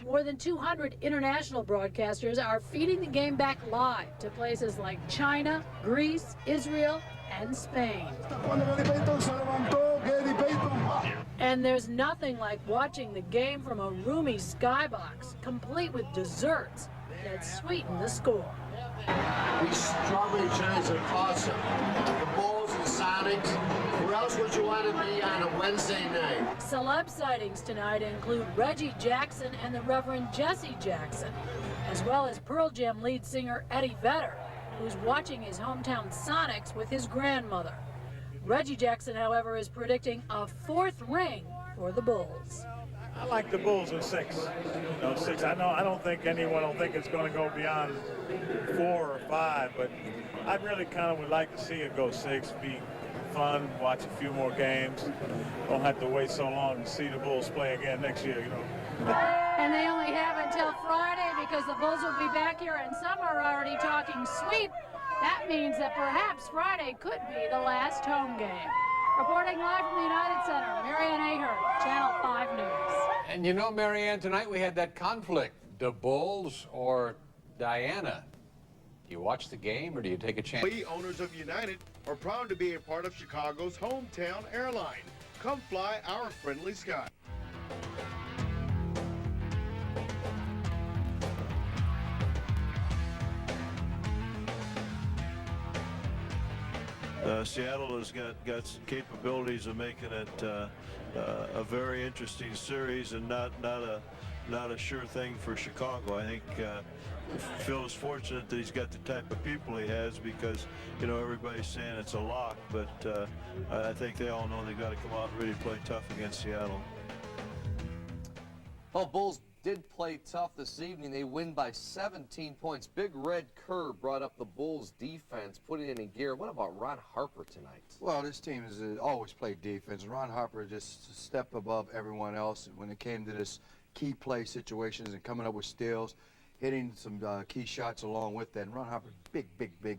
More than 200 international broadcasters are feeding the game back live to places like China, Greece, Israel, and Spain. And there's nothing like watching the game from a roomy skybox, complete with desserts that sweeten the score. These strawberry chimes are awesome. The Bulls and the Sonics. Where else would you want to be on a Wednesday night? Celeb sightings tonight include Reggie Jackson and the Reverend Jesse Jackson, as well as Pearl Jam lead singer Eddie Vedder, who's watching his hometown Sonics with his grandmother. Reggie Jackson, however, is predicting a 4th ring for the Bulls. I like the Bulls in 6. You know, 6. I don't think anyone will think it's going to go beyond 4 or 5, but I really kind of would like to see it go 6. Be fun, watch a few more games. Don't have to wait so long to see the Bulls play again next year, you know. And they only have until Friday because the Bulls will be back here, and some are already talking sweep. That means that perhaps Friday could be the last home game. Reporting live from the United Center, Marianne Ahern, Channel 5 News. And you know, Marianne, tonight we had that conflict. The Bulls or Diana? Do you watch the game or do you take a chance? We, owners of United, are proud to be a part of Chicago's hometown airline. Come fly our friendly sky. Seattle has got some capabilities of making it a very interesting series, and not a sure thing for Chicago. I think Phil is fortunate that he's got the type of people he has, because you know everybody's saying it's a lock, but I think they all know they've got to come out and really play tough against Seattle. Well, Bulls did play tough this evening. They win by 17 points. Big Red Curve brought up the Bulls defense, putting it in gear. What about Ron Harper tonight? Well, this team has always played defense. Ron Harper just a step above everyone else when it came to this key play situations and coming up with steals, hitting some key shots along with that. And Ron Harper, big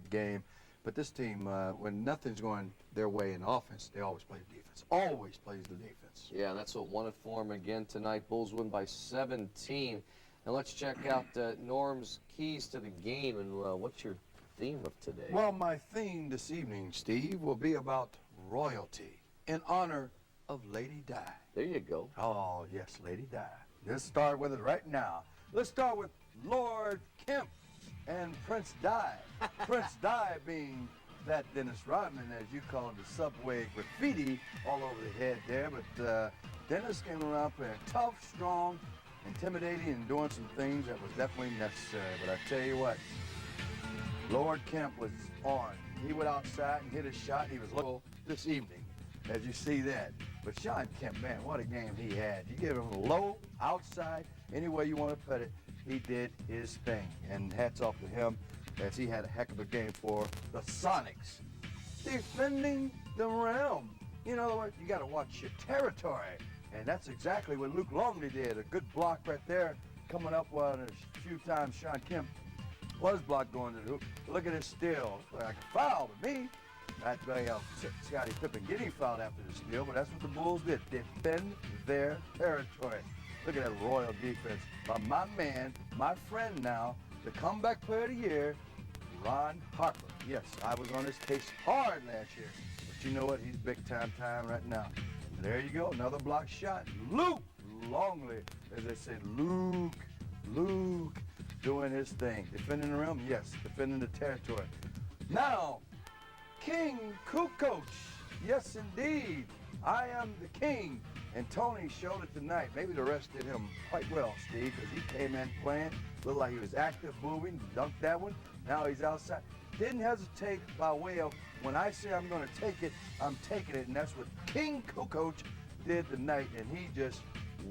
game. But this team, when nothing's going their way in offense, they always play defense. Always plays the defense. Yeah, and that's what won it for him again tonight. Bulls win by 17. And let's check out Norm's keys to the game. And what's your theme of today? Well, my theme this evening, Steve, will be about royalty in honor of Lady Di. There you go. Oh, yes, Lady Di. Let's start with it right now. Let's start with Lord Kemp and Prince Di. Prince Di being that Dennis Rodman, as you call it, the subway graffiti all over the head there. But Dennis came around playing tough, strong, intimidating, and doing some things that was definitely necessary. But I tell you what, Lord Kemp was on. He went outside and hit a shot. He was low this evening, as you see that. But Sean Kemp, man, what a game he had. You give him low, outside, any way you want to put it. He did his thing, and hats off to him as he had a heck of a game for the Sonics. Defending the realm. In other words, you got to watch your territory, and that's exactly what Luke Longley did. A good block right there, coming up on a few times Sean Kemp was blocked going to the hoop. Look at his steal. Like a foul to me. That's Scottie Pippen getting fouled after the steal, but that's what the Bulls did. Defend their territory. Look at that royal defense by my man, my friend now, the comeback player of the year, Ron Harper. Yes, I was on his case hard last year, but you know what? He's big time right now. There you go, another block shot. Luke Longley, as they say, Luke doing his thing. Defending the rim, yes, defending the territory. Now, King Kukoc, yes indeed, I am the king. And Tony showed it tonight. Maybe the rest did him quite well, Steve, because he came in playing, looked like he was active, moving, dunked that one. Now he's outside. Didn't hesitate by way of, when I say I'm going to take it, I'm taking it. And that's what King Kukoc did tonight. And he just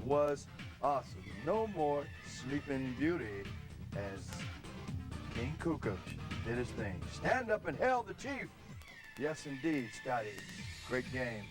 was awesome. No more Sleeping Beauty as King Kukoc did his thing. Stand up and hail the chief. Yes, indeed, Scotty. Great game.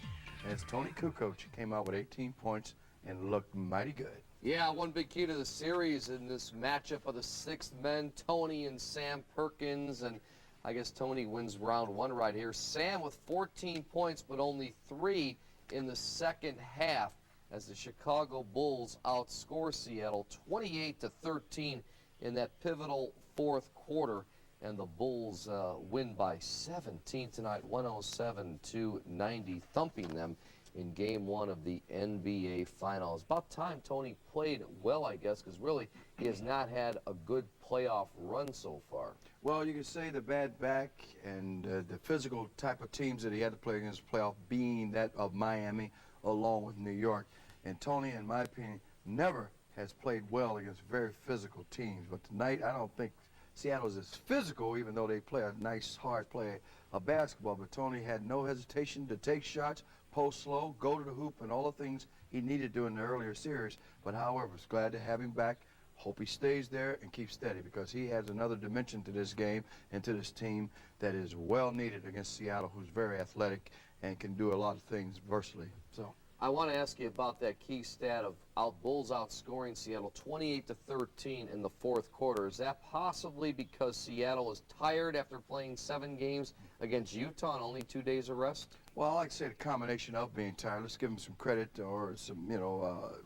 As Tony Kukoc came out with 18 points and looked mighty good. Yeah, one big key to the series in this matchup of the sixth men, Tony and Sam Perkins, and I guess Tony wins round one right here. Sam with 14 points, but only 3 in the second half as the Chicago Bulls outscore Seattle 28-13 in that pivotal fourth quarter. And the Bulls win by 17 tonight, 107-90, thumping them in Game 1 of the NBA Finals. About time Tony played well, I guess, because really he has not had a good playoff run so far. Well, you can say the bad back and the physical type of teams that he had to play against the playoff being that of Miami along with New York. And Tony, in my opinion, never has played well against very physical teams. But tonight, I don't think Seattle's as physical, even though they play a nice, hard play of basketball. But Tony had no hesitation to take shots, post slow, go to the hoop, and all the things he needed to do in the earlier series. But however, was glad to have him back. Hope he stays there and keeps steady because he has another dimension to this game and to this team that is well needed against Seattle, who's very athletic and can do a lot of things versatily. So I want to ask you about that key stat of Bulls outscoring Seattle 28-13 in the fourth quarter. Is that possibly because Seattle is tired after playing 7 games against Utah and only 2 days of rest? Well, I like to say the combination of being tired. Let's give them some credit or some,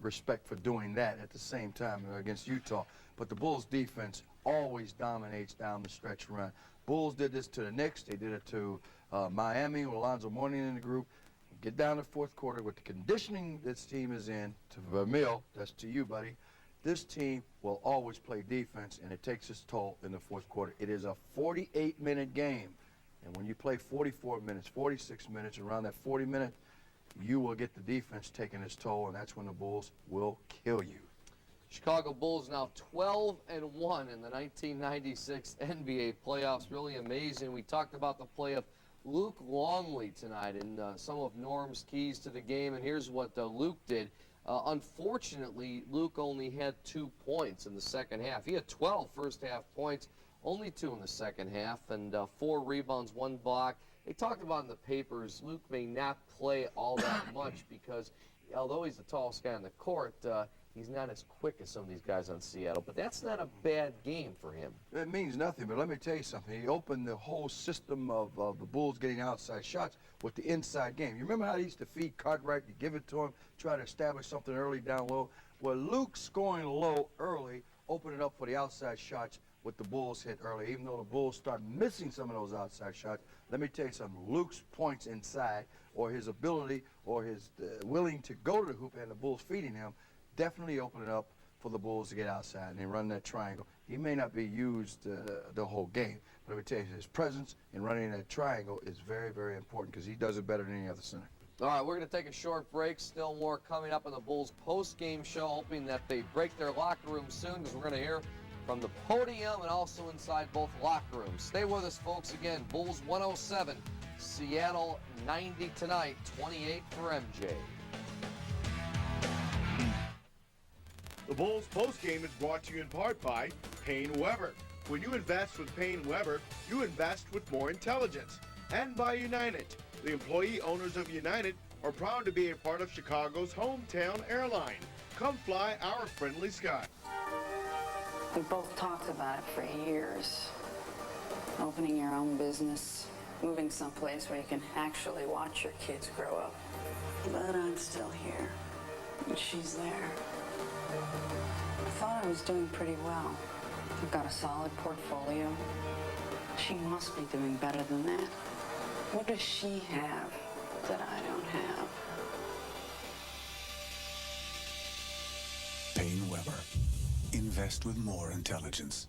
respect for doing that at the same time against Utah. But the Bulls defense always dominates down the stretch run. Bulls did this to the Knicks. They did it to Miami with Alonzo Mourning in the group. Get down to the fourth quarter with the conditioning this team is in, to Vermeil, that's to you, buddy. This team will always play defense, and it takes its toll in the fourth quarter. It is a 48-minute game, and when you play 44 minutes, 46 minutes, around that 40-minute, you will get the defense taking its toll, and that's when the Bulls will kill you. Chicago Bulls now 12-1 in the 1996 NBA playoffs. Really amazing. We talked about the play of Luke Longley tonight and some of Norm's keys to the game. And here's what Luke did. Unfortunately, Luke only had 2 points in the second half. He had 12 first half points, only 2 in the second half, and 4 rebounds, 1 block. They talked about in the papers, Luke may not play all that much because although he's the tallest guy on the court, he's not as quick as some of these guys on Seattle. But that's not a bad game for him. It means nothing, but let me tell you something. He opened the whole system of the Bulls getting outside shots with the inside game. You remember how he used to feed Cartwright? You give it to him, try to establish something early down low. Well, Luke scoring low early opened it up for the outside shots with the Bulls hit early. Even though the Bulls start missing some of those outside shots, let me tell you something. Luke's points inside, or his ability, or his willing to go to the hoop and the Bulls feeding him, definitely open it up for the Bulls to get outside and run that triangle. He may not be used the whole game, but let me tell you, his presence in running that triangle is very, very important because he does it better than any other center. All right, we're going to take a short break. Still more coming up on the Bulls post-game show, hoping that they break their locker room soon because we're going to hear from the podium and also inside both locker rooms. Stay with us, folks. Again, Bulls 107, Seattle 90 tonight, 28 for MJ. The Bulls postgame is brought to you in part by Payne Weber. When you invest with Payne Weber, you invest with more intelligence. And by United. The employee owners of United are proud to be a part of Chicago's hometown airline. Come fly our friendly sky. We both talked about it for years. Opening your own business, moving someplace where you can actually watch your kids grow up. But I'm still here, and she's there. I thought I was doing pretty well. I've got a solid portfolio. She must be doing better than that. What does she have that I don't have? Payne Weber. Invest with more intelligence.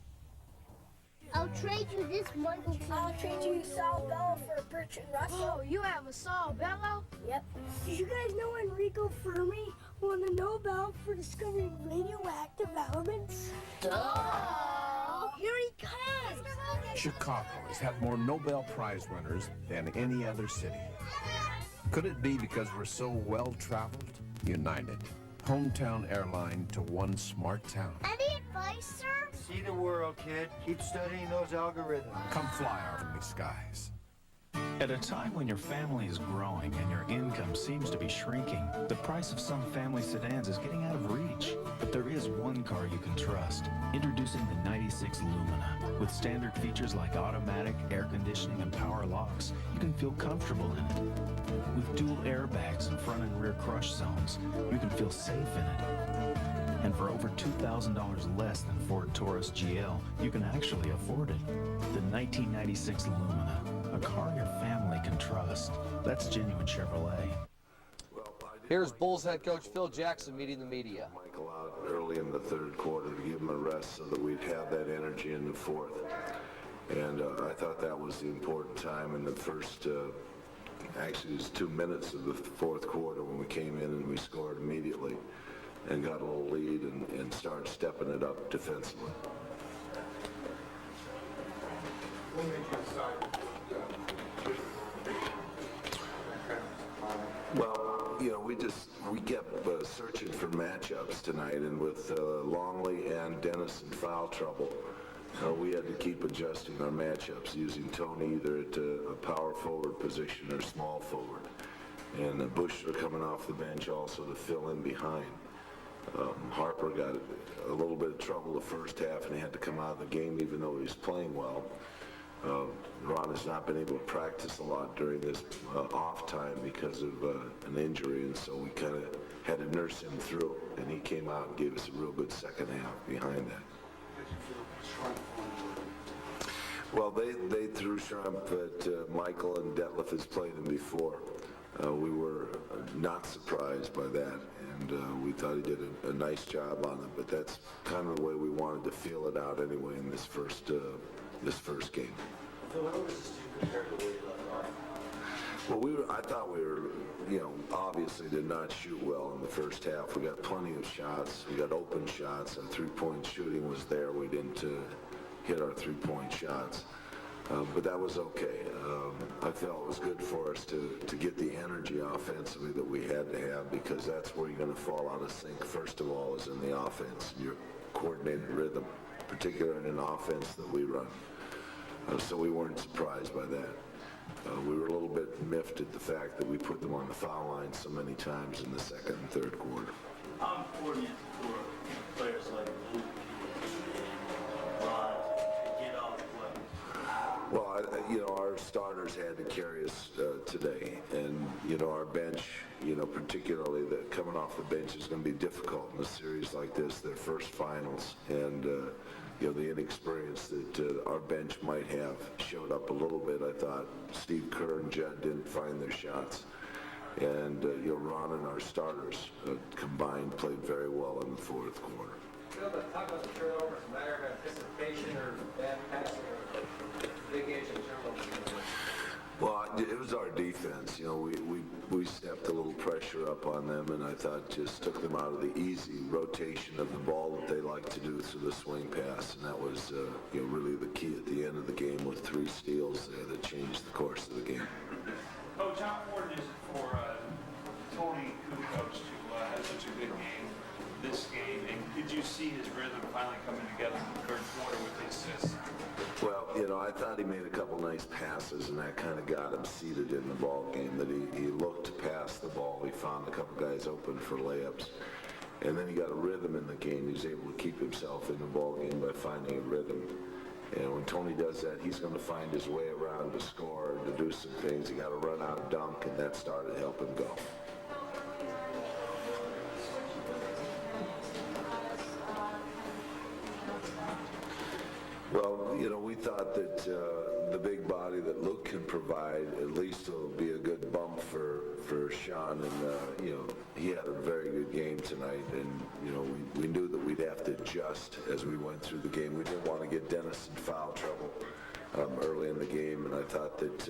I'll trade you this Michael. I'll trade you Saul Bello for Bertrand Russell. Oh, you have a Saul Bello? Yep. Did you guys know Enrico Fermi won the Nobel for discovering radioactive elements? Duh! Here he comes! Chicago has had more Nobel Prize winners than any other city. Could it be because we're so well-traveled? United. Hometown airline to one smart town. Any advice, sir? See the world, kid. Keep studying those algorithms. Come fly our friendly skies. At a time when your family is growing and your income seems to be shrinking, the price of some family sedans is getting out of reach. But there is one car you can trust. Introducing the 96 Lumina. With standard features like automatic, air conditioning, and power locks, you can feel comfortable in it. With dual airbags and front and rear crush zones, you can feel safe in it. And for over $2,000 less than Ford Taurus GL, you can actually afford it. The 1996 Lumina. A car your family can trust. That's genuine Chevrolet. Here's Bulls head coach Phil Jackson meeting the media. Michael out early in the third quarter to give him a rest so that we'd have that energy in the fourth. And I thought that was the important time in the first, actually it was 2 minutes of the fourth quarter when we came in and we scored immediately and got a little lead and started stepping it up defensively. What made you decide? Well, you know, we kept searching for matchups tonight, and with Longley and Dennis in foul trouble, we had to keep adjusting our matchups, using Tony either at a power forward position or small forward, and Bushler coming off the bench also to fill in behind. Harper got a little bit of trouble the first half, and he had to come out of the game even though he was playing well. Ron has not been able to practice a lot during this off time because of an injury, and so we kind of had to nurse him through, and he came out and gave us a real good second half behind that. Well, they threw Shrimp at Michael, and Detlef has played him before. We were not surprised by that, and we thought he did a nice job on it, but that's kind of the way we wanted to feel it out anyway in this first game. So how was this team compared to where you left off? Well, I thought we were, obviously did not shoot well in the first half. We got plenty of shots. We got open shots. Our three-point shooting was there. We didn't hit our three-point shots. but that was okay. I felt it was good for us to get the energy offensively that we had to have, because that's where you're going to fall out of sync. First of all is in the offense, your coordinated rhythm, particularly in an offense that we run. So we weren't surprised by that. We were a little bit miffed at the fact that we put them on the foul line so many times in the second and third quarter. How important is it for players like Luke to get off the play? Well, our starters had to carry us today, and our bench, particularly coming off the bench is going to be difficult in a series like this, their first finals, and the inexperience that our bench might have showed up a little bit. I thought Steve Kerr and Judd didn't find their shots, and Ron and our starters combined played very well in the fourth quarter. Phil, talk about the turnovers, a matter of anticipation or bad passing or big age in turnovers? Well, it was our defense. We stepped a little pressure up on them, and I thought just took them out of the easy rotation of the ball that they like to do through the swing pass, and that was really the key at the end of the game with 3 steals there that changed the course of the game. Coach, how important is it for Tony Kukoc to have such a good game this game, and did you see his rhythm finally coming together in the third quarter with the assists? Well, I thought he made a couple nice passes, and that kind of got him seated in the ball game, that he looked to pass the ball. He found a couple guys open for layups, and then he got a rhythm in the game. He was able to keep himself in the ball game by finding a rhythm. And when Tony does that, he's going to find his way around to score and to do some things. He got to run out and dunk, and that started to help him go. Well, we thought that the big body that Luke can provide at least will be a good bump for Sean, and he had a very good game tonight, and we knew that we'd have to adjust as we went through the game. We didn't want to get Dennis in foul trouble early in the game, and I thought that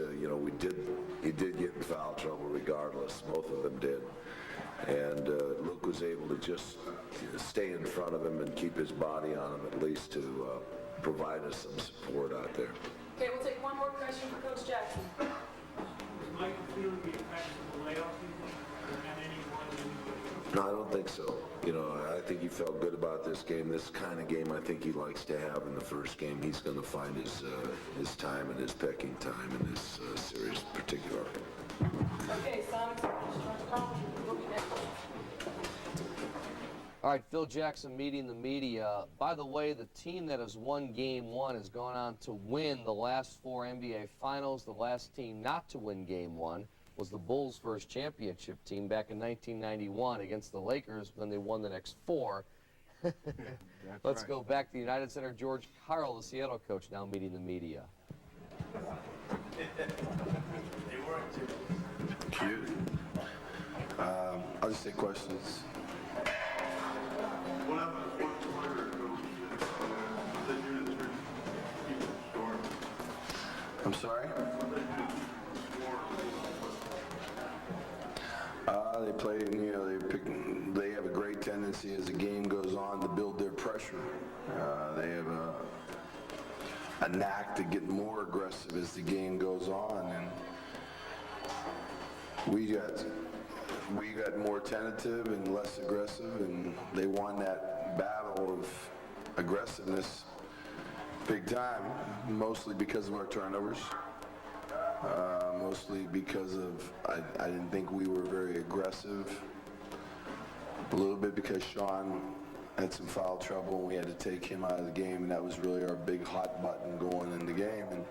he did get in foul trouble regardless. Both of them did, and Luke was able to just stay in front of him and keep his body on him at least to provide us some support out there. Okay, we'll take one more question for Coach Jackson. Was Michael feeling the effects of the layoff, do you think? Or had anyone? No, I don't think so. I think he felt good about this game. This kind of game I think he likes to have in the first game. He's going to find his time and his pecking time in this series particularly. Okay, Sonics, we'll be next. All right, Phil Jackson meeting the media. By the way, the team that has won Game 1 has gone on to win the last 4 NBA Finals. The last team not to win Game 1 was the Bulls' first championship team back in 1991 against the Lakers when they won the next 4. Let's go back to the United Center. George Karl, the Seattle coach, now meeting the media. They weren't too cute. I'll just take questions. What happened in the fourth quarter, Coach? What did they do to turn people scoring? I'm sorry? What did they do to score? They play, they have a great tendency as the game goes on to build their pressure. They have a knack to get more aggressive as the game goes on, and we got more tentative and less aggressive, and they won that battle of aggressiveness big time, mostly because of our turnovers, mostly because of I didn't think we were very aggressive, a little bit because Sean had some foul trouble and we had to take him out of the game, and that was really our big hot button going in the game. And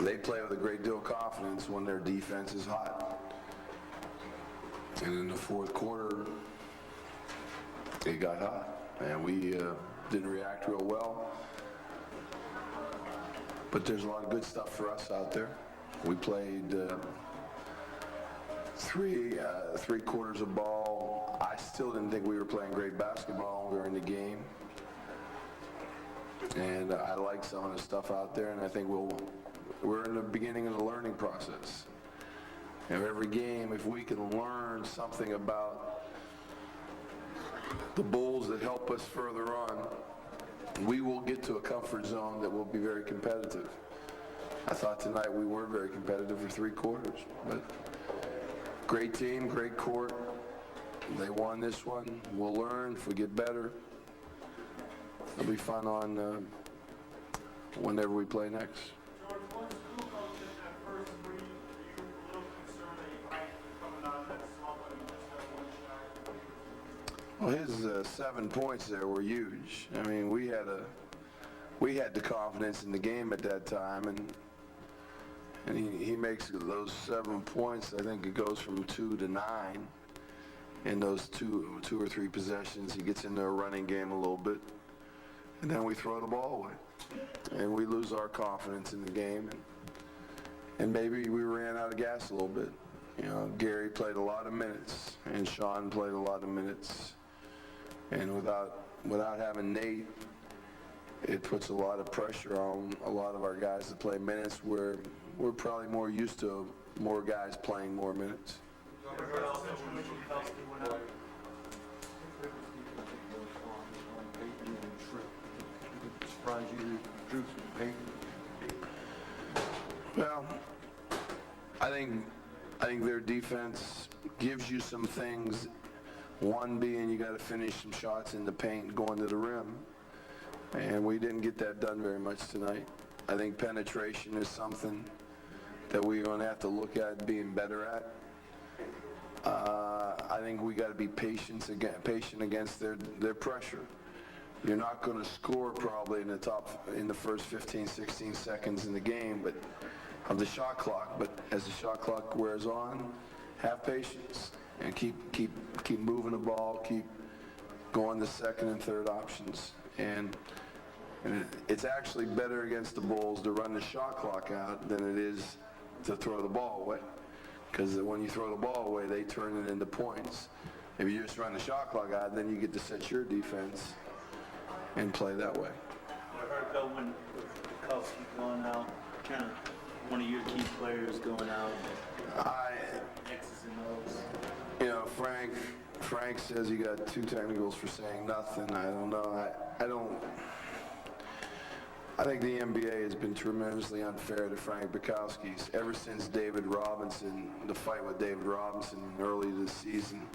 they play with a great deal of confidence when their defense is hot. And in the fourth quarter, it got hot, and we didn't react real well. But there's a lot of good stuff for us out there. We played three quarters of ball. I still didn't think we were playing great basketball during the game. And I like some of the stuff out there, and I think we're in the beginning of the learning process. And every game, if we can learn something about the Bulls that help us further on, we will get to into a comfort zone that will be very competitive. I thought tonight we were very competitive for 3 quarters, but great team, great court. They won this one. We'll learn if we get better. It'll be fun on whenever we play next. George, once school coach in that first three, were you a little concerned that you might be coming out of that slump and just have one shot? Well, his 7 points there were huge. I mean, we had the confidence in the game at that time, and he makes those 7 points. I think it goes from 2 to 9 in those two or three possessions. He gets into a running game a little bit, and then we throw the ball away, and we lose our confidence in the game, and maybe we ran out of gas a little bit. You know, Gary played a lot of minutes, and Sean played a lot of minutes. And without having Nate, it puts a lot of pressure on a lot of our guys to play minutes where we're probably more used to more guys playing more minutes. Well, I think their defense gives you some things. One being you got to finish some shots in the paint going to the rim. And we didn't get that done very much tonight. I think penetration is something that we're going to have to look at being better at. I think we got to be patient against their pressure. You're not going to score probably in the first 15, 16 seconds in the game, but of the shot clock. But as the shot clock wears on, have patience and keep moving the ball, keep going to second and third options. And it's actually better against the Bulls to run the shot clock out than it is to throw the ball away. Because when you throw the ball away, they turn it into points. If you just run the shot clock out, then you get to set your defense and play that way. I heard though when Bukowski going out, kind of one of your key players going out, X's and O's. You know, Frank says he got 2 technicals for saying nothing. I don't know. I think the NBA has been tremendously unfair to Frank Bukowski ever since David Robinson, the fight with David Robinson early this season.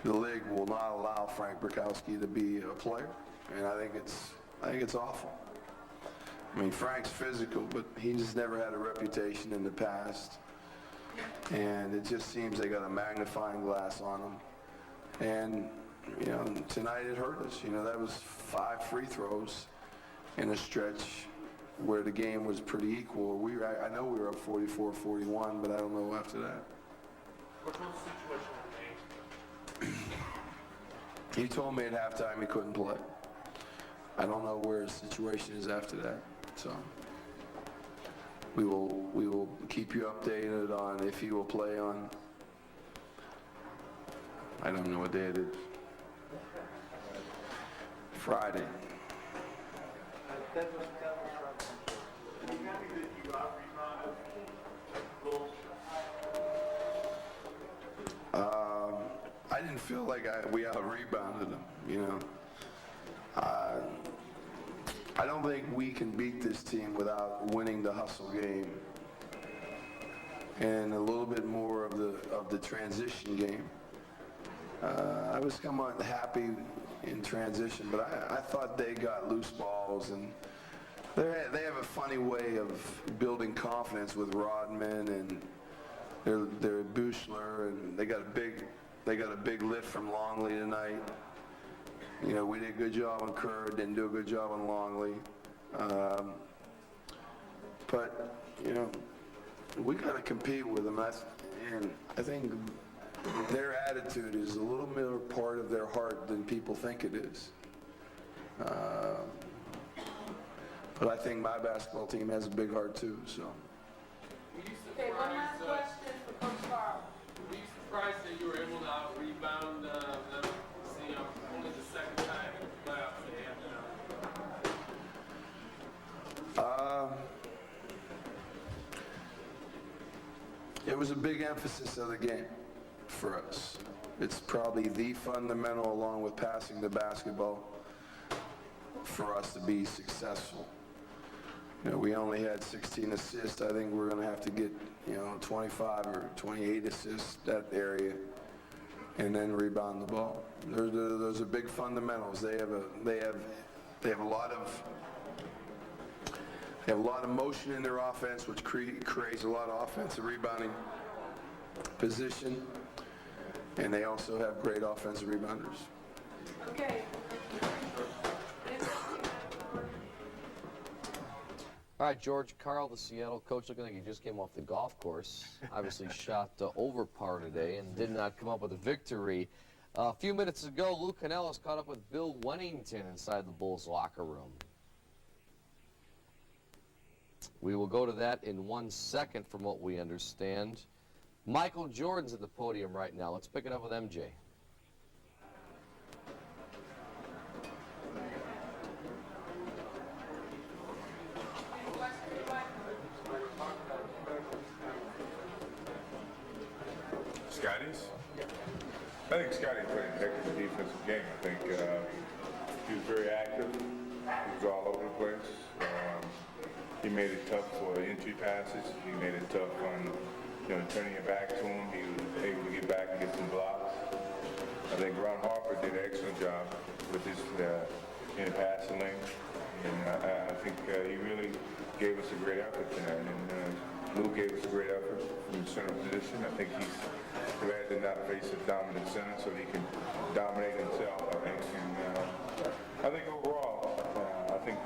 The league will not allow Frank Bukowski to be a player, and I think it's awful. I mean, Frank's physical, but he just never had a reputation in the past, and it just seems they got a magnifying glass on him. And you know, tonight it hurt us. You know, that was 5 free throws in a stretch where the game was pretty equal. I know we were up 44-41, but I don't know after that. What's the situation with Nate? He told me at halftime he couldn't play. I don't know where his situation is after that. So we will keep you updated on if he will play on, I don't know what day it is, Friday. I didn't feel like we out-rebounded them, you know. I don't think we can beat this team without winning the hustle game and a little bit more of the transition game. I was somewhat happy in transition, but I thought they got loose balls, and they have a funny way of building confidence with Rodman and their Buechler, and they got a big lift from Longley tonight. You know, we did a good job on Kerr, didn't do a good job on Longley. But, you know, we got to compete with them. And I think their attitude is a little more part of their heart than people think it is. But I think my basketball team has a big heart too, so. Okay, one last question for Coach Carl. Were you surprised that you were able to out-rebound them, only the second time in the playoffs they have now? It was a big emphasis of the game for us. It's probably the fundamental, along with passing the basketball, for us to be successful. You know, we only had 16 assists. I think we're going to have to get, 25 or 28 assists, that area, and then rebound the ball. Those are big fundamentals. They have a lot of motion in their offense, which creates a lot of offensive rebounding position, and they also have great offensive rebounders. Okay. All right, George Karl, the Seattle coach, looking like he just came off the golf course. Obviously shot over par today and did not come up with a victory. A few minutes ago, Lou Canellis caught up with Bill Wennington inside the Bulls locker room. We will go to that in 1 second from what we understand. Michael Jordan's at the podium right now. Let's pick it up with MJ. Scotty's? I think Scotty played a heck of a defensive game. I think he was very active. He was all over the place. He made it tough for entry passes. He made it tough on, turning your back to him. He was able to get back and get some blocks. I think Ron Harper did an excellent job with his in the passing lane. And I think he really gave us a great effort tonight. And Lou gave us a great effort from the center position. I think he's glad to not face a dominant center so he can dominate himself, I think. And I think overall, I think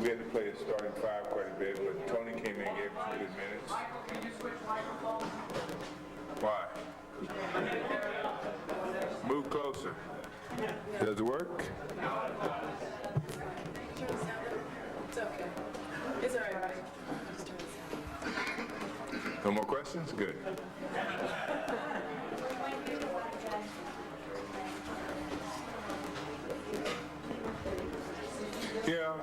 we had to play a starting five quite a bit, but Tony came in and gave us some good minutes. Can you switch microphones? Why? Move closer. Does it work? It's okay. It's all right. No more questions? Good. Yeah,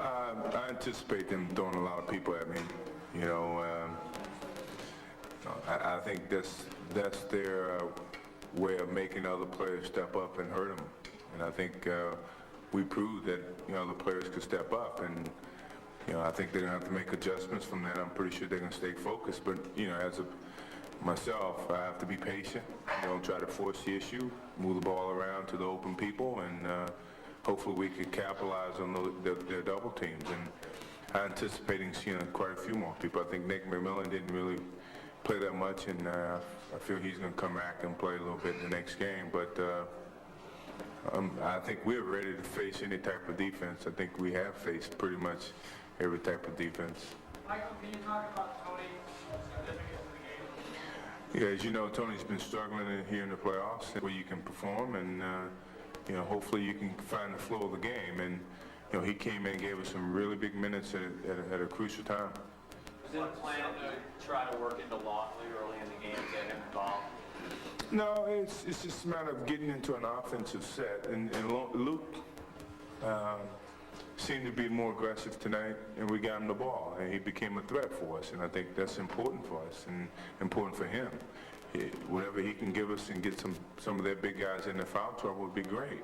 I anticipate them throwing a lot of people at me. I think that's their way of making other players step up and hurt them. And I think we proved that the players could step up, and I think they're gonna have to make adjustments from that. I'm pretty sure they're gonna stay focused, but as myself, I have to be patient. Try to force the issue, move the ball around to the open people, and hopefully we could capitalize on their double teams. And I'm anticipating seeing quite a few more people. I think Nick McMillan didn't really play that much, and I feel he's going to come back and play a little bit in the next game. But I think we're ready to face any type of defense. I think we have faced pretty much every type of defense. Michael, can you talk about Tony's significance in the game? Yeah, as you know, Tony's been struggling here in the playoffs, where you can perform, and hopefully you can find the flow of the game. And he came in and gave us some really big minutes at a crucial time. Was it a plan to try to work into Lockley early in the game, get him involved? No, it's just a matter of getting into an offensive set. And Luke seemed to be more aggressive tonight, and we got him the ball, and he became a threat for us. And I think that's important for us and important for him. Whatever he can give us and get some of their big guys in the foul trouble would be great.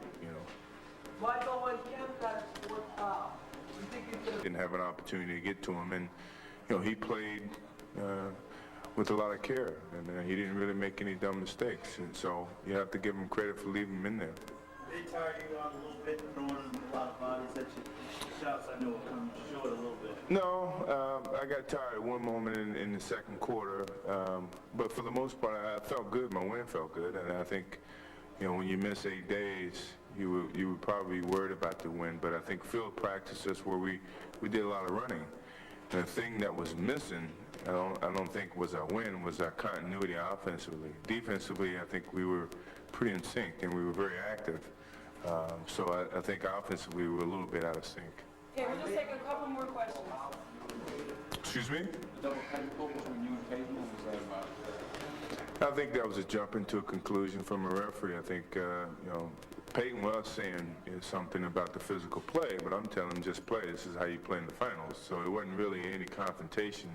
Michael, when Kim got his fourth foul, you think he's going to... Didn't have an opportunity to get to him, and he played with a lot of care, and he didn't really make any dumb mistakes. And so you have to give him credit for leaving him in there. They tire you out a little bit, throwing a lot of bodies at you. Shots I know will come short a little bit. No, I got tired at one moment in the second quarter, but for the most part, I felt good. My win felt good, and I think, when you miss 8 days, you were probably worried about the win. But I think field practices where we did a lot of running, and the thing that was missing, I don't think was our win, was our continuity offensively. Defensively, I think we were pretty in sync, and we were very active. So I think offensively we were a little bit out of sync. Okay, we'll just take a couple more questions. Excuse me? Double technical between you and Peyton, what was that about? I think that was a jump into a conclusion from a referee. I think, Peyton was saying something about the physical play, but I'm telling him just play. This is how you play in the finals. So it wasn't really any confrontation,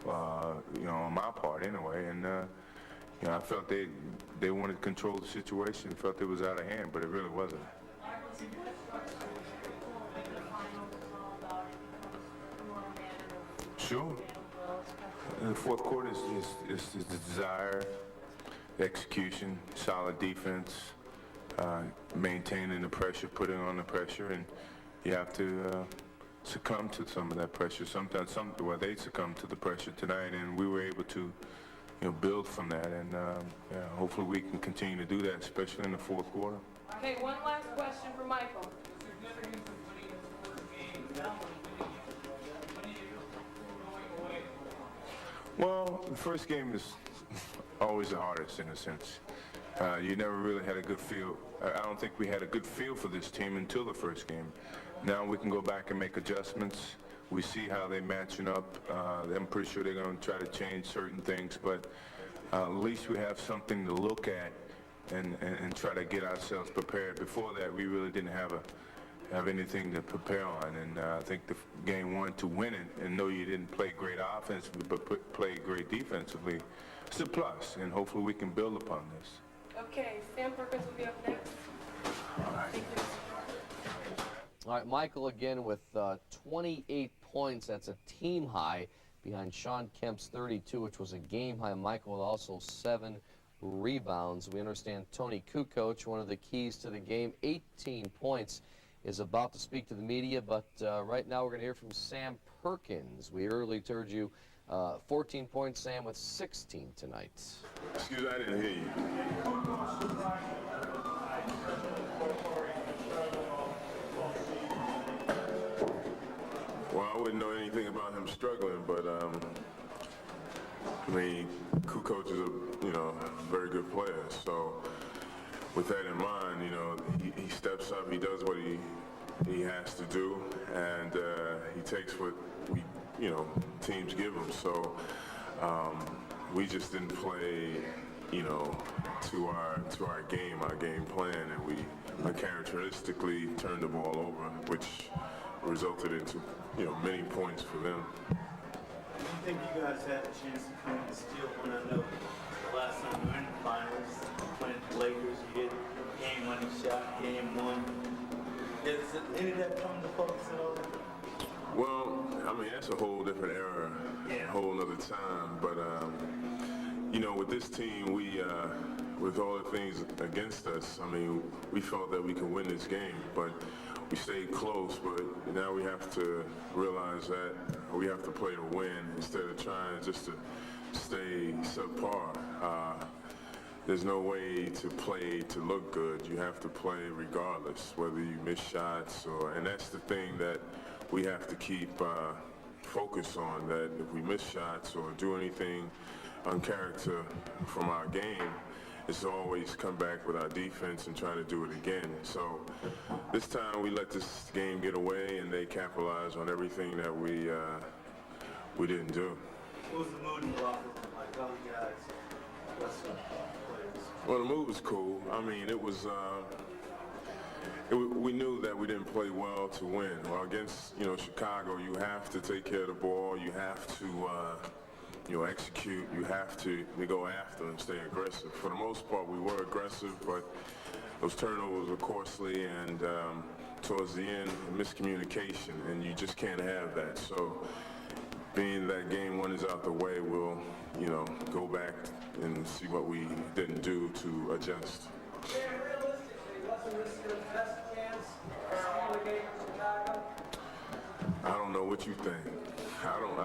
on my part anyway. And, I felt they wanted to control the situation, felt it was out of hand, but it really wasn't. Sure. In the fourth quarter is the desire, execution, solid defense, maintaining the pressure, putting on the pressure, and you have to succumb to some of that pressure. Sometimes, they succumbed to the pressure tonight, and we were able to, build from that, and hopefully we can continue to do that, especially in the fourth quarter. Okay, one last question for Michael. Well, the first game is always the hardest in a sense. You never really had a good feel. I don't think we had a good feel for this team until the first game. Now we can go back and make adjustments. We see how they're matching up. I'm pretty sure they're going to try to change certain things, but at least we have something to look at and try to get ourselves prepared. Before that, we really didn't have anything to prepare on, and I think the game one to win it and know you didn't play great offensively but play great defensively, it's a plus, and hopefully we can build upon this. Okay, Sam Perkins will be up next. Thank you. All right, Michael again with 28 points. That's a team high behind Sean Kemp's 32, which was a game high. Michael with also 7 rebounds. We understand Tony Kukoc, one of the keys to the game, 18 points, is about to speak to the media, but right now we're going to hear from Sam Perkins. We earlier told you 14 points, Sam, with 16 tonight. Excuse me, I didn't hear you. Well, I wouldn't know anything about him struggling, but I mean, Kukoc is a very good player. So with that in mind, he steps up, he does what he has to do, and he takes what teams give him. So we just didn't play to our game plan, and we uncharacteristically turned the ball over, which resulted into many points for them. Do you think you guys had a chance to come and steal one? I know the last time we were in the finals, playing the Lakers, you hit game-winning shot, game one. Does any of that come to focus at all? Well, I mean, that's a whole different era, a whole other time. But, with this team, with all the things against us, I mean, we felt that we could win this game, but we stayed close. But now we have to realize that we have to play to win instead of trying just to stay subpar. There's no way to play to look good. You have to play regardless, whether you miss shots and that's the thing that we have to keep focus on, that if we miss shots or do anything uncharacter from our game, it's always come back with our defense and try to do it again. So this time we let this game get away and they capitalize on everything that we didn't do. What was the mood in the locker room like? All the guys, what's the players? Well, the mood was cool. I mean, it was. We knew that we didn't play well to win. Well, against Chicago, you have to take care of the ball. You have to execute. You have to go after and stay aggressive. For the most part, we were aggressive, but those turnovers were costly, and towards the end, miscommunication, and you just can't have that. So, being that game one is out the way, we'll go back and see what we didn't do to adjust. I don't know what you think. I don't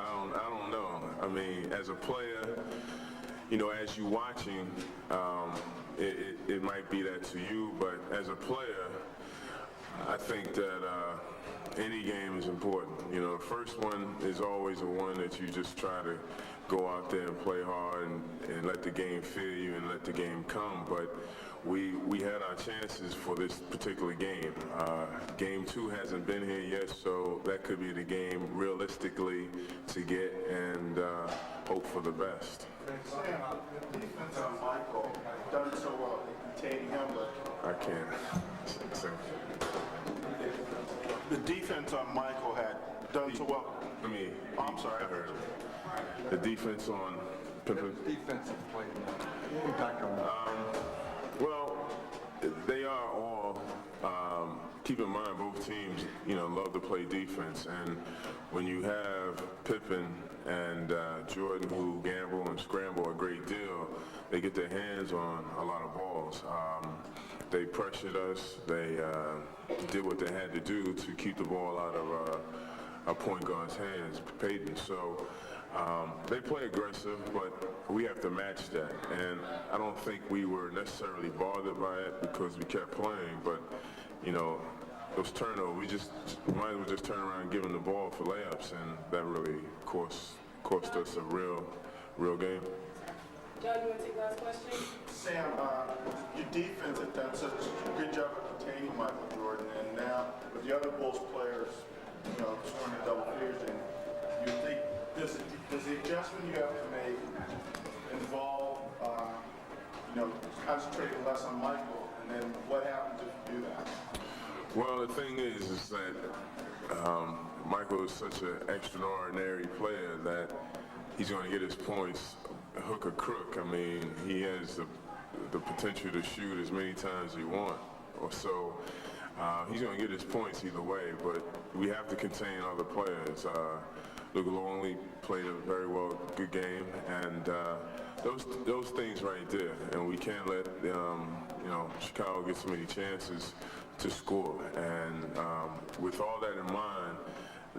know. I mean, as a player, as you watching, it might be that to you, but as a player, I think that any game is important. The first one is always the one that you just try to go out there and play hard and let the game feel you and let the game come. But we had our chances for this particular game. Game 2 hasn't been here yet, so that could be the game realistically to get and hope for the best. Sam, the defense on Michael done so well containing him, but I can't. the defense on Michael had done so well. I'm sorry. I heard it. The defense on Pippen. Defensive play. Impact on that. Well, they are all keep in mind both teams, love to play defense, and when you have Pippen and Jordan who gamble and scramble a great deal, they get their hands on a lot of balls. They pressured us. They did what they had to do to keep the ball out of a point guard's hands, Peyton. So they play aggressive, but we have to match that. And I don't think we were necessarily bothered by it because we kept playing. But those turnovers, we might as well just turn around and give them the ball for layups, and that really cost us a real game. John, you want to take the last question? Sam, your defense has done such a good job of containing Michael Jordan, and now with the other Bulls players, scoring the double figures, and you think does the adjustment you have to make involve, concentrating less on Michael, and then what happens if you do that? Well, the thing is that Michael is such an extraordinary player that he's going to get his points hook or crook. I mean, he has the potential to shoot as many times as he wants, or so. He's going to get his points either way, but we have to contain other players. Luka only played a very good game, and those things right there, and we can't let Chicago get so many chances to score. And with all that in mind,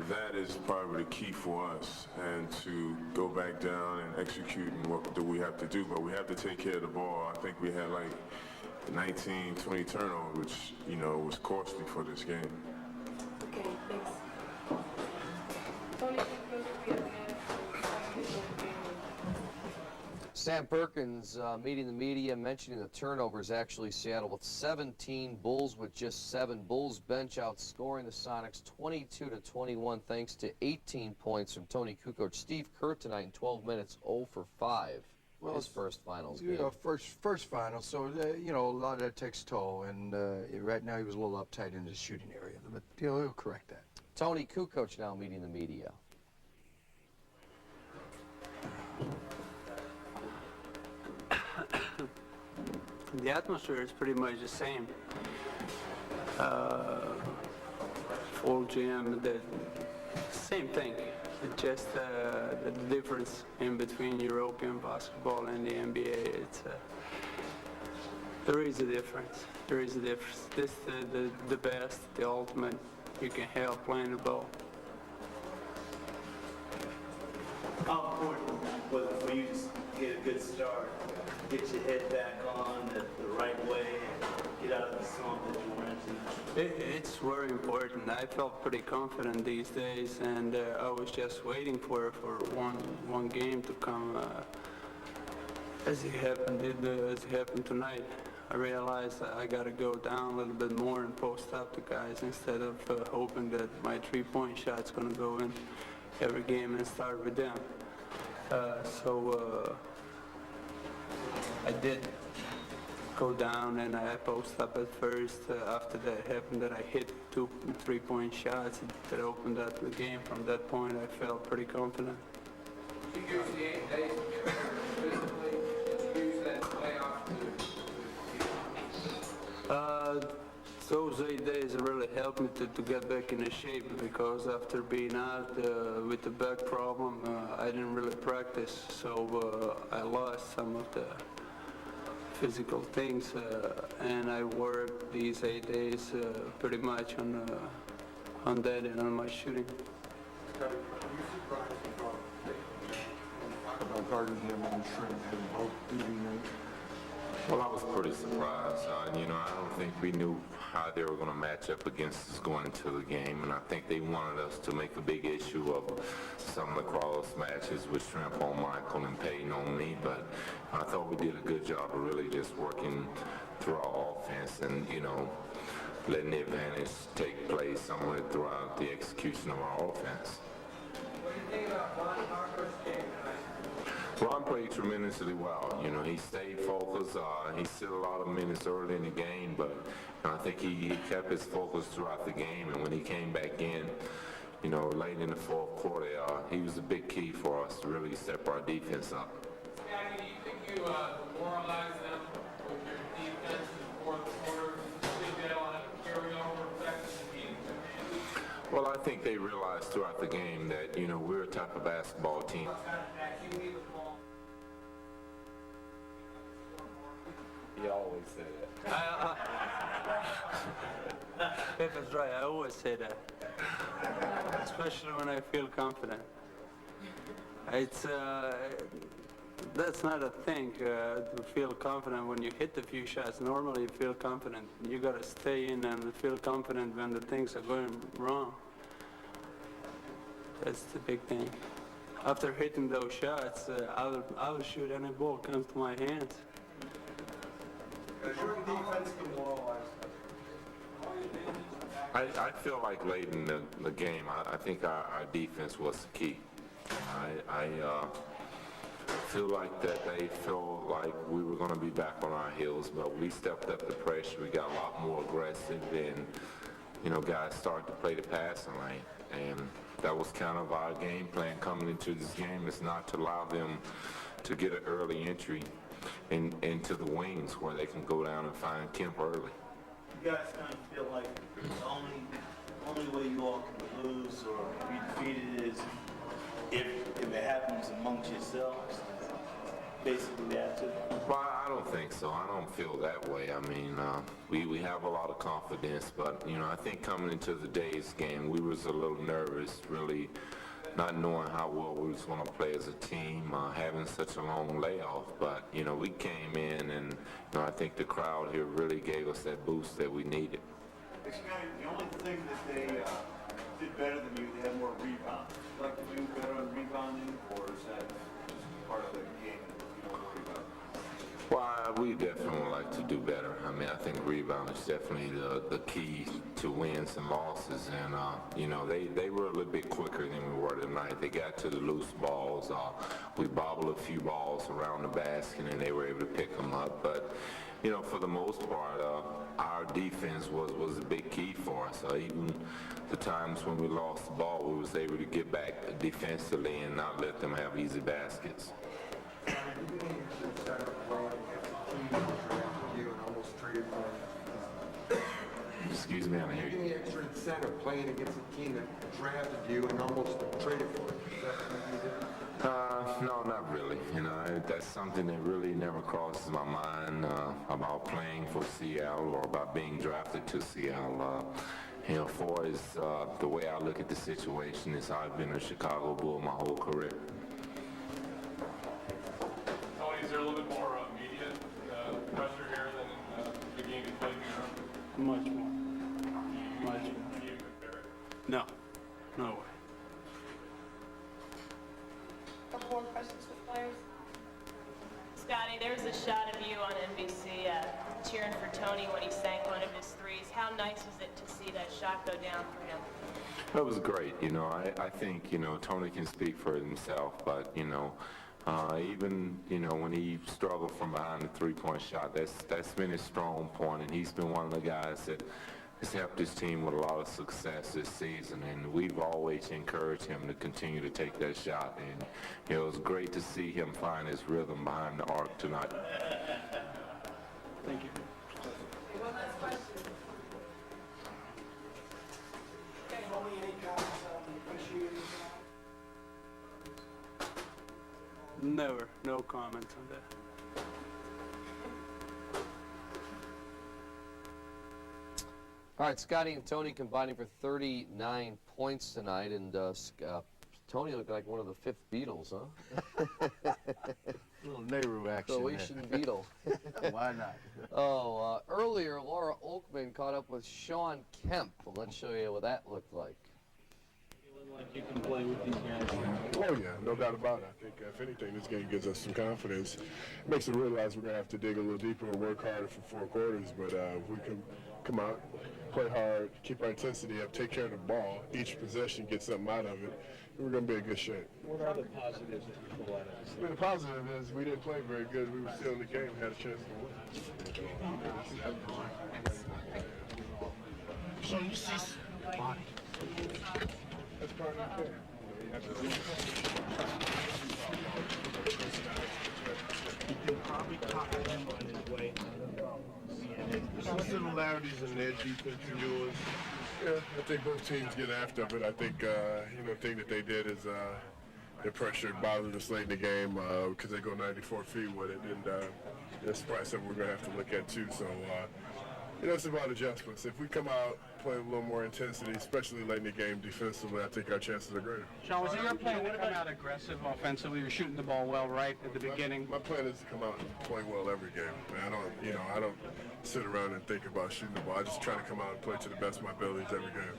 that is probably the key for us, and to go back down and execute and what do we have to do. But we have to take care of the ball. I think we had like 19, 20 turnovers, which, was costly for this game. Okay, thanks. Tony, Sam Perkins meeting the media, mentioning the turnovers. Actually, Seattle with 17, Bulls with just 7. Bulls bench outscoring the Sonics 22-21 thanks to 18 points from Tony Kukoc. Steve Kerr tonight in 12 minutes, 0 for 5. Well, his first finals game. First final, so a lot of that takes toll, and right now he was a little uptight in his shooting area, but he'll correct that. Tony Kukoc now meeting the media. The atmosphere is pretty much the same. Full gym, the same thing. It's just the difference in between European basketball and the NBA. There is a difference. There is a difference. This is the best, the ultimate you can have playing the ball. How important was it for you to get a good start, get your head back on the right way, get out of the slump that you went into? It's very important. I felt pretty confident these days, and I was just waiting for one game to come as it happened tonight. I realized that I got to go down a little bit more and post up the guys instead of hoping that my three-point shot's going to go in every game and start with them. So I did go down and I post up at first. After that happened, that I hit 2 3-point shots that opened up the game. From that point, I felt pretty confident. Did you use the 8 days physically? Did you use that playoff Those 8 days really helped me to get back into shape, because after being out with the back problem, I didn't really practice, so I lost some of the physical things, and I worked these 8 days pretty much on that and on my shooting. Guarding him and Shrimp and both beating him. Well, I was pretty surprised. I don't think we knew how they were going to match up against us going into the game, and I think they wanted us to make a big issue of some of the cross matches with Shrimp on Michael and Peyton on me, but I thought we did a good job of really just working through our offense and, letting the advantage take place somewhere throughout the execution of our offense. What do you think about Ron Harper's game tonight? Ron played tremendously well. He stayed focused. He still a lot of minutes early in the game, but I think he kept his focus throughout the game. And when he came back in, late in the fourth quarter, he was a big key for us to really step our defense up. Scotty, do you think you demoralized them with your defense in the fourth quarter? Do you think that'll have a carryover effect Well, I think they realized throughout the game that, you know, we're a type of basketball team. He always say that. That's right, I always say that. Especially when I feel confident. It's, that's not a thing to feel confident when you hit a few shots. Normally you feel confident. You gotta stay in and feel confident when the things are going wrong. That's the big thing. After hitting those shots, I'll shoot any ball comes to my hands. Does your defense demoralize? I feel like late in the game, I think our defense was the key. I feel like that they felt like we were going to be back on our heels, but we stepped up the pressure. We got a lot more aggressive, and you know, guys started to play the passing lane, and that was kind of our game plan coming into this game. Is not to allow them to get an early entry into the wings where they can go down and find Kemp early. You guys kind of feel like the only way you all can lose or be defeated is if it happens amongst yourselves? Basically that's it? Well, I don't think so. I don't feel that way. I mean, we have a lot of confidence, but, you know, I think coming into the day's game, we was a little nervous, really not knowing how well we was going to play as a team, having such a long layoff. But, you know, we came in and, you know, I think the crowd here really gave us that boost that we needed. The only thing that they did better than you, they had more rebounds. Would you like to do better on rebounding, or is that just part of the game that you don't worry about? Well, we definitely would like to do better. I mean, I think rebound is definitely the key to wins and losses. And, you know, they were a little bit quicker than we were tonight. They got to the loose balls. We bobbled a few balls around the basket, and they were able to pick them up. But, you know, for the most part, our defense was a big key for us. Even the times when we lost the ball, we was able to get back defensively and not let them have easy baskets. Excuse me, I'm here. Any extra incentive playing against a team that drafted you and almost traded for you? Is that something you did? No, not really. You know, that's something that really never crosses my mind about playing for Seattle or about being drafted to Seattle. You know, for as the way I look at the situation is I've been a Chicago Bull my whole career. Tony, is there a little bit more media pressure here than the game you played here? Much more. Much more. Can you compare it? No. No way. Couple more questions for players? Scotty, there was a shot of you on NBC cheering for Tony when he sank one of his threes. How nice was it to see that shot go down for him? That was great. You know, I think, you know, Tony can speak for himself, but, you know, even, you know, when he struggled from behind the three-point shot, that's been his strong point, and he's been one of the guys that has helped his team with a lot of success this season, and we've always encouraged him to continue to take that shot, and you know, it was great to see him find his rhythm behind the arc tonight. Thank you. One last question. Okay, Tony, any comments on officiating? Never. No comments on that. All right, Scotty and Tony combining for 39 points tonight, and Tony looked like one of the fifth Beatles, huh? Little Nehru action. Croatian Beatle. Why not? Oh, earlier, Laura Oakman caught up with Sean Kemp. Well, let's show you what that looked like. Feeling like you can play with these guys? Oh yeah, no doubt about it. I think if anything, this game gives us some confidence. It makes us realize we're going to have to dig a little deeper and work harder for 4 quarters, but if we can come out, play hard, keep our intensity up, take care of the ball, each possession get something out of it, we're going to be in good shape. What are the positives that you pull out of this? I mean, the positive is we didn't play very good. We were still in the game, had a chance to win. So you see body. That's part of the game. You probably caught him on his way. Some similarities in their defense and yours. Yeah, I think both teams get after it. I think, the thing that they did is they pressured bothered us late in the game because they go 94 feet with it, and that's probably something we're going to have to look at too. So, it's about adjustments. If we come out playing a little more intensity, especially late in the game defensively, I think our chances are greater. Sean, was it your plan to come out aggressive offensively? You're shooting the ball well right at the beginning. My plan is to come out and play well every game. I don't sit around and think about shooting the ball. I just try to come out and play to the best of my abilities every game.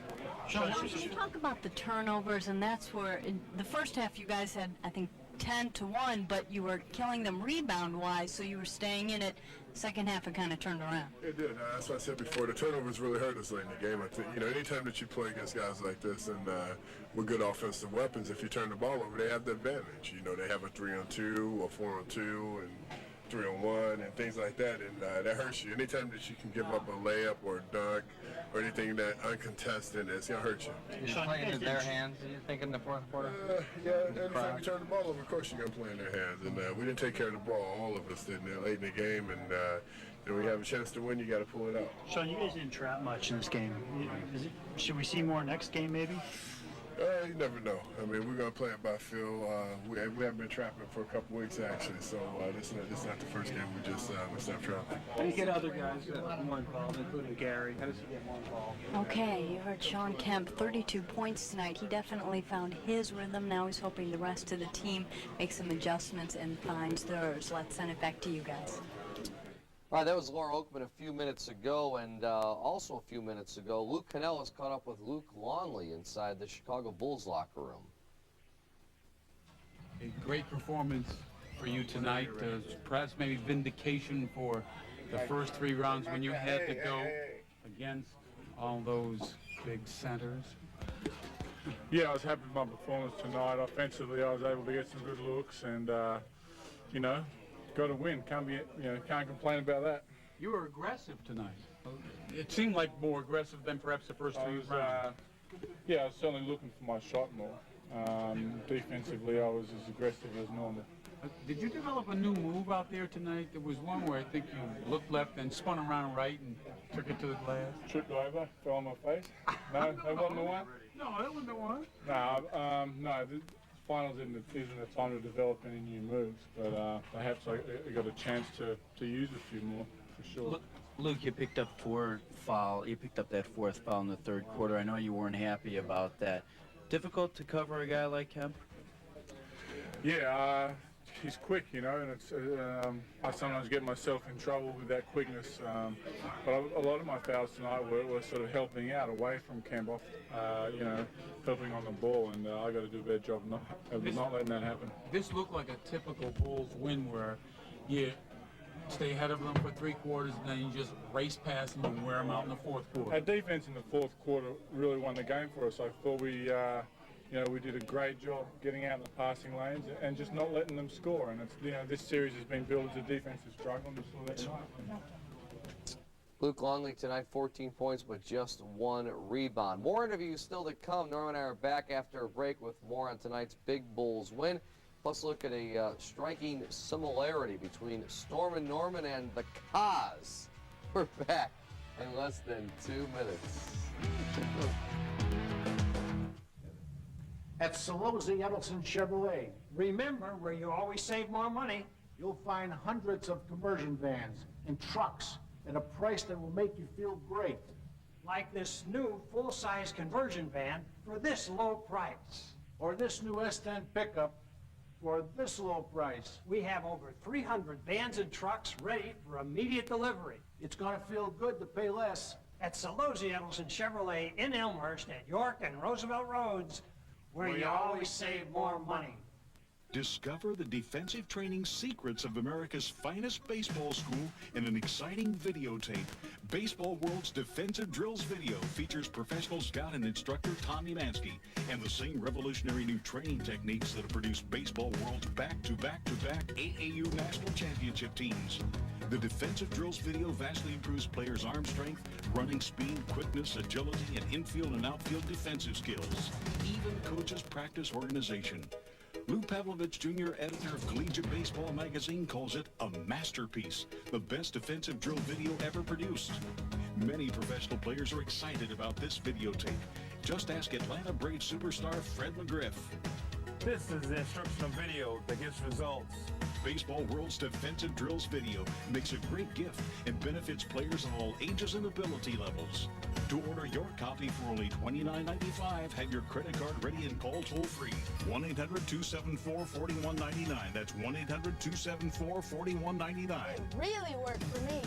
Sean, you talk about the turnovers, and that's where in the first half you guys had, I think, 10-1, but you were killing them rebound-wise, so you were staying in it. Second half, it kind of turned around. It did. That's what I said before. The turnovers really hurt us late in the game. I think, anytime that you play against guys like this and with good offensive weapons, if you turn the ball over, they have the advantage. They have a 3-on-2, a 4-on-2, and 3-on-1, and things like that, and that hurts you. Anytime that you can give up a layup or a dunk or anything that uncontested, it's going to hurt you. You're playing into their hands, you think, in the fourth quarter? Yeah, anytime you turn the ball over, of course you're going to play in their hands, and we didn't take care of the ball, all of us didn't, late in the game, and we have a chance to win, you got to pull it out. Sean, you guys didn't trap much in this game. Should we see more next game, maybe? You never know. We're going to play it by feel. We haven't been trapping for a couple weeks, actually, so this is not the first game we stopped trapping. How do you get other guys more involved, including Gary? How does he get more involved? Okay, you heard Sean Kemp, 32 points tonight. He definitely found his rhythm. Now he's hoping the rest of the team makes some adjustments and finds theirs. Let's send it back to you guys. All right, that was Laura Oakman a few minutes ago, and also a few minutes ago, Luke Cannell has caught up with Luke Longley inside the Chicago Bulls locker room. A great performance for you tonight, perhaps maybe vindication for the first 3 rounds when you had to go against all those big centers. Yeah, I was happy with my performance tonight. Offensively, I was able to get some good looks, and got to win. Can't complain about that. You were aggressive tonight. It seemed like more aggressive than perhaps the first 3 rounds. Yeah, I was certainly looking for my shot more. Defensively, I was as aggressive as normal. Did you develop a new move out there tonight? There was one where I think you looked left and spun around right and took it to the glass. Tripped over, fell on my face. No, that wasn't the one? No, that wasn't the one. No, the finals isn't a time to develop any new moves, but perhaps I got a chance to use a few more, for sure. Luke, you picked up that 4th foul in the 3rd quarter. I know you weren't happy about that. Difficult to cover a guy like Kemp? Yeah, he's quick, and it's I sometimes get myself in trouble with that quickness. But a lot of my fouls tonight were sort of helping out away from Kemp, helping on the ball, and I got to do a better job not letting that happen. This looked like a typical Bulls win where you stay ahead of them for 3 quarters, and then you just race past them and wear them out in the 4th quarter. Our defense in the 4th quarter really won the game for us. I thought we did a great job getting out in the passing lanes and just not letting them score. And it's, this series has been built as a defensive struggle, and we saw that tonight. Luke Longley tonight, 14 points, but just 1 rebound. More interviews still to come. Norman and I are back after a break with more on tonight's Big Bulls win. Plus, look at a striking similarity between Storm and Norman and the Cause. We're back in less than 2 minutes. At Solozzi Edelson Chevrolet, remember where you always save more money. You'll find hundreds of conversion vans and trucks at a price that will make you feel great. Like this new full-size conversion van for this low price. Or this new S10 pickup for this low price. We have over 300 vans and trucks ready for immediate delivery. It's gonna feel good to pay less. At Solozzi Edelson Chevrolet in Elmhurst at York and Roosevelt Roads, where you always save more money. Discover the defensive training secrets of America's finest baseball school in an exciting videotape. Baseball World's Defensive Drills video features professional scout and instructor Tommy Mansky and the same revolutionary new training techniques that have produced Baseball World's back-to-back-to-back AAU National Championship teams. The Defensive Drills video vastly improves players' arm strength, running speed, quickness, agility, and infield and outfield defensive skills. Even coaches practice organization. Lou Pavlovich, Jr., editor of Collegiate Baseball magazine, calls it a masterpiece, the best defensive drill video ever produced. Many professional players are excited about this videotape. Just ask Atlanta Braves superstar Fred McGriff. This is the instructional video that gets results. Baseball World's Defensive Drills video makes a great gift and benefits players of all ages and ability levels. To order your copy for only $29.95, have your credit card ready and call toll-free. 1-800-274-4199. That's 1-800-274-4199. It really worked for me.